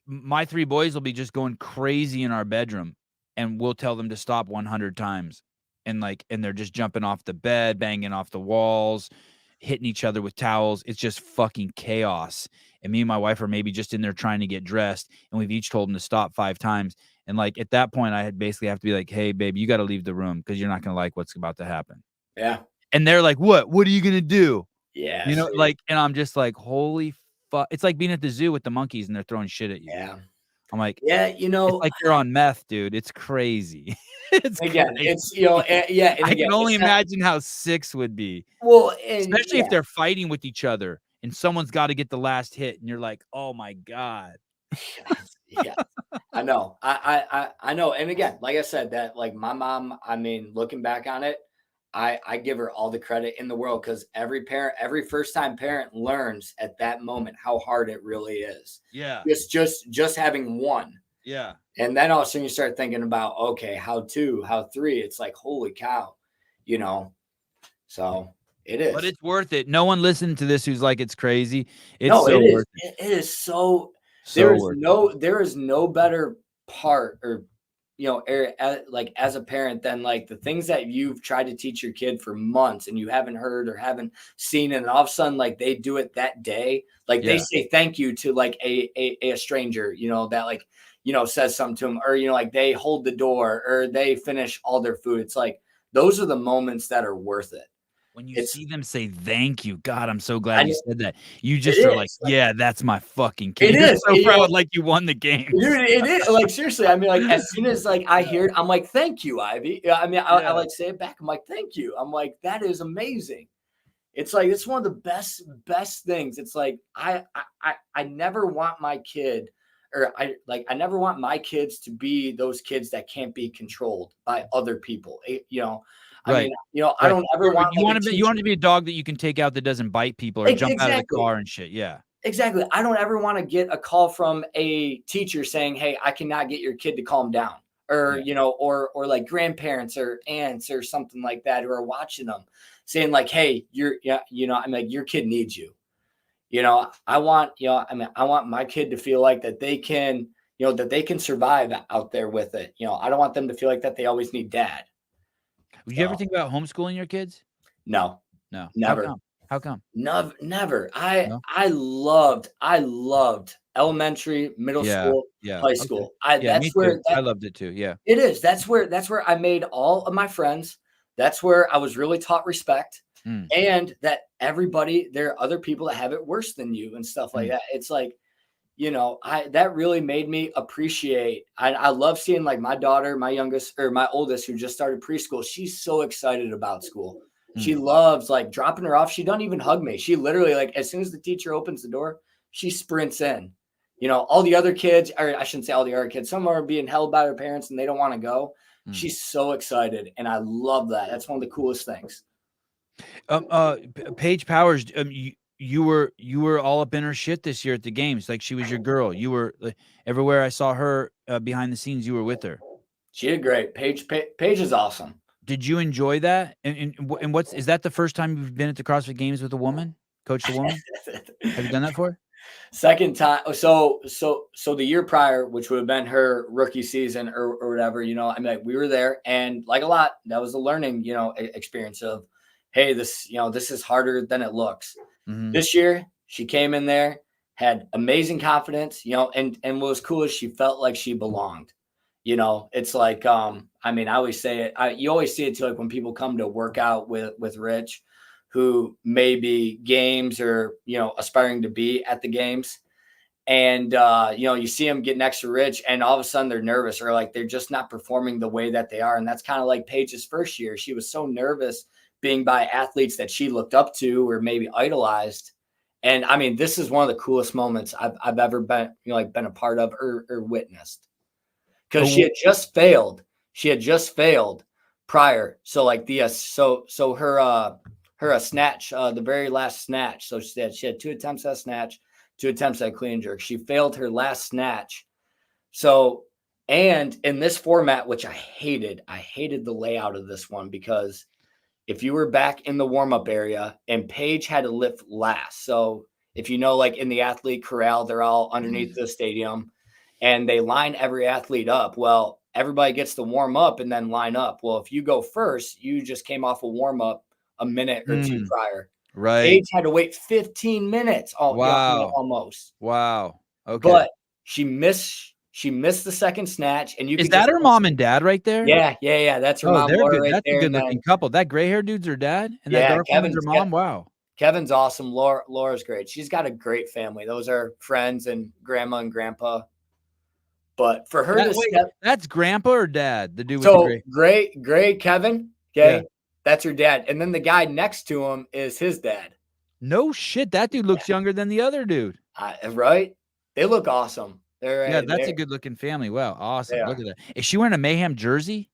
my 3 boys will be just going crazy in our bedroom, and we'll tell them to stop 100 times. And they're just jumping off the bed, banging off the walls, hitting each other with towels. It's just fucking chaos. And me and my wife are maybe just in there trying to get dressed, and we've each told them to stop 5 times. And like at that point, I had basically have to be like, hey, babe, you got to leave the room because you're not going to like what's about to happen. Yeah. And they're like, what are you going to do? Yeah. You know, and I'm just like, holy fuck. It's like being at the zoo with the monkeys and they're throwing shit at you. Yeah. I'm like, yeah, you know, it's like you're on meth, dude. It's crazy. It's you know, yeah. I can only imagine how 6 would be. Well, especially if they're fighting with each other and someone's got to get the last hit, and you're like, oh my god. Yeah, I know. I know. And again, like I said, that like my mom. I mean, looking back on it, I give her all the credit in the world because every first-time parent learns at that moment how hard it really is. Yeah. Just having one. Yeah. And then all of a sudden you start thinking about, okay, how 2, how 3? It's like, holy cow, you know? So it is. But it's worth it. No one listened to this who's like, it's crazy. It's worth it. It is so there is no better part or, you know, like as a parent than like the things that you've tried to teach your kid for months and you haven't heard or haven't seen. And all of a sudden, like they do it that day. Like they say thank you to like a stranger, you know, that like, you know, says something to them, or, you know, like they hold the door or they finish all their food. It's like, those are the moments that are worth it. When you see them say thank you, God, I'm so glad you said that. You just are like, yeah, that's my fucking kid. You're so proud, like you won the game. Dude, it is. Like, seriously, I mean, like, as soon as, like, I hear it, I'm like, thank you, Ivy. I mean, I like say it back. I'm like, thank you. I'm like, that is amazing. It's like, it's one of the best things. It's like, I never want my kid I never want my kids to be those kids that can't be controlled by other people. You know, I Right. mean, I don't ever want you like want to be a dog that you can take out that doesn't bite people or jump out of the car and shit. Yeah. Exactly. I don't ever want to get a call from a teacher saying, "Hey, I cannot get your kid to calm down," or or like grandparents or aunts or something like that who are watching them saying like, "Hey, I'm like, your kid needs you." I want, I want my kid to feel like that they can, that they can survive out there with it. I don't want them to feel like that they always need dad. Would you ever think about homeschooling your kids? No, No. never. How come? No, never. No? I loved elementary, middle Yeah. school, Yeah. high Okay. school. Yeah, me That's too. where I loved it too. Yeah. it is. That's where I made all of my friends. That's where I was really taught respect. Mm. And that there are other people that have it worse than you and stuff like that. It's like, that really made me appreciate. I love seeing like my daughter, my oldest, who just started preschool. She's so excited about school. She loves like dropping her off. She doesn't even hug me. She literally, like, as soon as the teacher opens the door, she sprints in. All the other kids, or I shouldn't say all the other kids, some are being held by their parents and they don't want to go. She's so excited. And I love that. That's one of the coolest things. Paige Powers, you were all up in her shit this year at the games. Like, she was your girl. You were everywhere I saw her behind the scenes. You were with her. She did great. Paige is awesome. Did you enjoy that? And is that the first time you've been at the CrossFit Games with a woman, coached a woman? Have you done that for? Second time. So the year prior, which would have been her rookie season or whatever, like, we were there, and like a lot, that was a learning, experience of, hey, this is harder than it looks. Mm-hmm. This year, she came in there, had amazing confidence, and what was cool is she felt like she belonged. It's like, I always say it. You always see it too, like when people come to work out with Rich, who may be games or, aspiring to be at the games. And, you see them get next to Rich and all of a sudden they're nervous or like they're just not performing the way that they are. And that's kind of like Paige's first year. She was so nervous being by athletes that she looked up to or maybe idolized. And this is one of the coolest moments I've ever been, been a part of or witnessed. Because she had just failed. Prior. So like her snatch, the very last snatch. So she had 2 attempts at a snatch, 2 attempts at a clean and jerk. She failed her last snatch. So, and in this format, which I hated the layout of this one, because if you were back in the warm-up area and Paige had to lift last. So if like in the athlete corral, they're all underneath the stadium and they line every athlete up. Well, everybody gets to warm up and then line up. Well, if you go first, you just came off a warm-up a minute or 2 prior. Right. Paige had to wait 15 minutes. Wow. Almost. Wow. Okay. But she missed the second snatch. And is that her mom and dad right there? Yeah. That's her mom. They're Laura, good. right That's there. a good looking couple. That gray hair dude's her dad, and that dark one's her mom. Wow. Kevin's awesome. Laura's great. She's got a great family. Those are friends and grandma and grandpa. But for her that's grandpa or dad? The dude with the gray. Gray Kevin. Okay. Yeah. That's her dad. And then the guy next to him is his dad. No shit. That dude looks younger than the other dude. Right? They look awesome. That's a good looking family. Wow. Awesome. Look at that. Is she wearing a Mayhem jersey?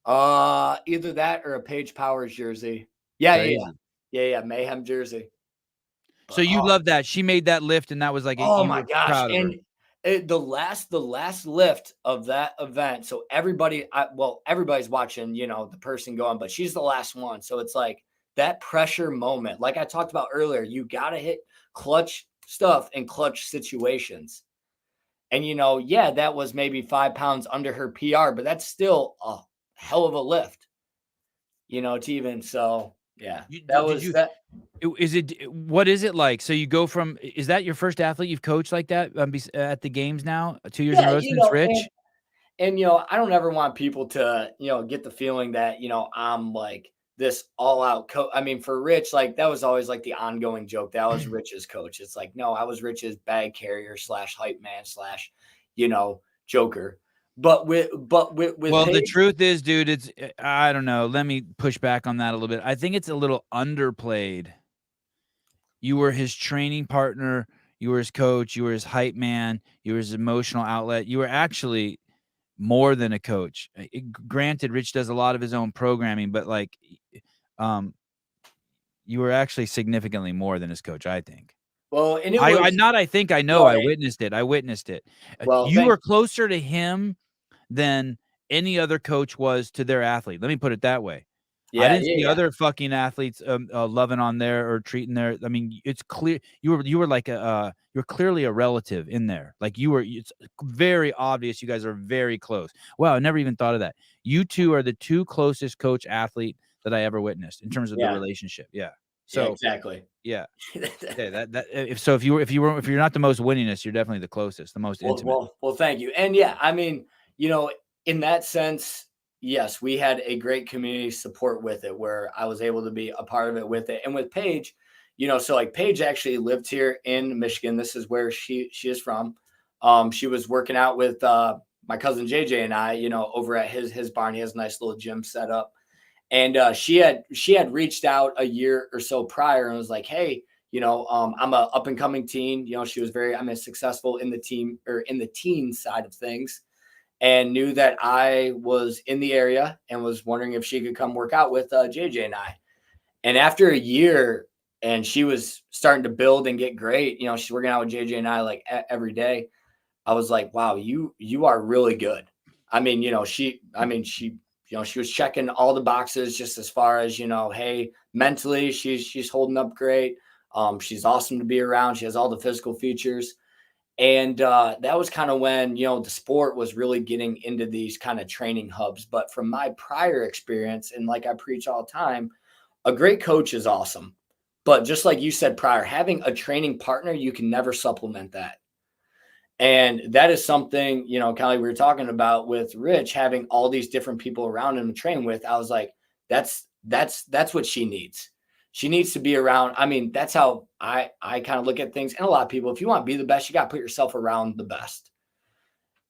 Either that or a Paige Powers jersey. Yeah. Mayhem jersey. So you love that. She made that lift and that was like, oh my gosh. And the last lift of that event. So everybody's watching, the person going, but she's the last one. So it's like that pressure moment. Like I talked about earlier, you got to hit clutch stuff in clutch situations. And, that was maybe 5 pounds under her PR, but that's still a hell of a lift, to even. So, yeah, what is it like? So you go from, is that your first athlete you've coached like that at the games now? 2 years in a row since Rich? And, I don't ever want people to, get the feeling that, I'm like this all out coach. For Rich, like that was always like the ongoing joke. That was Rich's coach. It's like, no, I was Rich's bag carrier / hype man / joker. But with well, Paige, the truth is, dude, it's, I don't know. Let me push back on that a little bit. I think it's a little underplayed. You were his training partner. You were his coach. You were his hype man. You were his emotional outlet. You were actually more than a coach. Granted, Rich does a lot of his own programming, but like, you were actually significantly more than his coach, I think. Well, and it was I know. well, I witnessed it. well, You were closer to him than any other coach was to their athlete. Let me put it that way. I didn't see other fucking athletes loving on there or treating their. I mean, it's clear you were like you're clearly a relative in there. Like it's very obvious you guys are very close. Wow, I never even thought of that. You two are the two closest coach athlete that I ever witnessed in terms of the relationship. Yeah. So yeah, exactly. Yeah. Yeah. If you're not the most winningest, you're definitely the closest, the most intimate. Well, thank you. And yeah, I mean, in that sense, yes, we had a great community support with it where I was able to be a part of it with it. And with Paige, so like Paige actually lived here in Michigan. This is where she is from. She was working out with my cousin JJ and I, over at his barn. He has a nice little gym set up. And she had reached out a year or so prior and was like, hey, I'm a up and coming teen. She was successful in the team or in the teen side of things, and knew that I was in the area and was wondering if she could come work out with JJ and I. And after a year, and she was starting to build and get great, she's working out with JJ and I like every day. I was like, wow, you are really good. I mean, she was checking all the boxes just as far as, hey, mentally, she's holding up great. She's awesome to be around. She has all the physical features. And that was kind of when, the sport was really getting into these kind of training hubs. But from my prior experience, and like I preach all the time, a great coach is awesome. But just like you said prior, having a training partner, you can never supplement that. And that is something, kind of like we were talking about with Rich, having all these different people around him to train with. I was like, that's what she needs. She needs to be around. I mean, that's how I kind of look at things. And a lot of people, if you want to be the best, you got to put yourself around the best.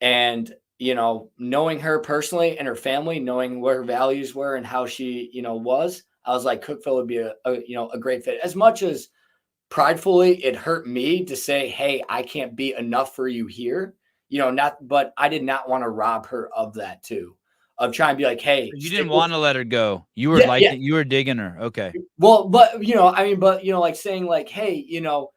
And, knowing her personally and her family, knowing what her values were and how she, was, I was like, Cookeville would be a great fit. As much as pridefully, it hurt me to say, hey, I can't be enough for you here, but I did not want to rob her of that too, of trying to be like, hey, you didn't want to let her go. You were you were digging her. Okay. Well, but, like saying like, hey,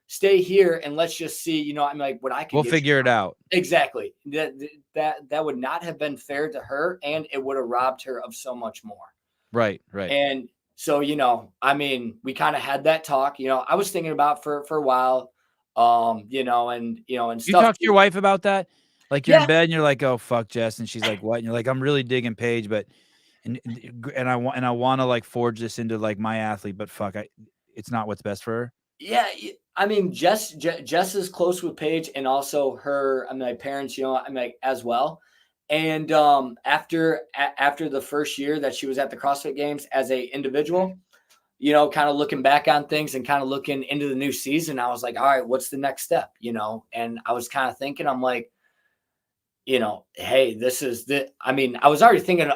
stay here and let's just see, I'm like, what I can, we'll figure it out. Exactly. That would not have been fair to her, and it would have robbed her of so much more. Right. And so, we kind of had that talk, I was thinking about for a while, and stuff. You talk to your wife about that? Like you're in bed and you're like, oh, fuck Jess. And she's like, what? And you're like, I'm really digging Paige, but, and I want to like forge this into like my athlete, but fuck, it's not what's best for her. Yeah. I mean, Jess is close with Paige, and also her, my parents, as well. And after the first year that she was at the CrossFit Games as a individual, kind of looking back on things and kind of looking into the new season, I was like, all right, what's the next step? And I was kind of thinking, I'm like, hey, this is I was already thinking,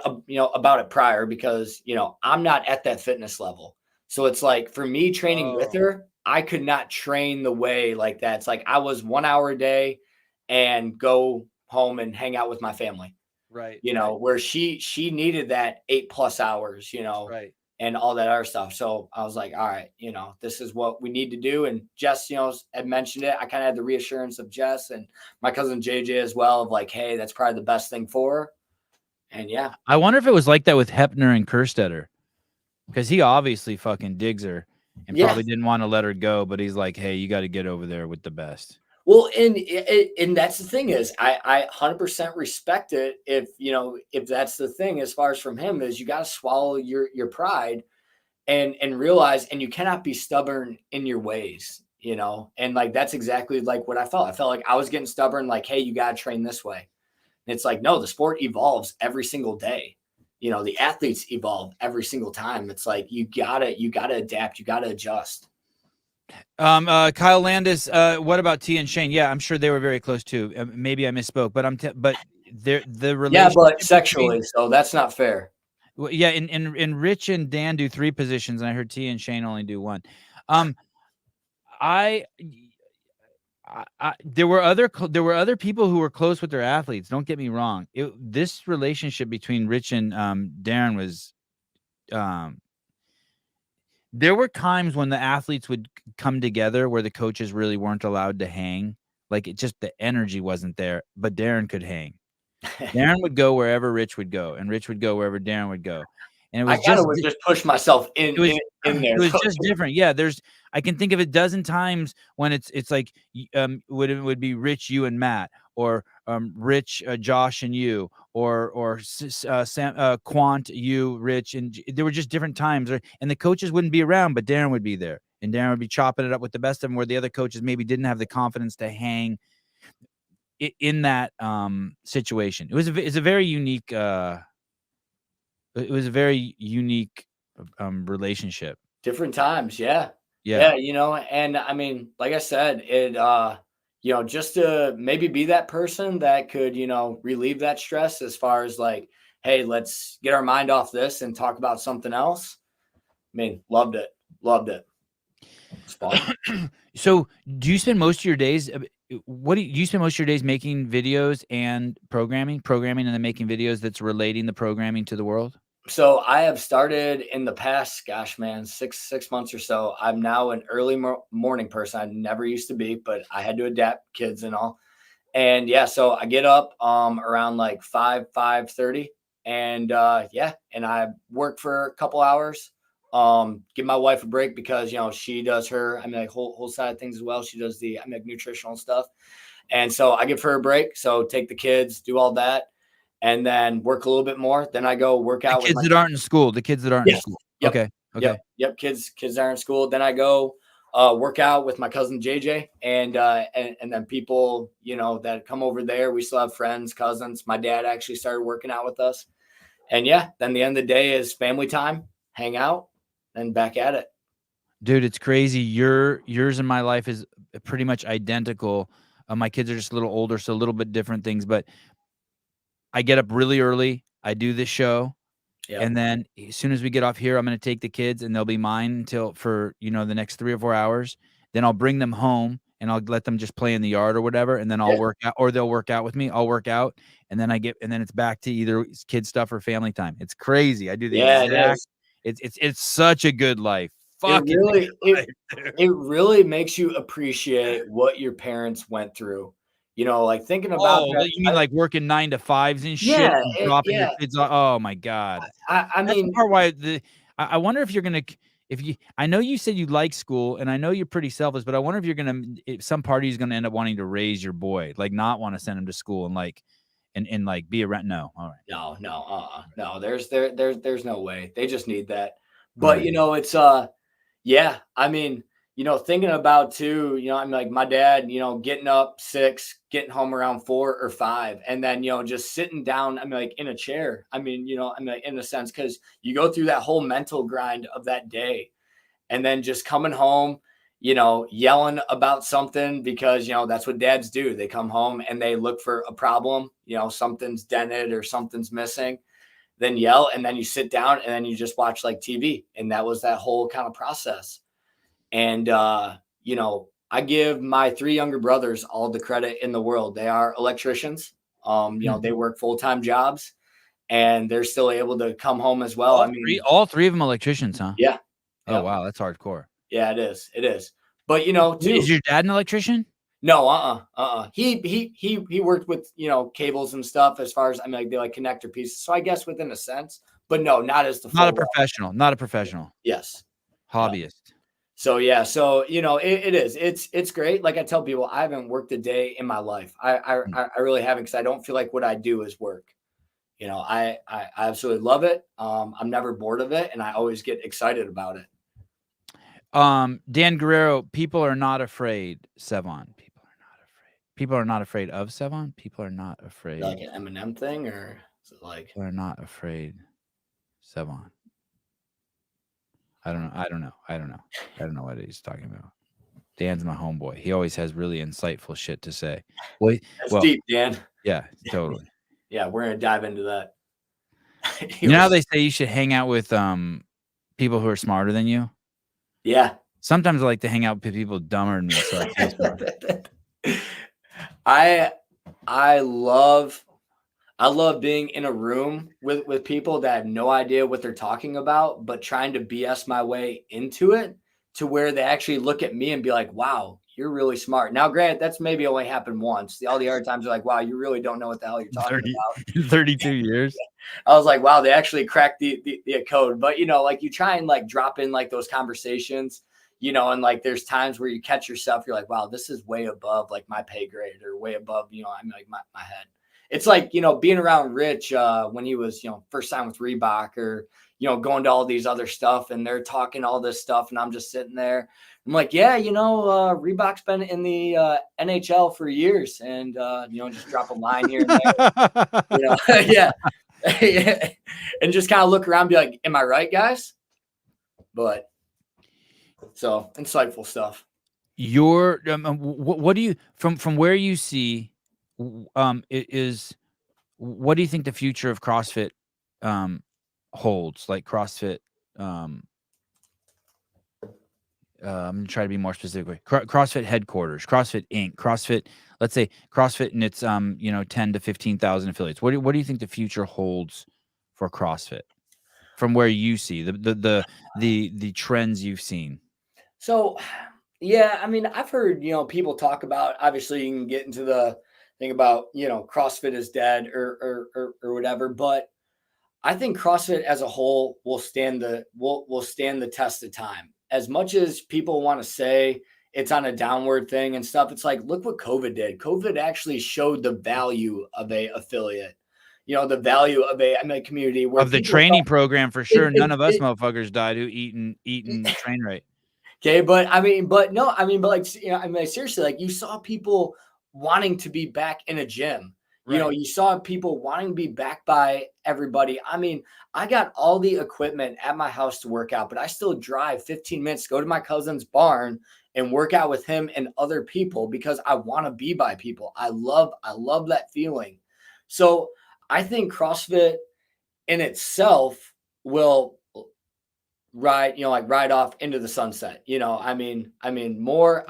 about it prior because, I'm not at that fitness level. So it's like for me training with her, I could not train the way like that. It's like I was 1 hour a day and go home and hang out with my family, right? Where she needed that 8+ hours, right, and all that other stuff. So I was like, all right, this is what we need to do. And Jess, had mentioned it. I kind of had the reassurance of Jess and my cousin JJ as well of like, hey, that's probably the best thing for her. And yeah, I wonder if it was like that with Hepner and Kerstetter, because he obviously fucking digs her and probably didn't want to let her go, but he's like, hey, you got to get over there with the best. Well, and that's the thing is I 100% respect it. If that's the thing, as far as from him is you got to swallow your pride and realize, and you cannot be stubborn in your ways, and like, that's exactly like what I felt. I felt like I was getting stubborn. Like, hey, you got to train this way. And it's like, no, the sport evolves every single day. The athletes evolve every single time. It's like, you gotta adapt. You gotta adjust. Kyle Landis, what about T and Shane? Yeah, I'm sure they were very close too. Maybe I misspoke, but but the relationship. Yeah, but sexually, so that's not fair. Well, yeah, and Rich and Dan do 3 positions, and I heard T and Shane only do 1. I there were other people who were close with their athletes. Don't get me wrong. This relationship between Rich and Darren was. There were times when the athletes would come together where the coaches really weren't allowed to hang. Like the energy wasn't there, but Darren could hang. Darren would go wherever Rich would go, and Rich would go wherever Darren would go. And it was just push myself in there. It was just different. Yeah, I can think of a dozen times when it's like would be Rich, you and Matt, or Rich, Josh and you, or Sam, Quant, you, Rich, and there were just different times. And the coaches wouldn't be around, but Darren would be there, and Darren would be chopping it up with the best of them, where the other coaches maybe didn't have the confidence to hang in that situation. It was a very unique. It was a very unique relationship. Different times, yeah. You know, and I mean, like I said, it you know, just to maybe be that person that could, you know, relieve that stress as far as like, hey, let's get our mind off this and talk about something else. I mean, loved it. It's fun. So, do you spend most of your days? Do you spend most of your days making videos and programming, and then making videos that's relating the programming to the world? So I have started in the past, gosh, man, six months or so. I'm now an early morning person. I never used to be, but I had to adapt, kids and all. And yeah, so I get up around like 5:30, and and I work for a couple hours. Give my wife a break because, you know, she does her, like whole side of things as well. She does the, like nutritional stuff. And so I give her a break. So take the kids, do all that, and then work a little bit more. Then I go work out. The kids that aren't in school. The kids that aren't in school. Yep. Okay. Yep. Kids are in school. Then I go work out with my cousin JJ, and then people, you know, that come over there. We still have friends, cousins. My dad actually started working out with us. And yeah, then the end of the day is family time, hang out, and back at it. Dude, it's crazy. Yours and my life is pretty much identical. My kids are just a little older, so a little bit different things, but I get up really early. I do this show. Yep. And then as soon as we get off here, I'm going to take the kids and they'll be mine for, you know, the next 3 or 4 hours. Then I'll bring them home and I'll let them just play in the yard or whatever. And then I'll work out, or they'll work out with me. I'll work out. And then it's back to either kid stuff or family time. It's crazy. I do the exact. It's such a good life. It really makes you appreciate what your parents went through. You know, like thinking about that. You mean like working 9 to 5s and shit, and dropping your kids off? Oh my God. I mean, the part why I wonder if you're gonna, I know you said you like school, and I know you're pretty selfless, but I wonder if some party is gonna end up wanting to raise your boy, like not want to send him to school and like, and like be around. No, all right. No. There's no way. They just need that. But you know, it's I mean, you know, thinking about too, you know, I'm like my dad, you know, getting up 6, getting home around 4 or 5, and then, you know, just sitting down, I mean, like in a chair. I mean, you know, I mean, in a sense, because you go through that whole mental grind of that day, and then just coming home, you know, yelling about something, because, you know, that's what dads do. They come home and they look for a problem, you know, something's dented or something's missing, then yell, and then you sit down and then you just watch like TV. And that was that whole kind of process. And, you know, I give my 3 younger brothers all the credit in the world. They are electricians. You know, they work full-time jobs, and they're still able to come home as well. All three of them electricians, huh? Yeah. Oh, wow. That's hardcore. Yeah, it is. But, you know, is your dad an electrician? No, He worked with, you know, cables and stuff, as far as, I mean, like they like connector pieces. So I guess within a sense, but no, not as not a professional. Yes. Hobbyist. So, yeah. So, you know, it is. It's great. Like I tell people, I haven't worked a day in my life. I really haven't, because I don't feel like what I do is work. You know, I absolutely love it. I'm never bored of it, and I always get excited about it. Dan Guerrero, people are not afraid, Sevan. People are not afraid of Sevan. People are not afraid. Like an Eminem thing, or is it like? People are not afraid, Sevan. I don't know. I don't know what he's talking about. Dan's my homeboy. He always has really insightful shit to say. That's deep, Dan. Yeah, totally. Yeah, we're gonna dive into that. You know how they say you should hang out with people who are smarter than you? Yeah. Sometimes I like to hang out with people dumber than me. So I feel smart. I love being in a room with people that have no idea what they're talking about, but trying to BS my way into it to where they actually look at me and be like, wow, you're really smart. Now, granted, that's maybe only happened once. All the other times are like, wow, you really don't know what the hell you're talking 30, about. 32 years. I was like, wow, they actually cracked the code. But, like you try and like drop in like those conversations, and like there's times where you catch yourself, you're like, wow, this is way above like my pay grade or way above, like my head. It's like, being around Rich when he was, first time with Reebok or, going to all these other stuff and they're talking all this stuff. And I'm just sitting there. I'm like, yeah, Reebok's been in the NHL for years and, just drop a line here and there, yeah. And just kind of look around and be like, am I right, guys? But so insightful stuff. What do you, from where you see, is what do you think the future of CrossFit holds? Like CrossFit, I'm gonna try to be more specific. CrossFit headquarters, CrossFit Inc., CrossFit. Let's say CrossFit and its 10 to 15,000 affiliates. What do you think the future holds for CrossFit from where you see the trends you've seen? So, yeah, I mean, I've heard, people talk about, obviously you can get into the thing about, CrossFit is dead or whatever, but I think CrossFit as a whole will stand the test of time. As much as people want to say it's on a downward thing and stuff, it's like, look what COVID did. COVID actually showed the value of a affiliate, the value of a community where Of the training program for sure. None of us motherfuckers died who eating train right. Okay, but like, seriously, like you saw people wanting to be back in a gym. Right. You saw people wanting to be back by everybody. I mean, I got all the equipment at my house to work out, but I still drive 15 minutes, go to my cousin's barn and work out with him and other people because I want to be by people. I love that feeling. So I think CrossFit in itself will ride off into the sunset. More.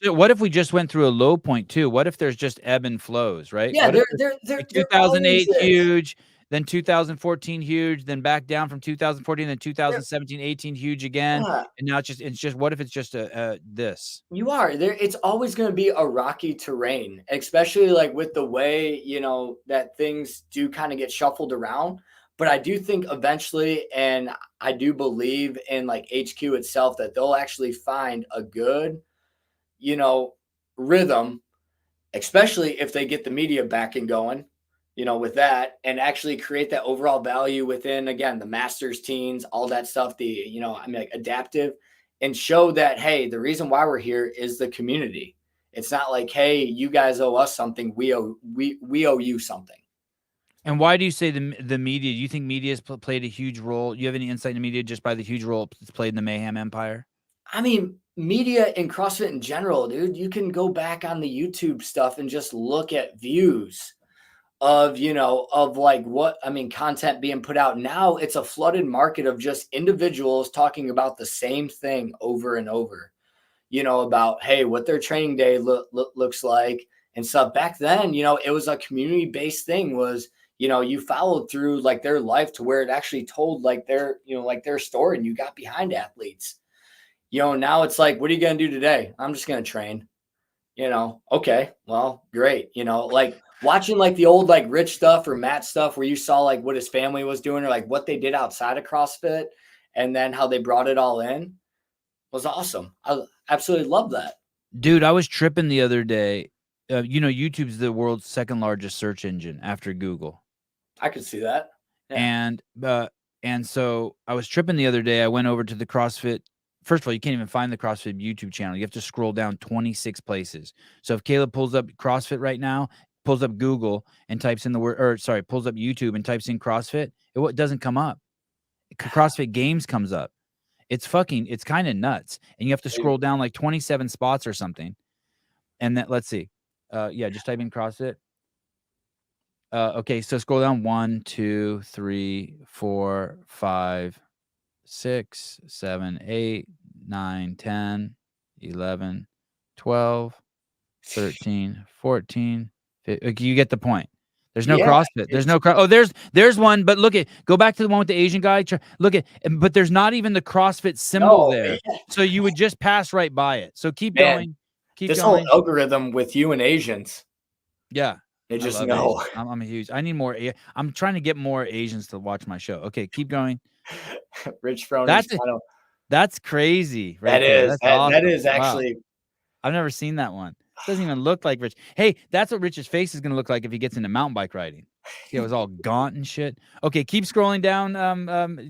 What if we just went through a low point too? What if there's just ebb and flows, right? Yeah, What there if 2008 huge, then 2014 huge, then back down from 2014, then 2017, 18 huge again, and now it's just what if it's just this? You are there. It's always going to be a rocky terrain, especially like with the way that things do kind of get shuffled around. But I do think eventually, and I do believe in like HQ itself, that they'll actually find a good, rhythm, especially if they get the media back and going, with that and actually create that overall value within, again, the masters teams, all that stuff, like adaptive and show that, hey, the reason why we're here is the community. It's not like, hey, you guys owe us something. We owe you something. And why do you say the media? Do you think media has played a huge role? You have any insight in media just by the huge role it's played in the Mayhem empire? I mean, media and CrossFit in general, dude, you can go back on the YouTube stuff and just look at views of, content being put out. Now it's a flooded market of just individuals talking about the same thing over and over, about, hey, what their training day looks like and stuff. Back then, it was a community-based thing was, you followed through like their life to where it actually told like their story and you got behind athletes. Now it's like, what are you going to do today? I'm just going to train, okay, well, great. Like watching like the old, like Rich stuff or Matt stuff where you saw like what his family was doing or like what they did outside of CrossFit and then how they brought it all in was awesome. I absolutely love that. Dude, I was tripping the other day. YouTube's the world's second largest search engine after Google. I could see that. Yeah. And so I was tripping the other day. I went over to the CrossFit. First of all, you can't even find the CrossFit YouTube channel. You have to scroll down 26 places. So if Caleb pulls up CrossFit right now, pulls up Google and types in pulls up YouTube and types in CrossFit, it doesn't come up. CrossFit Games comes up. It's kind of nuts. And you have to scroll down like 27 spots or something. And then let's see. Just type in CrossFit. Okay, so scroll down 1, 2, 3, 4, 5, 6, 7, 8, 9, 10, 11, 12, 13, 14. You get the point. There's no Yeah, CrossFit. There's no there's one, but go back to the one with the Asian guy. But there's not even the CrossFit symbol there. yeah. So you would just pass right by it. So keep Man, going. Keep this going. whole algorithm with you and Asians. Yeah. They just love know. Asians. I'm a huge. I need more. I'm trying to get more Asians to watch my show. Okay, keep going. Rich Froning. That's crazy, right That there. is That's awesome. that is Wow. actually. I've never seen that one. Doesn't even look like Rich. Hey, that's what Rich's face is going to look like if he gets into mountain bike riding. See, it was all gaunt and shit. Okay, keep scrolling down.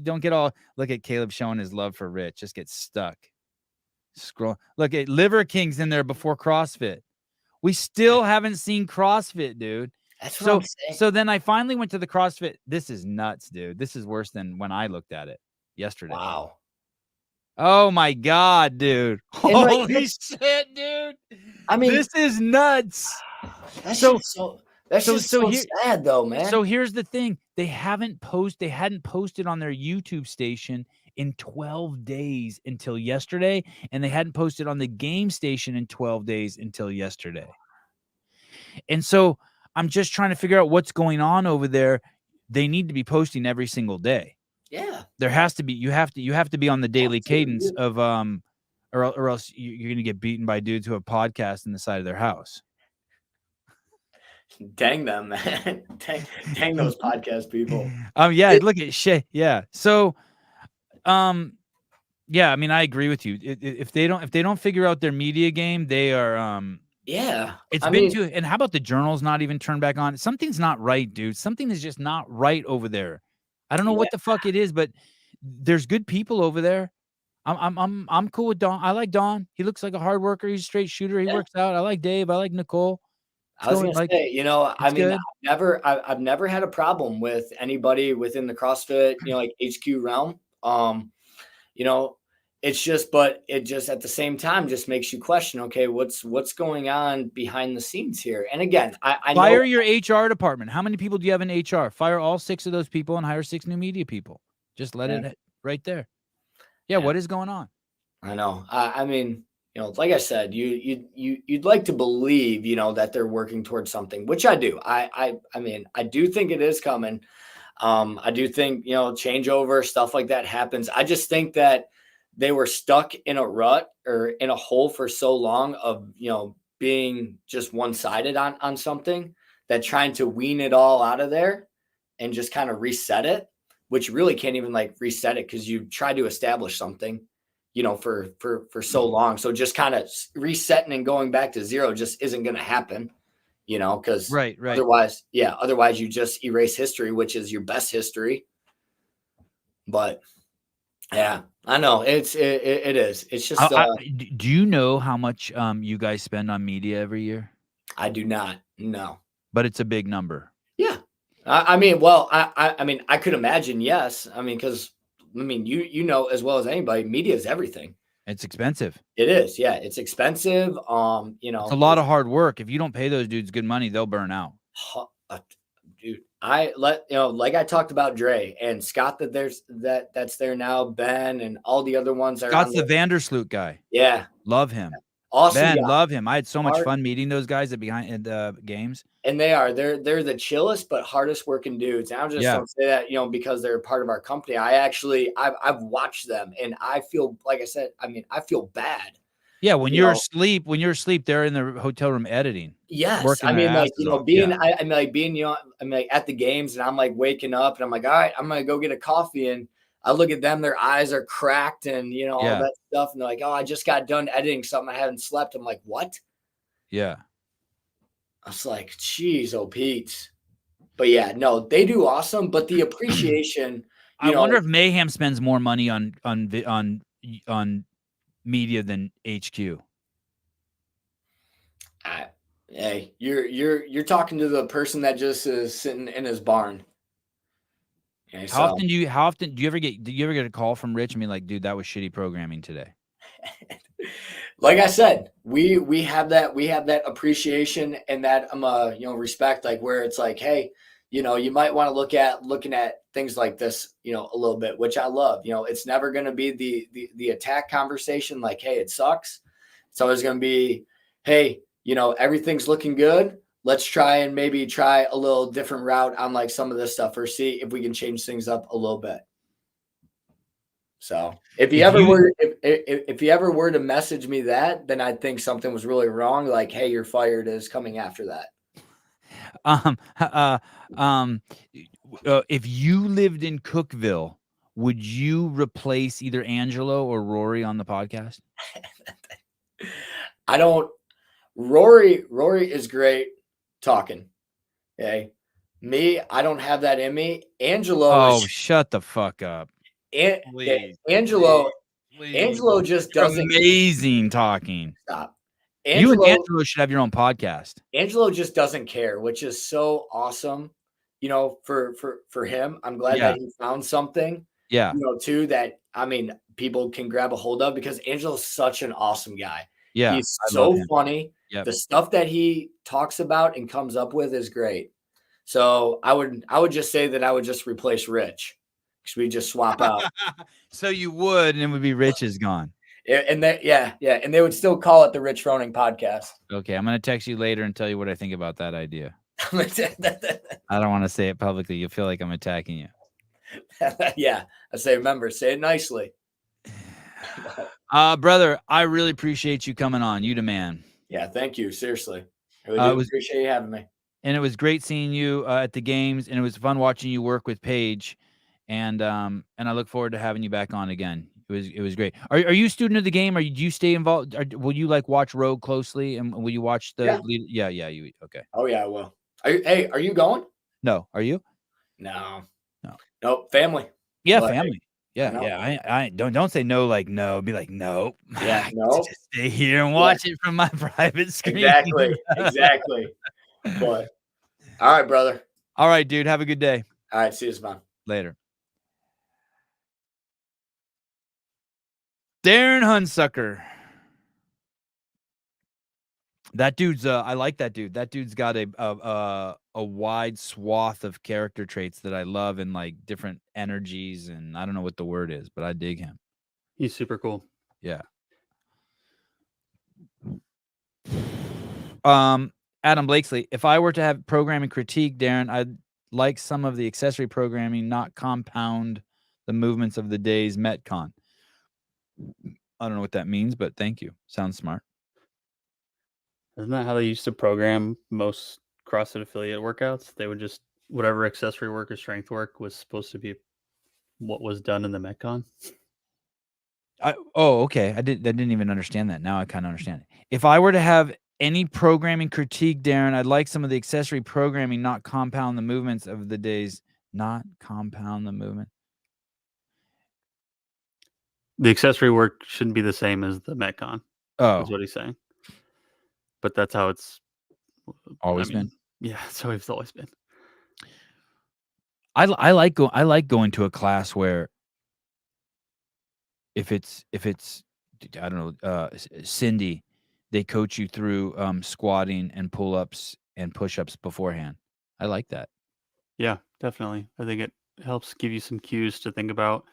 Don't get all. Look at Caleb showing his love for Rich. Just get stuck. Scroll. Look at Liver King's in there before CrossFit. We still haven't seen CrossFit, dude. That's what I'm saying. So then I finally went to the CrossFit. This is nuts, dude. This is worse than when I looked at it yesterday. Wow. Oh my God, dude. Holy shit, dude. I mean, this is nuts. That's so sad though, man. So here's the thing. They hadn't posted on their YouTube station in 12 days until yesterday, and they hadn't posted on the game station in 12 days until yesterday. And so I'm just trying to figure out what's going on over there. They need to be posting every single day. Yeah, there has to be. You have to be on the daily cadence of or else you're gonna get beaten by dudes who have podcasts in the side of their house. Dang them, man! Dang those podcast people. Yeah. Look at shit. Yeah. So, yeah. I mean, I agree with you. If they don't figure out their media game, they are. Yeah. And how about the journals not even turned back on? Something's not right, dude. Something is just not right over there. I don't know what the fuck it is, but there's good people over there. I'm cool with Don. I like Don. He looks like a hard worker. He's a straight shooter. He works out. I like Dave. I like Nicole. I was gonna say, I've never had a problem with anybody within the CrossFit, like HQ realm. It's just, but it just at the same time just makes you question, okay, what's going on behind the scenes here? And again, I fire your HR department. How many people do you have in HR? Fire all 6 of those people and hire 6 new media people. Just let it right there. Yeah, what is going on? I know. I mean, like I said, you'd like to believe, that they're working towards something, which I do. I mean, I do think it is coming. I do think, changeover, stuff like that happens. I just think that they were stuck in a rut or in a hole for so long of, being just one-sided on something, that trying to wean it all out of there and just kind of reset it, which you really can't even reset it because you tried to establish something, for so long. So just kind of resetting and going back to zero just isn't going to happen, because right. Otherwise you just erase history, which is your best history. But yeah, I know it is. It's just. Do you know how much you guys spend on media every year? I do not. No. But it's a big number. Yeah. I mean, I could imagine. Yes. I mean, because you know as well as anybody, media is everything. It's expensive. It is. Yeah, it's expensive. It's a lot of hard work. If you don't pay those dudes good money, they'll burn out. Dude, like I talked about Dre and Scott, that's there now, Ben and all the other ones. Scott's the Vandersloot guy. Yeah. Love him. Awesome. Ben, love him. I had so much fun meeting those guys at behind the games. And they're the chillest but hardest working dudes. And I just don't say that, because they're part of our company. I've watched them and I feel, like I said, I feel bad. Yeah, when you're asleep, they're in the hotel room editing. Yes, I mean, being at the games and I'm waking up and I'm all right, I'm gonna go get a coffee, and I look at them, their eyes are cracked and all that stuff, and they're like, oh, I just got done editing something, I haven't slept. I'm like, what? Yeah, I was like, geez, oh Pete. But yeah, no, they do awesome, but the appreciation. I wonder if Mayhem spends more money on media than HQ. Hey, you're talking to the person that just is sitting in his barn. Okay, how often do you ever get a call from Rich and be like, dude, that was shitty programming today? Like I said, we have that appreciation and that respect, where it's like, hey, you might want to looking at things like this, a little bit, which I love. It's never going to be the attack conversation, like, hey, it sucks. It's always going to be, hey, everything's looking good. Let's try and maybe try a little different route on like some of this stuff, or see if we can change things up a little bit. So if you ever were to message me that, then I think something was really wrong. Like, hey, you're fired is coming after that. If you lived in Cookeville, would you replace either Angelo or Rory on the podcast? I don't. Rory is great talking. Okay. Me, I don't have that in me. Angelo. Shut the fuck up. Angelo just doesn't. Amazing talking. Stop. You and Angelo should have your own podcast. Angelo just doesn't care, which is so awesome. For him, I'm glad that he found something. Yeah. Too, that people can grab a hold of, because Angelo's such an awesome guy. Yeah. He's so funny. Yep. The stuff that he talks about and comes up with is great. So I would just say that I would just replace Rich, because we just swap out. So you would, and it would be Rich is gone. And and they would still call it the Rich Froning Podcast. Okay, I'm gonna text you later and tell you what I think about that idea. I don't want to say it publicly. You'll feel like I'm attacking you. Yeah, I say, remember, say it nicely. Brother, I really appreciate you coming on. You the man. Yeah, thank you. Seriously, I really appreciate you having me. And it was great seeing you at the games, and it was fun watching you work with Paige. And I look forward to having you back on again. It was great. Are you a student of the game? Do you stay involved? Will you like watch Rogue closely, and will you watch the? Yeah. You okay? Oh yeah, I will. Are you going? No. Are you? No. Nope. Family. Yeah, family. Yeah. I don't say no like no. Be like no. Yeah, no. Just stay here and watch it from my private screen. Exactly. But all right, brother. All right, dude. Have a good day. All right. See you, Sevan. Later. Darren Hunsucker. That dude's I like that dude. That dude's got a wide swath of character traits that I love, and like different energies, and I don't know what the word is, but I dig him. He's super cool. Yeah. Adam Blakesley, if I were to have programming critique, Darren, I'd like some of the accessory programming not compound the movements of the day's Metcon. I don't know what that means, but thank you. Sounds smart. Isn't that how they used to program most CrossFit affiliate workouts? They would just, whatever accessory work or strength work was supposed to be what was done in the Metcon. Okay. I didn't even understand that. Now I kind of understand it. If I were to have any programming critique, Darren, I'd like some of the accessory programming not compound the movements of the days. Not compound the movement. The accessory work shouldn't be the same as the Metcon. Oh, is what he's saying. But that's how it's always been. Yeah, that's how it's always been. I like going to a class where if it's I don't know, Cindy, they coach you through squatting and pull-ups and push-ups beforehand. I like that. Yeah, definitely. I think it helps give you some cues to think about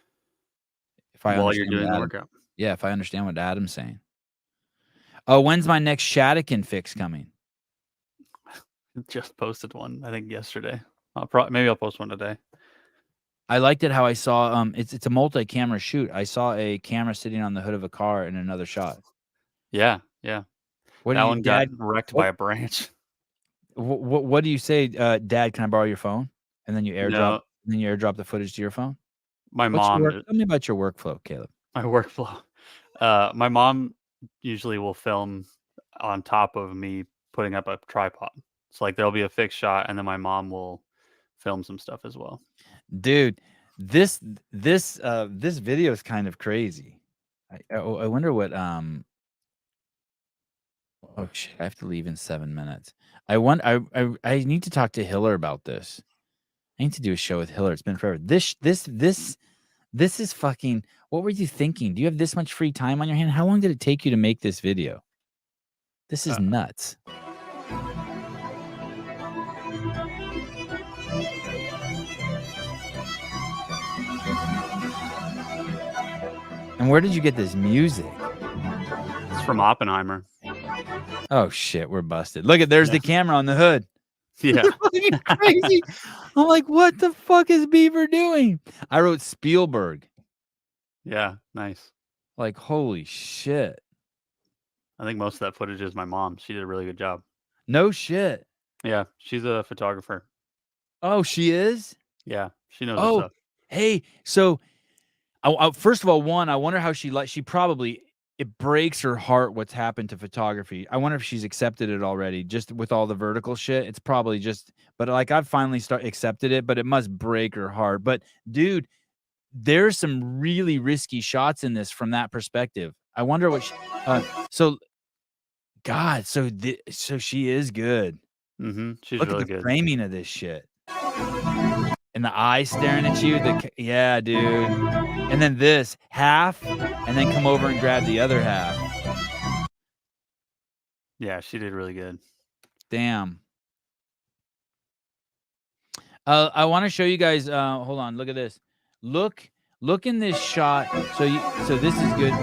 while you're doing the workout. Yeah, if I understand what Adam's saying. Oh, when's my next Shadikin fix coming? Just posted one, I think yesterday. Maybe I'll post one today. I liked it how I saw it's a multi-camera shoot. I saw a camera sitting on the hood of a car in another shot. Yeah. That one got wrecked by a branch. What do you say, Dad? Can I borrow your phone? And then you airdrop. No. Then you airdrop the footage to your phone. My mom. Tell me about your workflow, Caleb. My workflow. My mom usually will film on top of me putting up a tripod. So like there'll be a fixed shot, and then my mom will film some stuff as well. Dude, this video is kind of crazy. I wonder what oh shit, I have to leave in 7 minutes. I need to talk to Hiller about this. I need to do a show with Hiller. It's been forever. This is fucking, what were you thinking? Do you have this much free time on your hand? How long did it take you to make this video? This is nuts. And where did you get this music? It's from Oppenheimer. Oh shit, we're busted. Look at there's the camera on the hood. Yeah. Fucking crazy. I'm like, what the fuck is Beaver doing? I wrote Spielberg. Yeah, nice. Like, holy shit. I think most of that footage is my mom. She did a really good job. No shit. Yeah, she's a photographer. Oh, she is? Yeah, she knows her stuff. Hey, so first of all, I wonder how she probably, it breaks her heart what's happened to photography. I wonder if she's accepted it already, just with all the vertical shit. It's probably just, but like I've finally accepted it, but it must break her heart. But dude, there's some really risky shots in this from that perspective. I wonder what so she is good. She's Look really at the good. framing of this shit. And the eyes staring at you. Yeah, dude. And then this half, and then come over and grab the other half. Yeah, she did really good. Damn. I want to show you guys. Hold on. Look at this. Look in this shot. So this is good.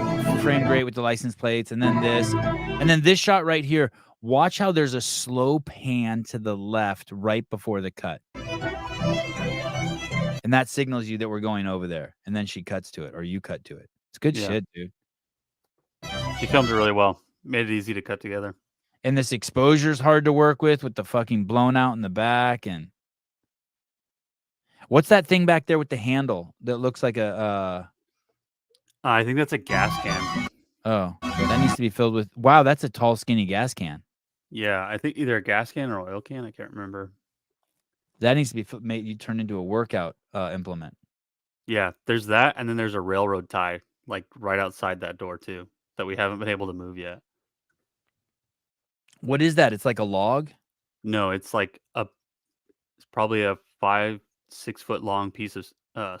Frame great with the license plates, and then this shot right here. Watch how there's a slow pan to the left right before the cut. And that signals you that we're going over there. And then she cuts to it, or you cut to it. It's good shit, dude. She filmed it really well. Made it easy to cut together. And this exposure's hard to work with the fucking blown out in the back. And what's that thing back there with the handle that looks like a I think that's a gas can. Oh, that needs to be filled with. Wow, that's a tall, skinny gas can. Yeah, I think either a gas can or oil can. I can't remember. That needs to be made. You turn into a workout implement. Yeah, there's that, and then there's a railroad tie, like right outside that door too, that we haven't been able to move yet. What is that? It's like a log? No, it's like it's probably a 5-6 foot long piece of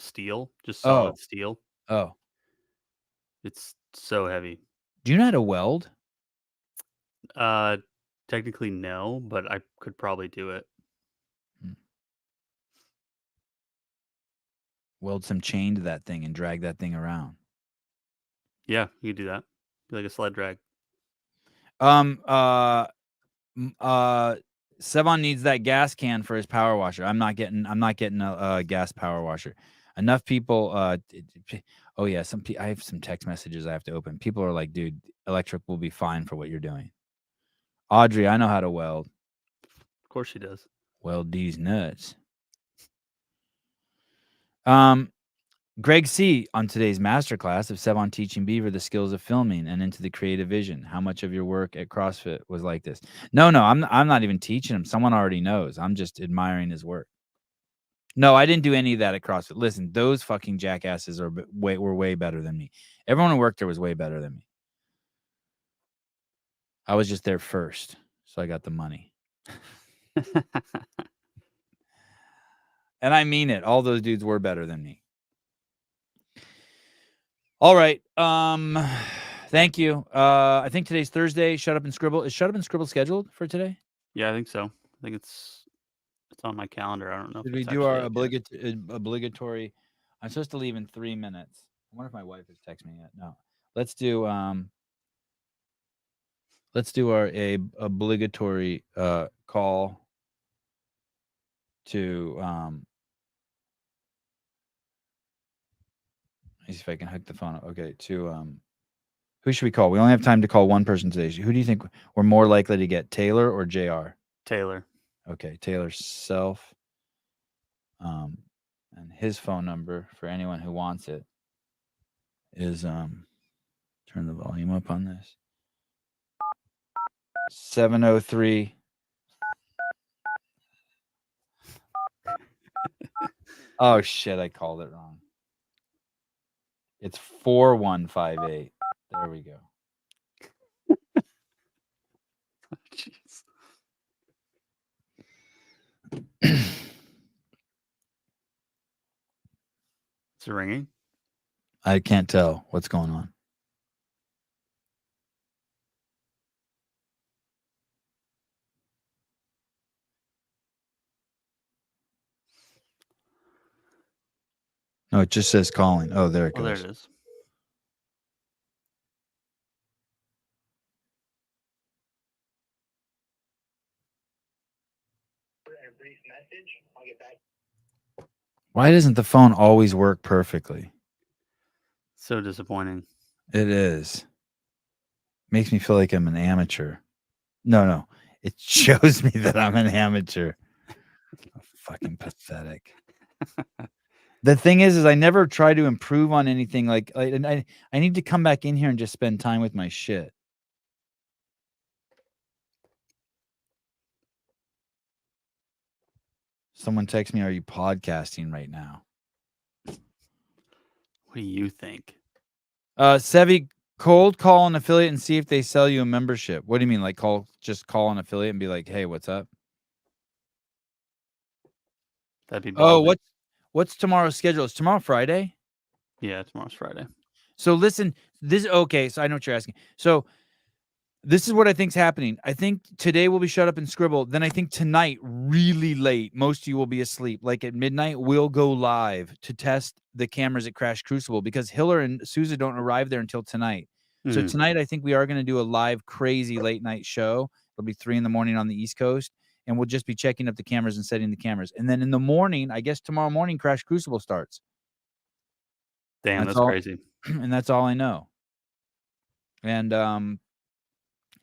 steel, just solid steel. Oh, it's so heavy. Do you know how to weld? Technically no, but I could probably do it. Weld some chain to that thing and drag that thing around. Yeah, you could do that. Be like a sled drag. Sevan needs that gas can for his power washer. I'm not getting a gas power washer. Enough people. Oh yeah, I have some text messages I have to open. People are like, dude, electric will be fine for what you're doing. Audrey, I know how to weld. Of course she does. Weld these nuts. Greg C. on today's masterclass of Sevan teaching Beaver the skills of filming and into the creative vision. How much of your work at CrossFit was like this? No, I'm not even teaching him. Someone already knows. I'm just admiring his work. No, I didn't do any of that at CrossFit. Listen, those fucking jackasses were way better than me. Everyone who worked there was way better than me. I was just there first, so I got the money. And I mean it. All those dudes were better than me. All right. Thank you. I think today's Thursday. Shut Up and Scribble. Is Shut Up and Scribble scheduled for today? Yeah, I think so. I think it's on my calendar. I don't know. Did we do our obligatory? I'm supposed to leave in 3 minutes. I wonder if my wife has texted me yet. No. Let's do our obligatory call to let me see if I can hook the phone up. Okay, to who should we call? We only have time to call one person today. Who do you think we're more likely to get, Taylor or JR? Taylor. Okay, Taylor's self. And his phone number for anyone who wants it is turn the volume up on this. 703. Oh shit, I called it wrong. It's 4158. There we go. Jeez. Is it ringing? I can't tell what's going on. No, it just says calling. Oh, there it goes. Oh, there it is. a brief message. I'll get back. Why doesn't the phone always work perfectly? So disappointing. It is. Makes me feel like I'm an amateur. No. It shows me that I'm an amateur. Fucking pathetic. The thing is I never try to improve on anything. And I need to come back in here and just spend time with my shit. Someone text me, are you podcasting right now? What do you think? Sevi, cold call an affiliate and see if they sell you a membership. What do you mean? Like just call an affiliate and be like, hey, what's up? That'd be ballsy. ballsy. What's tomorrow's schedule? Is tomorrow Friday? Yeah, tomorrow's Friday. So listen, okay, so I know what you're asking. So this is what I think's happening. I think today we'll be shut up and scribble. Then I think tonight, really late, most of you will be asleep. Like at midnight, we'll go live to test the cameras at Crash Crucible because Hiller and Sousa don't arrive there until tonight. So tonight, I think we are going to do a live, crazy late night show. It'll be 3 a.m. on the East Coast, and we'll just be checking up the cameras and setting the cameras. And then in the morning, I guess tomorrow morning, Crash Crucible starts. Damn, that's crazy. And that's all I know. And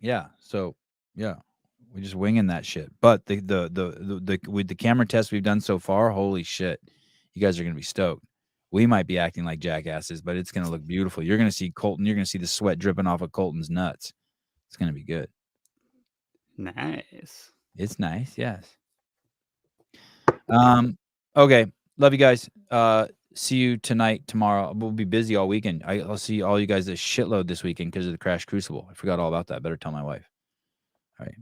yeah, so yeah, we're just winging that shit. But with the camera tests we've done so far, holy shit, you guys are gonna be stoked. We might be acting like jackasses, but it's gonna look beautiful. You're gonna see Colton. You're gonna see the sweat dripping off of Colton's nuts. It's gonna be good. Nice. It's nice, yes. Okay, love you guys. See you tonight, tomorrow. We'll be busy all weekend. I'll see all you guys a shitload this weekend because of the Crash Crucible. I forgot all about that. Better tell my wife. All right.